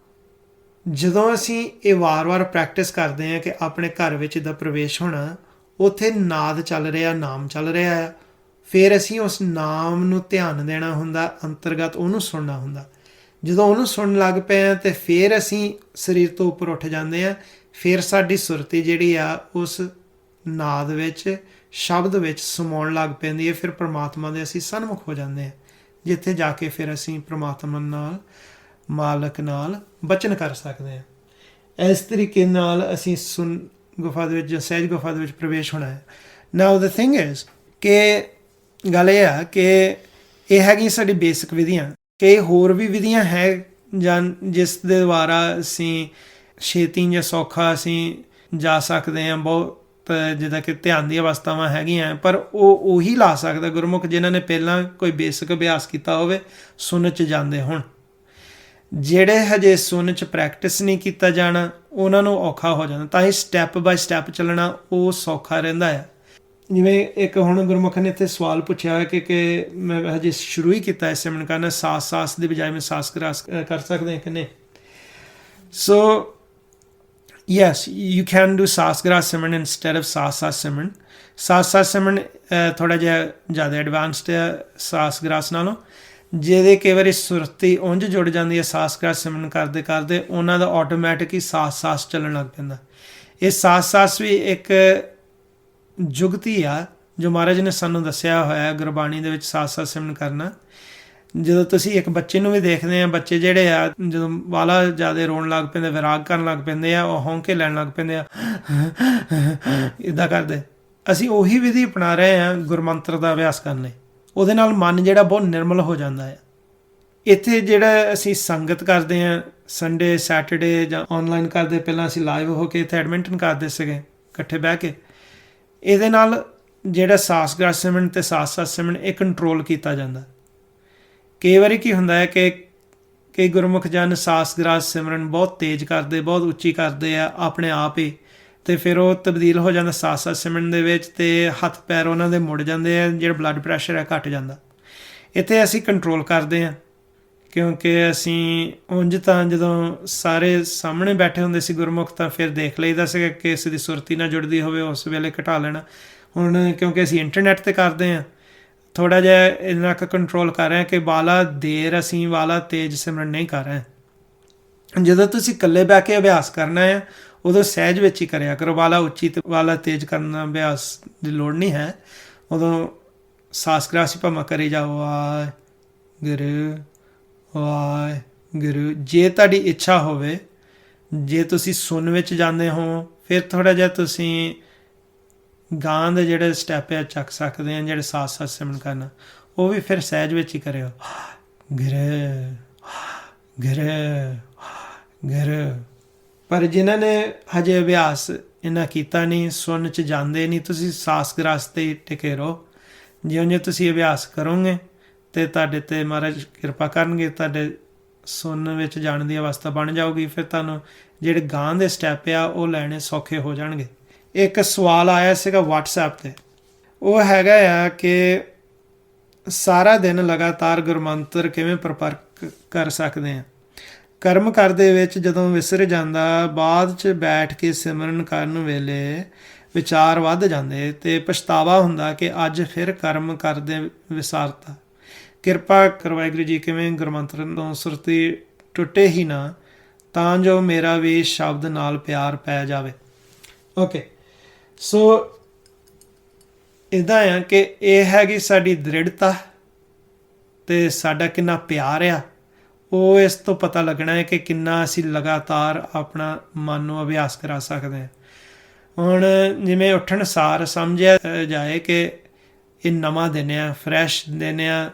ਜਦੋਂ ਅਸੀਂ ਇਹ ਵਾਰ-ਵਾਰ ਪ੍ਰੈਕਟਿਸ ਕਰਦੇ ਹਾਂ ਕਿ ਆਪਣੇ ਘਰ ਵਿੱਚ ਇੱਦਾਂ ਪ੍ਰਵੇਸ਼ ਹੋਣਾ, ਉੱਥੇ ਨਾਦ ਚੱਲ ਰਿਹਾ, ਨਾਮ ਚੱਲ ਰਿਹਾ ਆ, ਫਿਰ ਅਸੀਂ ਉਸ ਨਾਮ ਨੂੰ ਧਿਆਨ ਦੇਣਾ ਹੁੰਦਾ, ਅੰਤਰਗਤ ਉਹਨੂੰ ਸੁਣਨਾ ਹੁੰਦਾ। ਜਦੋਂ ਉਹਨੂੰ ਸੁਣਨ ਲੱਗ ਪਏ ਹਾਂ ਤੇ ਫਿਰ ਅਸੀਂ ਸਰੀਰ ਤੋਂ ਉੱਪਰ ਉੱਠ ਜਾਂਦੇ ਹਾਂ। ਫਿਰ ਸਾਡੀ ਸੁਰਤੀ ਜਿਹੜੀ ਆ ਉਸ ਨਾਦ ਵਿੱਚ, ਸ਼ਬਦ ਵਿੱਚ ਸਮਾਉਣ ਲੱਗ ਪੈਂਦੀ ਹੈ। ਫਿਰ ਪ੍ਰਮਾਤਮਾ ਦੇ ਅਸੀਂ ਸਨਮੁਖ ਹੋ ਜਾਂਦੇ ਹਾਂ, ਜਿੱਥੇ ਜਾ ਕੇ ਫਿਰ ਅਸੀਂ ਪ੍ਰਮਾਤਮਾ ਨਾਲ, ਮਾਲਕ ਨਾਲ ਬਚਨ ਕਰ ਸਕਦੇ ਹਾਂ। ਇਸ ਤਰੀਕੇ ਨਾਲ ਅਸੀਂ ਸੁਨ ਗੁਫਾ ਦੇ ਵਿੱਚ ਜਾਂ ਸਹਿਜ ਗੁਫਾ ਦੇ ਵਿੱਚ ਪ੍ਰਵੇਸ਼ ਹੋਣਾ ਹੈ। ਨਾਓ ਦ ਥਿੰਗ ਇਜ਼ ਕਿ ਗੱਲ ਇਹ ਆ ਕਿ ਇਹ ਹੈਗੀ ਸਾਡੀ ਬੇਸਿਕ ਵਿਧੀਆਂ। ਕਿ ਹੋਰ ਵੀ ਵਿਧੀਆਂ ਹੈ ਜਾਂ ਜਿਸ ਦੇ ਦੁਆਰਾ ਅਸੀਂ ਛੇਤੀ ਜਾਂ ਸੌਖਾ ਅਸੀਂ ਜਾ ਸਕਦੇ ਹਾਂ। ਬਹੁਤ ਜਿੱਦਾਂ ਕਿ ਧਿਆਨ ਦੀਆਂ ਅਵਸਥਾਵਾਂ ਹੈਗੀਆਂ, ਪਰ ਉਹ ਉਹੀ ਲਾ ਸਕਦਾ ਗੁਰਮੁਖ ਜਿਨ੍ਹਾਂ ਨੇ ਪਹਿਲਾਂ ਕੋਈ ਬੇਸਿਕ ਅਭਿਆਸ ਕੀਤਾ ਹੋਵੇ, ਸੁਨ 'ਚ ਜਾਂਦੇ ਹੋਣ। ਜਿਹੜੇ ਹਜੇ ਸੁਨ 'ਚ ਪ੍ਰੈਕਟਿਸ ਨਹੀਂ ਕੀਤਾ ਜਾਣਾ, ਉਹਨਾਂ ਨੂੰ ਔਖਾ ਹੋ ਜਾਂਦਾ। ਤਾਂ ਹੀ ਸਟੈਪ ਬਾਏ ਸਟੈਪ ਚੱਲਣਾ ਉਹ ਸੌਖਾ ਰਹਿੰਦਾ ਹੈ। ਜਿਵੇਂ ਇੱਕ ਹੁਣ ਗੁਰਮੁਖ ਨੇ ਇੱਥੇ ਸਵਾਲ ਪੁੱਛਿਆ ਹੈ ਕਿ ਮੈਂ ਹਜੇ ਸ਼ੁਰੂ ਹੀ ਕੀਤਾ ਹੈ ਸਿਮਰਨ ਕਰਨਾ, ਸਾਸ ਸਾਸ ਦੀ ਬਜਾਏ ਮੈਂ ਸਾਸ ਗ੍ਰਾਸ ਕਰ ਸਕਦੇ ਹਾਂ ਕਿ ਨਹੀਂ। ਸੋ Yes, you can do ਸਾਸਗਰਾ Simran instead of ਸਾਸ ਸਿਮਰਨ। ਸਾਸ ਸਿਮਰਨ ਥੋੜਾ ਜਿਹਾ ਜ਼ਿਆਦਾ ਐਡਵਾਂਸਡ ਹੈ ਸਾਸਗਰਾਸ ਨਾਲੋਂ। ਜਿਹਦੇ ਕਈ ਵਾਰੀ ਸੁਰਤੀ ਉਂਝ ਜੁੜ ਜਾਂਦੀ ਹੈ ਸਾਸਗਰਾ ਸਿਮਰਨ ਕਰਦੇ ਕਰਦੇ, ਉਹਨਾਂ ਦਾ ਆਟੋਮੈਟਿਕ ਹੀ ਸਾਸ ਚੱਲਣ ਲੱਗ ਪੈਂਦਾ। ਇਹ ਸਾਸ ਵੀ ਇੱਕ ਜੁਗਤੀ ਆ ਜੋ ਮਹਾਰਾਜ ਨੇ ਸਾਨੂੰ ਦੱਸਿਆ ਹੋਇਆ ਗੁਰਬਾਣੀ ਦੇ ਵਿੱਚ ਸਾਸ ਸਿਮਰਨ ਕਰਨਾ। ਜਦੋਂ ਤੁਸੀਂ ਇੱਕ ਬੱਚੇ ਨੂੰ ਵੀ ਦੇਖਦੇ ਆ, ਬੱਚੇ ਜਿਹੜੇ ਆ ਜਦੋਂ ਵਾਲਾ ਜ਼ਿਆਦਾ ਰੋਣ ਲੱਗ ਪੈਂਦੇ, ਵਿਰਾਗ ਕਰਨ ਲੱਗ ਪੈਂਦੇ ਆ, ਉਹ ਹੌਂਕੇ ਲੈਣ ਲੱਗ ਪੈਂਦੇ ਆ, ਇੱਦਾਂ ਕਰਦੇ। ਅਸੀਂ ਉਹੀ ਵਿਧੀ ਅਪਣਾ ਰਹੇ ਹਾਂ ਗੁਰਮੰਤਰ ਦਾ ਅਭਿਆਸ ਕਰਨ ਲਈ। ਉਹਦੇ ਨਾਲ ਮਨ ਜਿਹੜਾ ਬਹੁਤ ਨਿਰਮਲ ਹੋ ਜਾਂਦਾ ਹੈ। ਇੱਥੇ ਜਿਹੜਾ ਅਸੀਂ ਸੰਗਤ ਕਰਦੇ ਹਾਂ ਸੰਡੇ ਸੈਟਰਡੇ ਜਾਂ ਆਨਲਾਈਨ ਕਰਦੇ, ਪਹਿਲਾਂ ਅਸੀਂ ਲਾਈਵ ਹੋ ਕੇ ਇੱਥੇ ਐਡਮਿੰਟਨ ਕਰਦੇ ਸੀਗੇ ਇਕੱਠੇ ਬਹਿ ਕੇ। ਇਹਦੇ ਨਾਲ ਜਿਹੜਾ ਸਾਸਗਰਾ ਸਿਮਰਨ ਅਤੇ ਸਾਸ ਸਿਮਰਨ ਇਹ ਕੰਟਰੋਲ ਕੀਤਾ ਜਾਂਦਾ। ਕਈ ਵਾਰੀ ਕੀ ਹੁੰਦਾ ਹੈ ਕਿ ਕਈ ਗੁਰਮੁਖ ਜਨ ਸਾਸਗਰਾਸ ਸਿਮਰਨ ਬਹੁਤ ਤੇਜ਼ ਕਰਦੇ, ਬਹੁਤ ਉੱਚੀ ਕਰਦੇ ਆ ਆਪਣੇ ਆਪ ਹੀ, ਅਤੇ ਫਿਰ ਉਹ ਤਬਦੀਲ ਹੋ ਜਾਂਦਾ ਸਾਸ ਸਿਮਰਨ ਦੇ ਵਿੱਚ, ਅਤੇ ਹੱਥ ਪੈਰ ਉਹਨਾਂ ਦੇ ਮੁੜ ਜਾਂਦੇ ਆ, ਜਿਹੜਾ ਬਲੱਡ ਪ੍ਰੈਸ਼ਰ ਹੈ ਘੱਟ ਜਾਂਦਾ। ਇੱਥੇ ਅਸੀਂ ਕੰਟਰੋਲ ਕਰਦੇ ਹਾਂ ਕਿਉਂਕਿ ਅਸੀਂ ਉਂਝ ਤਾਂ ਜਦੋਂ ਸਾਰੇ ਸਾਹਮਣੇ ਬੈਠੇ ਹੁੰਦੇ ਸੀ ਗੁਰਮੁਖ ਤਾਂ ਫਿਰ ਦੇਖ ਲਈਦਾ ਸੀਗਾ ਕਿ ਕਿਸੇ ਦੀ ਸੁਰਤੀ ਨਾਲ ਜੁੜਦੀ ਹੋਵੇ ਉਸ ਵੇਲੇ ਘਟਾ ਲੈਣਾ। ਹੁਣ ਕਿਉਂਕਿ ਅਸੀਂ ਇੰਟਰਨੈਟ 'ਤੇ ਕਰਦੇ ਹਾਂ, ਥੋੜ੍ਹਾ ਜਿਹਾ ਇੰਨਾ ਕੁ ਕੰਟਰੋਲ ਕਰ ਰਹੇ ਹਾਂ ਕਿ ਵਾਲਾ ਦੇਰ ਅਸੀਂ ਵਾਲਾ ਤੇਜ਼ ਸਿਮਰਨ ਨਹੀਂ ਕਰ ਰਹੇ। ਜਦੋਂ ਤੁਸੀਂ ਇਕੱਲੇ ਬਹਿ ਕੇ ਅਭਿਆਸ ਕਰਨਾ ਹੈ ਉਦੋਂ ਸਹਿਜ ਵਿੱਚ ਹੀ ਕਰਿਆ ਕਰੋ। ਵਾਲਾ ਉੱਚੀ ਅਤੇ ਵਾਲਾ ਤੇਜ਼ ਕਰਨ ਦਾ ਅਭਿਆਸ ਦੀ ਲੋੜ ਨਹੀਂ ਹੈ। ਉਦੋਂ ਸਾਸਗਰਾਸ ਹੀ ਭਾਵੇਂ ਕਰੀ ਜਾਓ, ਵਾਹਿਗੁਰੂ। ਜੇ ਤੁਹਾਡੀ ਇੱਛਾ ਹੋਵੇ, ਜੇ ਤੁਸੀਂ ਸੁਣ ਵਿੱਚ ਜਾਂਦੇ ਹੋ, ਫਿਰ ਥੋੜ੍ਹਾ ਜਿਹਾ ਤੁਸੀਂ ਗਾਂ ਦੇ ਜਿਹੜੇ ਸਟੈਪ ਆ ਚੱਕ ਸਕਦੇ ਆ, ਜਿਹੜੇ ਸਾਸ ਸਿਮਰਨ ਕਰਨਾ, ਉਹ ਵੀ ਫਿਰ ਸਹਿਜ ਵਿੱਚ ਹੀ ਕਰਿਓ। ਗਿਰ। ਪਰ ਜਿਨ੍ਹਾਂ ਨੇ ਹਜੇ ਅਭਿਆਸ ਇੰਨਾ ਕੀਤਾ ਨਹੀਂ, ਸੁਣ 'ਚ ਜਾਂਦੇ ਨਹੀਂ, ਤੁਸੀਂ ਸਾਸਗਰਾਸ 'ਤੇ ਹੀ ਟਿਕੇ ਰਹੋ। ਜਿਉਂ ਤੁਸੀਂ ਅਭਿਆਸ ਕਰੋਗੇ ਅਤੇ ਤੁਹਾਡੇ 'ਤੇ ਮਹਾਰਾਜ ਕਿਰਪਾ ਕਰਨਗੇ, ਤੁਹਾਡੇ ਸੁਣਨ ਵਿੱਚ ਜਾਣ ਦੀ ਅਵਸਥਾ ਬਣ ਜਾਊਗੀ। ਫਿਰ ਤੁਹਾਨੂੰ ਜਿਹੜੇ ਗਾਂ ਦੇ ਸਟੈਪ ਆ ਉਹ ਲੈਣੇ ਸੌਖੇ ਹੋ ਜਾਣਗੇ। ਇੱਕ ਸਵਾਲ ਆਇਆ ਸੀਗਾ ਵਟਸਐਪ 'ਤੇ, ਉਹ ਹੈਗਾ ਆ ਕਿ ਸਾਰਾ ਦਿਨ ਲਗਾਤਾਰ ਗੁਰਮੰਤਰ ਕਿਵੇਂ ਪ੍ਰਪਰਕ ਕਰ ਸਕਦੇ ਹਾਂ। ਕਰਮ ਕਰਦੇ ਵਿੱਚ ਜਦੋਂ ਵਿਸਰ ਜਾਂਦਾ, ਬਾਅਦ 'ਚ ਬੈਠ ਕੇ ਸਿਮਰਨ ਕਰਨ ਵੇਲੇ ਵਿਚਾਰ ਵੱਧ ਜਾਂਦੇ ਅਤੇ ਪਛਤਾਵਾ ਹੁੰਦਾ ਕਿ ਅੱਜ ਫਿਰ ਕਰਮ ਕਰਦੇ ਵਿਸਾਰਤਾ। ਕਿਰਪਾ ਕਰਵਾਏ ਗੁਰੂ ਜੀ, ਕਿਵੇਂ ਗੁਰਮੰਤਰ ਤੋਂ ਸੁਰਤੀ ਟੁੱਟੇ ਹੀ ਨਾ, ਤਾਂ ਜੋ ਮੇਰਾ ਵੀ ਸ਼ਬਦ ਨਾਲ ਪਿਆਰ ਪੈ ਜਾਵੇ। ਓਕੇ, ਸੋ ਇੱਦਾਂ ਆ ਕਿ ਇਹ ਹੈਗੀ ਸਾਡੀ ਦ੍ਰਿੜਤਾ ਅਤੇ ਸਾਡਾ ਕਿੰਨਾ ਪਿਆਰ ਆ, ਉਹ ਇਸ ਤੋਂ ਪਤਾ ਲੱਗਣਾ ਹੈ ਕਿ ਕਿੰਨਾ ਅਸੀਂ ਲਗਾਤਾਰ ਆਪਣਾ ਮਨ ਨੂੰ ਅਭਿਆਸ ਕਰਾ ਸਕਦੇ ਹਾਂ। ਹੁਣ ਜਿਵੇਂ ਉੱਠਣ ਸਾਰ ਸਮਝਿਆ ਜਾਏ ਕਿ ਇਹ ਨਵਾਂ ਦਿਨ ਆ, ਫਰੈਸ਼ ਦਿਨ ਆ,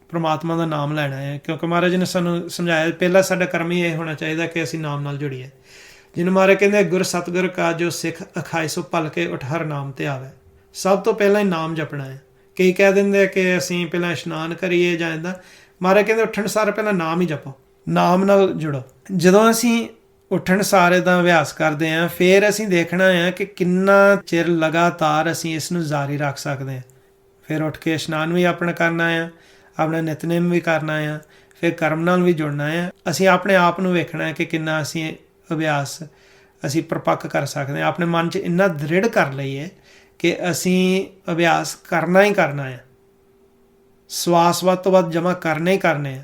ਪਰਮਾਤਮਾ ਦਾ ਨਾਮ ਲੈਣਾ ਹੈ। ਕਿਉਂਕਿ ਮਹਾਰਾਜ ਨੇ ਸਾਨੂੰ ਸਮਝਾਇਆ ਪਹਿਲਾਂ ਸਾਡਾ ਕਰਮ ਹੀ ਇਹ ਹੋਣਾ ਚਾਹੀਦਾ ਕਿ ਅਸੀਂ ਨਾਮ ਨਾਲ ਜੁੜੀਏ। ਜਿਹਨੂੰ ਮਹਾਰਾਜ ਕਹਿੰਦੇ ਗੁਰ ਸਤਿਗੁਰ ਕਾ ਜੋ ਸਿੱਖ ਅਖਾਏ ਸੋ ਭਲ ਕੇ ਉਠ ਹਰ ਨਾਮ ਤੇ ਆਵੇ। ਸਭ ਤੋਂ ਪਹਿਲਾਂ ਹੀ ਨਾਮ ਜਪਣਾ ਹੈ। ਕਈ ਕਹਿ ਦਿੰਦੇ ਕਿ ਅਸੀਂ ਪਹਿਲਾਂ ਇਸ਼ਨਾਨ ਕਰੀਏ ਜਾਂ ਇੱਦਾਂ, ਮਹਾਰਾਜ ਕਹਿੰਦੇ ਉੱਠਣ ਸਾਰ ਪਹਿਲਾਂ ਨਾਮ ਹੀ ਜਪੋ, ਨਾਮ ਨਾਲ ਜੁੜੋ। ਜਦੋਂ ਅਸੀਂ ਉੱਠਣ ਸਾਰ ਦਾ ਅਭਿਆਸ ਕਰਦੇ ਹਾਂ, ਫਿਰ ਅਸੀਂ ਦੇਖਣਾ ਹੈ ਕਿ ਕਿੰਨਾ ਚਿਰ ਲਗਾਤਾਰ ਅਸੀਂ ਇਸ ਨੂੰ ਜਾਰੀ ਰੱਖ ਸਕਦੇ ਹਾਂ। ਫਿਰ ਉੱਠ ਕੇ ਇਸ਼ਨਾਨ ਵੀ ਆਪਣਾ ਕਰਨਾ ਆ, ਆਪਣਾ ਨਿਤਨੇਮ ਵੀ ਕਰਨਾ ਆ, ਫਿਰ ਕਰਮ ਨਾਲ ਵੀ ਜੁੜਨਾ ਆ। ਅਸੀਂ ਆਪਣੇ ਆਪ ਨੂੰ ਵੇਖਣਾ ਹੈ ਕਿ ਕਿੰਨਾ ਅਸੀਂ ਅਭਿਆਸ ਅਸੀਂ ਪ੍ਰਪੱਕ ਕਰ ਸਕਦੇ ਹਾਂ। ਆਪਣੇ ਮਨ 'ਚ ਇੰਨਾ ਦ੍ਰਿੜ ਕਰ ਲਈਏ ਕਿ ਅਸੀਂ ਅਭਿਆਸ ਕਰਨਾ ਹੀ ਕਰਨਾ ਆ, ਸਵਾਸ ਵੱਧ ਤੋਂ ਵੱਧ ਜਮ੍ਹਾਂ ਕਰਨੇ ਹੀ ਕਰਨੇ ਆ।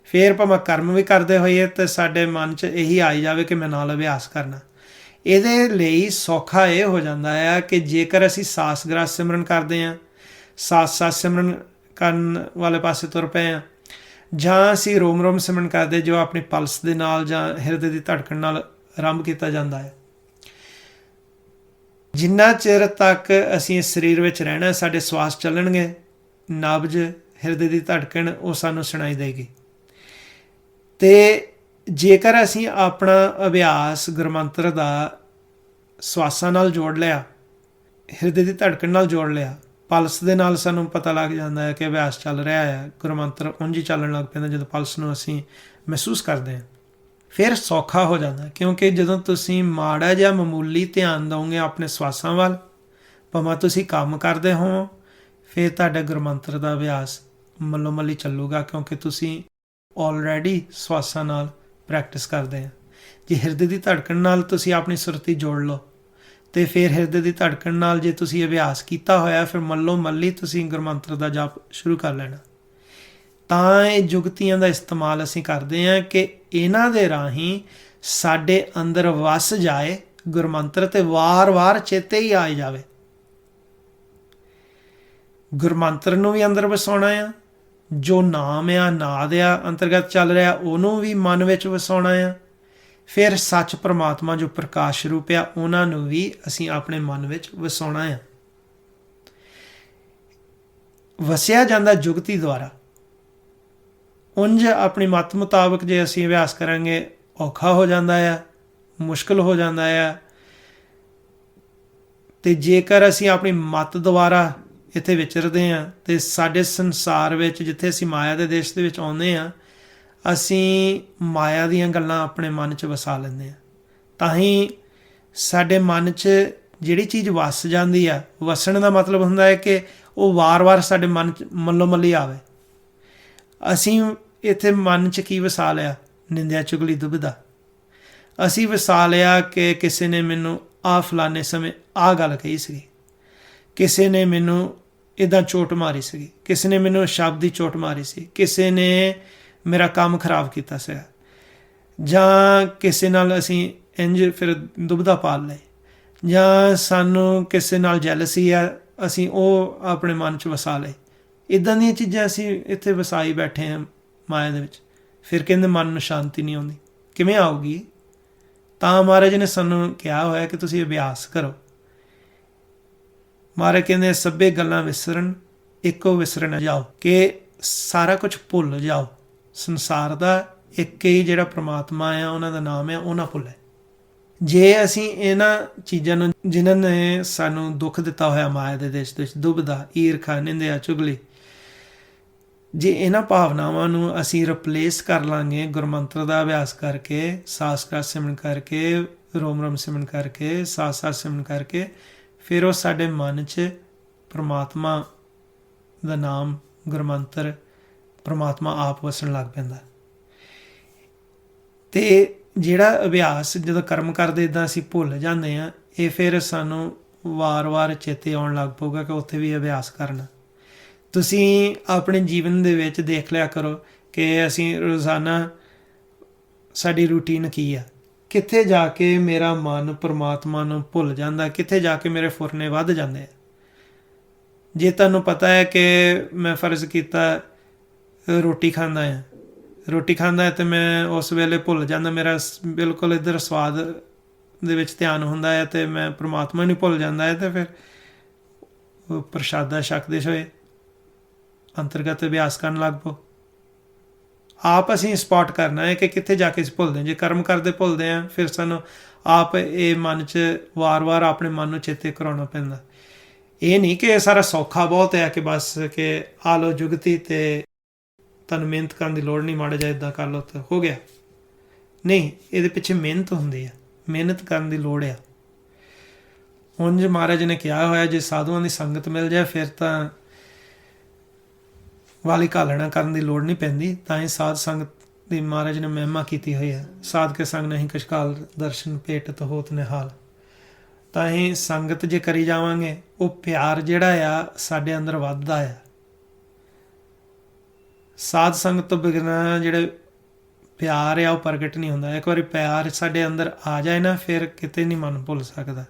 ਫਿਰ ਭਾਵੇਂ ਕਰਮ ਵੀ ਕਰਦੇ ਹੋਈਏ ਅਤੇ ਸਾਡੇ ਮਨ 'ਚ ਇਹੀ ਆਈ ਜਾਵੇ ਕਿ ਮੈਂ ਨਾਲ ਅਭਿਆਸ ਕਰਨਾ। ਇਹਦੇ ਲਈ ਸੌਖਾ ਇਹ ਹੋ ਜਾਂਦਾ ਆ ਕਿ ਜੇਕਰ ਅਸੀਂ ਸਾਸਗਰਾਸ ਸਿਮਰਨ ਕਰਦੇ ਹਾਂ, ਸਾਸ ਸਿਮਰਨ ਕਰਨ ਵਾਲੇ ਪਾਸੇ ਤੁਰ ਪਏ ਹਾਂ, ਜਾਂ ਅਸੀਂ ਰੋਮ ਰੋਮ ਸਿਮਰਨ ਕਰਦੇ ਜੋ ਆਪਣੀ ਪਲਸ ਦੇ ਨਾਲ ਜਾਂ ਹਿਰਦੇ ਦੀ ਧੜਕਣ ਨਾਲ ਆਰੰਭ ਕੀਤਾ ਜਾਂਦਾ ਹੈ। ਜਿੰਨਾ ਚਿਰ ਤੱਕ ਅਸੀਂ ਇਸ ਸਰੀਰ ਵਿੱਚ ਰਹਿਣਾ, ਸਾਡੇ ਸਵਾਸ ਚੱਲਣਗੇ, ਨਬਜ ਹਿਰਦੇ ਦੀ ਧੜਕਣ ਉਹ ਸਾਨੂੰ ਸੁਣਾਈ ਦੇਗੀ। ਅਤੇ ਜੇਕਰ ਅਸੀਂ ਆਪਣਾ ਅਭਿਆਸ ਗੁਰਮੰਤਰ ਦਾ ਸਵਾਸਾਂ ਨਾਲ ਜੋੜ ਲਿਆ, ਹਿਰਦੇ ਦੀ ਧੜਕਣ ਨਾਲ ਜੋੜ ਲਿਆ, ਪਲਸ ਦੇ ਨਾਲ ਸਾਨੂੰ ਪਤਾ ਲੱਗ ਜਾਂਦਾ ਹੈ ਕਿ ਅਭਿਆਸ ਚੱਲ ਰਿਹਾ ਹੈ। ਗੁਰਮੰਤਰ ਉਂਝ ਹੀ ਚੱਲਣ ਲੱਗ ਪੈਂਦਾ ਜਦੋਂ ਪਲਸ ਨੂੰ ਅਸੀਂ ਮਹਿਸੂਸ ਕਰਦੇ ਹਾਂ। ਫਿਰ ਸੌਖਾ ਹੋ ਜਾਂਦਾ, ਕਿਉਂਕਿ ਜਦੋਂ ਤੁਸੀਂ ਮਾੜਾ ਜਿਹਾ ਮਾਮੂਲੀ ਧਿਆਨ ਦਿਓਗੇ ਆਪਣੇ ਸਵਾਸਾਂ ਵੱਲ, ਭਾਵੇਂ ਤੁਸੀਂ ਕੰਮ ਕਰਦੇ ਹੋ, ਫਿਰ ਤੁਹਾਡਾ ਗੁਰਮੰਤਰ ਦਾ ਅਭਿਆਸ ਮੱਲੋ ਮੱਲੀ ਚੱਲੂਗਾ, ਕਿਉਂਕਿ ਤੁਸੀਂ ਆਲਰੇਡੀ ਸਵਾਸਾਂ ਨਾਲ ਪ੍ਰੈਕਟਿਸ ਕਰਦੇ ਆ। ਜੇ ਹਿਰਦੇ ਦੀ ਧੜਕਣ ਨਾਲ ਤੁਸੀਂ ਆਪਣੀ ਸੁਰਤੀ ਜੋੜ ਲਓ ਤੇ ਫਿਰ ਹਿਰਦੇ ਦੀ ਧੜਕਣ ਨਾਲ ਜੇ ਤੁਸੀਂ ਅਭਿਆਸ ਕੀਤਾ ਹੋਇਆ ਫਿਰ ਮੱਲੋ ਮੱਲੀ ਤੁਸੀਂ ਗੁਰਮੰਤਰ ਦਾ ਜਾਪ ਸ਼ੁਰੂ ਕਰ ਲੈਣਾ। ਤਾਂ ਇਹ ਜੁਗਤੀਆਂ ਦਾ ਇਸਤੇਮਾਲ ਅਸੀਂ ਕਰਦੇ ਹਾਂ ਕਿ ਇਹਨਾਂ ਦੇ ਰਾਹੀਂ ਸਾਡੇ ਅੰਦਰ ਵਸ ਜਾਏ ਗੁਰਮੰਤਰ ਤੇ ਵਾਰ-ਵਾਰ ਚੇਤੇ ਹੀ ਆ ਜਾਵੇ। ਗੁਰਮੰਤਰ ਨੂੰ ਵੀ ਅੰਦਰ ਵਸਾਉਣਾ ਆ, ਜੋ ਨਾਮ ਆ ਨਾਦ ਆ ਅੰਤਰਗਤ ਚੱਲ ਰਿਹਾ ਉਹਨੂੰ ਵੀ ਮਨ ਵਿੱਚ ਵਸਾਉਣਾ ਆ, ਫਿਰ ਸੱਚ ਪ੍ਰਮਾਤਮਾ ਜੋ ਪ੍ਰਕਾਸ਼ ਰੂਪ ਆ ਉਹਨਾਂ ਨੂੰ ਵੀ ਅਸੀਂ ਆਪਣੇ ਮਨ ਵਿੱਚ ਵਸਾਉਣਾ ਆ। ਵਸਿਆ ਜਾਂਦਾ ਜੁਗਤੀ ਦੁਆਰਾ। ਉਂਝ ਆਪਣੀ ਮੱਤ ਮੁਤਾਬਕ ਜੇ ਅਸੀਂ ਅਭਿਆਸ ਕਰਾਂਗੇ ਔਖਾ ਹੋ ਜਾਂਦਾ ਆ, ਮੁਸ਼ਕਲ ਹੋ ਜਾਂਦਾ ਆ। ਤੇ ਜੇਕਰ ਅਸੀਂ ਆਪਣੀ ਮੱਤ ਦੁਆਰਾ ਇੱਥੇ ਵਿਚਰਦੇ ਹਾਂ ਤੇ ਸਾਡੇ ਸੰਸਾਰ ਵਿੱਚ ਜਿੱਥੇ ਅਸੀਂ ਮਾਇਆ ਦੇ ਦੇਸ਼ ਦੇ ਵਿੱਚ ਆਉਂਦੇ ਹਾਂ ਅਸੀਂ ਮਾਇਆ ਦੀਆਂ ਗੱਲਾਂ ਆਪਣੇ ਮਨ 'ਚ ਵਸਾ ਲੈਂਦੇ ਹਾਂ। ਤਾਂ ਹੀ ਸਾਡੇ ਮਨ 'ਚ ਜਿਹੜੀ ਚੀਜ਼ ਵਸ ਜਾਂਦੀ ਆ, ਵਸਣ ਦਾ ਮਤਲਬ ਹੁੰਦਾ ਹੈ ਕਿ ਉਹ ਵਾਰ-ਵਾਰ ਸਾਡੇ ਮਨ 'ਚ ਮੱਲੋ ਮੱਲੀ ਆਵੇ। ਅਸੀਂ ਇੱਥੇ ਮਨ 'ਚ ਕੀ ਵਸਾ ਲਿਆ? ਨਿੰਦਿਆ ਚੁਗਲੀ ਦੁਬਿਧਾ। ਅਸੀਂ ਵਸਾ ਲਿਆ ਕਿ ਕਿਸੇ ਨੇ ਮੈਨੂੰ ਆਹ ਫਲਾਣੇ ਸਮੇਂ ਆਹ ਗੱਲ ਕਹੀ ਸੀਗੀ, ਕਿਸੇ ਨੇ ਮੈਨੂੰ ਇੱਦਾਂ ਚੋਟ ਮਾਰੀ ਸੀਗੀ, ਕਿਸੇ ਨੇ ਮੈਨੂੰ ਸ਼ਬਦ ਦੀ ਚੋਟ ਮਾਰੀ ਸੀ, ਕਿਸੇ ਨੇ ਮੇਰਾ ਕੰਮ ਖਰਾਬ ਕੀਤਾ ਸੀਗਾ, ਜਾਂ ਕਿਸੇ ਨਾਲ ਅਸੀਂ ਇੰਝ ਫਿਰ ਦੁਬਿਧਾ ਪਾਲ ਲਏ, ਜਾਂ ਸਾਨੂੰ ਕਿਸੇ ਨਾਲ ਜੈਲਸੀ ਆ ਅਸੀਂ ਉਹ ਆਪਣੇ ਮਨ 'ਚ ਵਸਾ ਲਏ। ਇੱਦਾਂ ਦੀਆਂ ਚੀਜ਼ਾਂ ਅਸੀਂ ਇੱਥੇ ਵਸਾਈ ਬੈਠੇ ਹਾਂ ਮਾਇਆ ਦੇ ਵਿੱਚ। ਫਿਰ ਕਹਿੰਦੇ ਮਨ ਨੂੰ ਸ਼ਾਂਤੀ ਨਹੀਂ ਆਉਂਦੀ। ਕਿਵੇਂ ਆਊਗੀ? ਤਾਂ ਮਹਾਰਾਜ ਨੇ ਸਾਨੂੰ ਕਿਹਾ ਹੋਇਆ ਕਿ ਤੁਸੀਂ ਅਭਿਆਸ ਕਰੋ। ਮਹਾਰਾਜ ਕਹਿੰਦੇ ਸਭੇ ਗੱਲਾਂ ਵਿਸਰਨ ਇੱਕੋ ਵਿਸਰਨ ਜਾਓ, ਕਿ ਸਾਰਾ ਕੁਝ ਭੁੱਲ ਜਾਓ। ਸੰਸਾਰ ਦਾ ਇੱਕ ਹੀ ਜਿਹੜਾ ਪ੍ਰਮਾਤਮਾ ਆ ਉਹਨਾਂ ਦਾ ਨਾਮ ਆ ਉਹ ਨਾ ਭੁੱਲੇ। ਜੇ ਅਸੀਂ ਇਹਨਾਂ ਚੀਜ਼ਾਂ ਨੂੰ ਜਿਨ੍ਹਾਂ ਨੇ ਸਾਨੂੰ ਦੁੱਖ ਦਿੱਤਾ ਹੋਇਆ ਮਾਇਆ ਦੇ ਦੇਸ਼ ਵਿੱਚ ਦੁਬਿਧਾ, ਈਰਖਾ, ਨਿੰਦਿਆ, ਚੁਗਲੀ, ਜੇ ਇਹਨਾਂ ਭਾਵਨਾਵਾਂ ਨੂੰ ਅਸੀਂ ਰਿਪਲੇਸ ਕਰ ਲਾਂਗੇ ਗੁਰਮੰਤਰ ਦਾ ਅਭਿਆਸ ਕਰਕੇ, ਸਾਸਕਾ ਸਿਮਰਨ ਕਰਕੇ, ਰੋਮ ਰੋਮ ਸਿਮਰਨ ਕਰਕੇ, ਸਾਸ ਸਾਸ ਸਿਮਰਨ ਕਰਕੇ, ਫਿਰ ਉਹ ਸਾਡੇ ਮਨ 'ਚ ਪ੍ਰਮਾਤਮਾ ਦਾ ਨਾਮ ਗੁਰਮੰਤਰ ਪ੍ਰਮਾਤਮਾ ਆਪ ਵਸਣ ਲੱਗ ਪੈਂਦਾ। ਤੇ ਜਿਹੜਾ ਅਭਿਆਸ ਜਦੋਂ ਕਰਮ ਕਰਦੇ ਇੱਦਾਂ ਅਸੀਂ ਭੁੱਲ ਜਾਂਦੇ ਹਾਂ, ਇਹ ਫਿਰ ਸਾਨੂੰ ਵਾਰ-ਵਾਰ ਚੇਤੇ ਆਉਣ ਲੱਗ ਪਊਗਾ ਕਿ ਉੱਥੇ ਵੀ ਅਭਿਆਸ ਕਰਨਾ। ਤੁਸੀਂ ਆਪਣੇ ਜੀਵਨ ਦੇ ਵਿੱਚ ਦੇਖ ਲਿਆ ਕਰੋ ਕਿ ਅਸੀਂ ਰੋਜ਼ਾਨਾ ਸਾਡੀ ਰੂਟੀਨ ਕੀ ਆ, ਕਿੱਥੇ ਜਾ ਕੇ ਮੇਰਾ ਮਨ ਪਰਮਾਤਮਾ ਨੂੰ ਭੁੱਲ ਜਾਂਦਾ, ਕਿੱਥੇ ਜਾ ਕੇ ਮੇਰੇ ਫੁਰਨੇ ਵੱਧ ਜਾਂਦੇ ਆ। ਜੇ ਤੁਹਾਨੂੰ ਪਤਾ ਹੈ ਕਿ ਮੈਂ ਫਰਜ਼ ਕੀਤਾ ਰੋਟੀ ਖਾਂਦਾ ਹਾਂ, ਰੋਟੀ ਖਾਂਦਾ ਅਤੇ ਮੈਂ ਉਸ ਵੇਲੇ ਭੁੱਲ ਜਾਂਦਾ, ਮੇਰਾ ਬਿਲਕੁਲ ਇੱਧਰ ਸਵਾਦ ਦੇ ਵਿੱਚ ਧਿਆਨ ਹੁੰਦਾ ਹੈ ਅਤੇ ਮੈਂ ਪਰਮਾਤਮਾ ਨੂੰ ਭੁੱਲ ਜਾਂਦਾ ਹੈ, ਅਤੇ ਫਿਰ ਪ੍ਰਸ਼ਾਦਾ ਛਕਦੇ ਹੋਏ ਅੰਤਰਗਤ ਅਭਿਆਸ ਕਰਨ ਲੱਗ ਪਓ। ਆਪ ਅਸੀਂ ਸਪੋਟ ਕਰਨਾ ਹੈ ਕਿ ਕਿੱਥੇ ਜਾ ਕੇ ਅਸੀਂ ਭੁੱਲਦੇ ਹਾਂ। ਜੇ ਕਰਮ ਕਰਦੇ ਭੁੱਲਦੇ ਹਾਂ ਫਿਰ ਸਾਨੂੰ ਆਪ ਇਹ ਮਨ 'ਚ ਵਾਰ-ਵਾਰ ਆਪਣੇ ਮਨ ਨੂੰ ਚੇਤੇ ਕਰਾਉਣਾ ਪੈਂਦਾ। ਇਹ ਨਹੀਂ ਕਿ ਇਹ ਸਾਰਾ ਸੌਖਾ ਬਹੁਤ ਹੈ ਕਿ ਬਸ ਕਿ ਆ ਲਓ ਜੁਗਤੀ ਅਤੇ ਤੁਹਾਨੂੰ ਮਿਹਨਤ ਕਰਨ ਦੀ ਲੋੜ ਨਹੀਂ, ਮਾੜਾ ਜਿਹਾ ਇੱਦਾਂ ਕਰ ਲਓ ਤਾਂ ਹੋ ਗਿਆ। ਨਹੀਂ, ਇਹਦੇ ਪਿੱਛੇ ਮਿਹਨਤ ਹੁੰਦੀ ਆ, ਮਿਹਨਤ ਕਰਨ ਦੀ ਲੋੜ ਆ। ਉਂਝ ਮਹਾਰਾਜ ਨੇ ਕਿਹਾ ਹੋਇਆ ਜੇ ਸਾਧੂਆਂ ਦੀ ਸੰਗਤ ਮਿਲ ਜਾਏ ਫਿਰ ਤਾਂ ਵਾਲੀ ਘਾਲਣਾ ਕਰਨ ਦੀ ਲੋੜ ਨਹੀਂ ਪੈਂਦੀ। ਤਾਂ ਹੀ ਸਾਧ ਸੰਗਤ ਦੀ ਮਹਾਰਾਜ ਨੇ ਮਹਿਮਾ ਕੀਤੀ ਹੋਈ ਹੈ। ਸਾਧ ਕੇ ਸੰਗ ਨਹੀਂ ਕਛਕਾਲ ਦਰਸ਼ਨ ਭੇਟਤ ਹੋਤ ਨਿਹਾਲ। ਤਾਂ ਹੀ ਸੰਗਤ ਜੇ ਕਰੀ ਜਾਵਾਂਗੇ ਉਹ ਪਿਆਰ ਜਿਹੜਾ ਆ ਸਾਡੇ ਅੰਦਰ ਵੱਧਦਾ ਆ। ਸਾਧ ਸੰਗਤ ਤੋਂ ਬਿਨਾਂ ਜਿਹੜੇ ਪਿਆਰ ਆ ਉਹ ਪ੍ਰਗਟ ਨਹੀਂ ਹੁੰਦਾ। ਇੱਕ ਵਾਰੀ ਪਿਆਰ ਸਾਡੇ ਅੰਦਰ ਆ ਜਾਏ ਨਾ ਫਿਰ ਕਿਤੇ ਨਹੀਂ ਮਨ ਭੁੱਲ ਸਕਦਾ।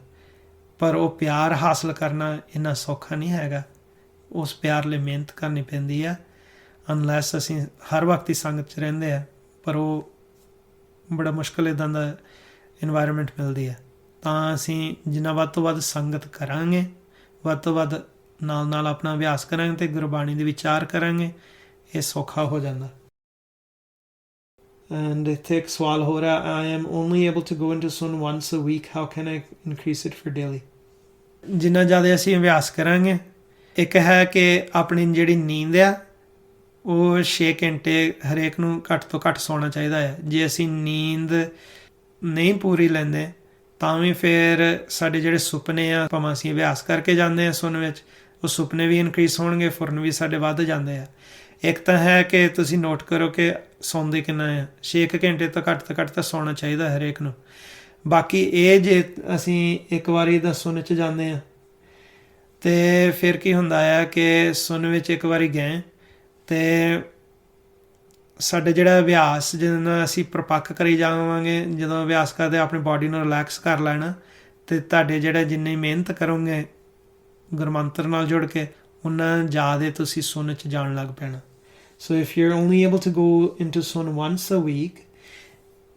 ਪਰ ਉਹ ਪਿਆਰ ਹਾਸਲ ਕਰਨਾ ਇੰਨਾ ਸੌਖਾ ਨਹੀਂ ਹੈਗਾ। ਉਸ ਪਿਆਰ ਲਈ ਮਿਹਨਤ ਕਰਨੀ ਪੈਂਦੀ ਆ। ਅਨਲੈਸ ਅਸੀਂ ਹਰ ਵਕਤ ਹੀ ਸੰਗਤ 'ਚ ਰਹਿੰਦੇ ਆ, ਪਰ ਉਹ ਬੜਾ ਮੁਸ਼ਕਿਲ ਇੱਦਾਂ ਦਾ ਇਨਵਾਇਰਮੈਂਟ ਮਿਲਦੀ ਆ। ਤਾਂ ਅਸੀਂ ਜਿੰਨਾ ਵੱਧ ਤੋਂ ਵੱਧ ਸੰਗਤ ਕਰਾਂਗੇ, ਵੱਧ ਤੋਂ ਵੱਧ ਨਾਲ ਨਾਲ ਆਪਣਾ ਅਭਿਆਸ ਕਰਾਂਗੇ ਅਤੇ ਗੁਰਬਾਣੀ ਦੇ ਵਿਚਾਰ ਕਰਾਂਗੇ, ਇਹ ਸੌਖਾ ਹੋ ਜਾਂਦਾ। ਐਂਡ ਇੱਥੇ ਇੱਕ ਸਵਾਲ ਹੋ ਰਿਹਾ, I am only able to go into sun once a week, how can I increase it for daily? ਜਿੰਨਾ ਜ਼ਿਆਦਾ ਅਸੀਂ ਅਭਿਆਸ ਕਰਾਂਗੇ, ਇੱਕ ਹੈ ਕਿ ਆਪਣੀ ਜਿਹੜੀ ਨੀਂਦ ਆ ਉਹ 6 ਘੰਟੇ ਹਰੇਕ ਨੂੰ ਘੱਟ ਤੋਂ ਘੱਟ ਸੌਣਾ ਚਾਹੀਦਾ ਹੈ। ਜੇ ਅਸੀਂ ਨੀਂਦ ਨਹੀਂ ਪੂਰੀ ਲੈਂਦੇ ਤਾਂ ਵੀ ਫਿਰ ਸਾਡੇ ਜਿਹੜੇ ਸੁਪਨੇ ਆ, ਭਾਵੇਂ ਅਸੀਂ ਅਭਿਆਸ ਕਰਕੇ ਜਾਂਦੇ ਹਾਂ ਸੁਣ ਵਿੱਚ, ਉਹ ਸੁਪਨੇ ਵੀ ਇਨਕਰੀਜ਼ ਹੋਣਗੇ, ਫੁਰਨ ਵੀ ਸਾਡੇ ਵੱਧ ਜਾਂਦੇ ਆ। ਇੱਕ ਤਾਂ ਹੈ ਕਿ ਤੁਸੀਂ ਨੋਟ ਕਰੋ ਕਿ ਸੌਂਦੇ ਕਿੰਨਾ ਆ 6 ਘੰਟੇ ਤੋਂ ਘੱਟ ਤਾਂ ਸੌਣਾ ਚਾਹੀਦਾ ਹਰੇਕ ਨੂੰ। ਬਾਕੀ ਇਹ ਜੇ ਅਸੀਂ ਇੱਕ ਵਾਰੀ ਦਾ ਸੁਣ 'ਚ ਜਾਂਦੇ ਹਾਂ ਤੇ ਫਿਰ ਕੀ ਹੁੰਦਾ ਆ ਕਿ ਸੁਣ ਵਿੱਚ ਇੱਕ ਵਾਰੀ ਗਏ ਤੇ ਸਾਡੇ ਜਿਹੜਾ ਅਭਿਆਸ ਜਦੋਂ ਨਾਲ ਅਸੀਂ ਪ੍ਰਪੱਕ ਕਰੀ ਜਾਵਾਂਗੇ, ਜਦੋਂ ਅਭਿਆਸ ਕਰਦੇ ਆਪਣੀ ਬਾਡੀ ਨੂੰ ਰਿਲੈਕਸ ਕਰ ਲੈਣਾ ਤੇ ਤੁਹਾਡੇ ਜਿਹੜਾ ਜਿੰਨੀ ਮਿਹਨਤ ਕਰੋਗੇ ਗੁਰਮੰਤਰ ਨਾਲ ਜੁੜ ਕੇ ਉਨਾ ਜ਼ਿਆਦਾ ਤੁਸੀਂ ਸੁਣ 'ਚ ਜਾਣ ਲੱਗ ਪੈਣਾ। So if you're only able to go into sun once a week,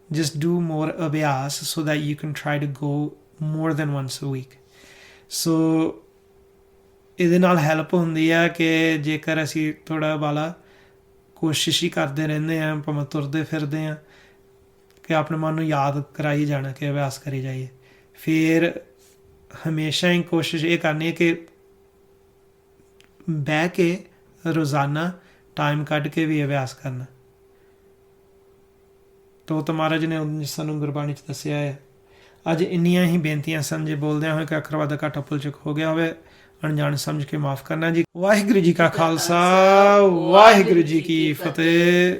just do more abhyas so that you can try to go more than once a week. So ਇਹਦੇ ਨਾਲ ਹੈਲਪ ਹੁੰਦੀ ਆ ਕਿ ਜੇਕਰ ਅਸੀਂ ਥੋੜ੍ਹਾ ਬਾਲਾ ਕੋਸ਼ਿਸ਼ ਹੀ ਕਰਦੇ ਰਹਿੰਦੇ ਹਾਂ, ਭਾਵੇਂ ਤੁਰਦੇ ਫਿਰਦੇ ਹਾਂ, ਕਿ ਆਪਣੇ ਮਨ ਨੂੰ ਯਾਦ ਕਰਾਈ ਜਾਣਾ ਕਿ ਅਭਿਆਸ ਕਰੀ ਜਾਈਏ। ਫਿਰ ਹਮੇਸ਼ਾ ਹੀ ਕੋਸ਼ਿਸ਼ ਇਹ ਕਰਨੀ ਹੈ ਕਿ ਬਹਿ ਕੇ ਰੋਜ਼ਾਨਾ ਟਾਈਮ ਕੱਢ ਕੇ ਵੀ ਅਭਿਆਸ ਕਰਨਾ। ਤੋ ਤਾਂ ਮਹਾਰਾਜ ਨੇ ਸਾਨੂੰ ਗੁਰਬਾਣੀ 'ਚ ਦੱਸਿਆ ਹੈ। ਅੱਜ ਇੰਨੀਆਂ ਹੀ ਬੇਨਤੀਆਂ ਸਨ, ਜੇ ਬੋਲਦਿਆਂ ਹੋਏ ਕਿ ਅੱਖਰ ਵਾਧਾ ਘਾਟਾ ਭੁੱਲ ਚੁੱਕ ਹੋ ਗਿਆ ਹੋਵੇ, ਅਣਜਾਣ ਸਮਝ ਕੇ ਮਾਫ ਕਰਨਾ ਜੀ। ਵਾਹਿਗੁਰੂ ਜੀ ਕਾ ਖਾਲਸਾ, ਵਾਹਿਗੁਰੂ ਜੀ ਕੀ ਫਤਿਹ।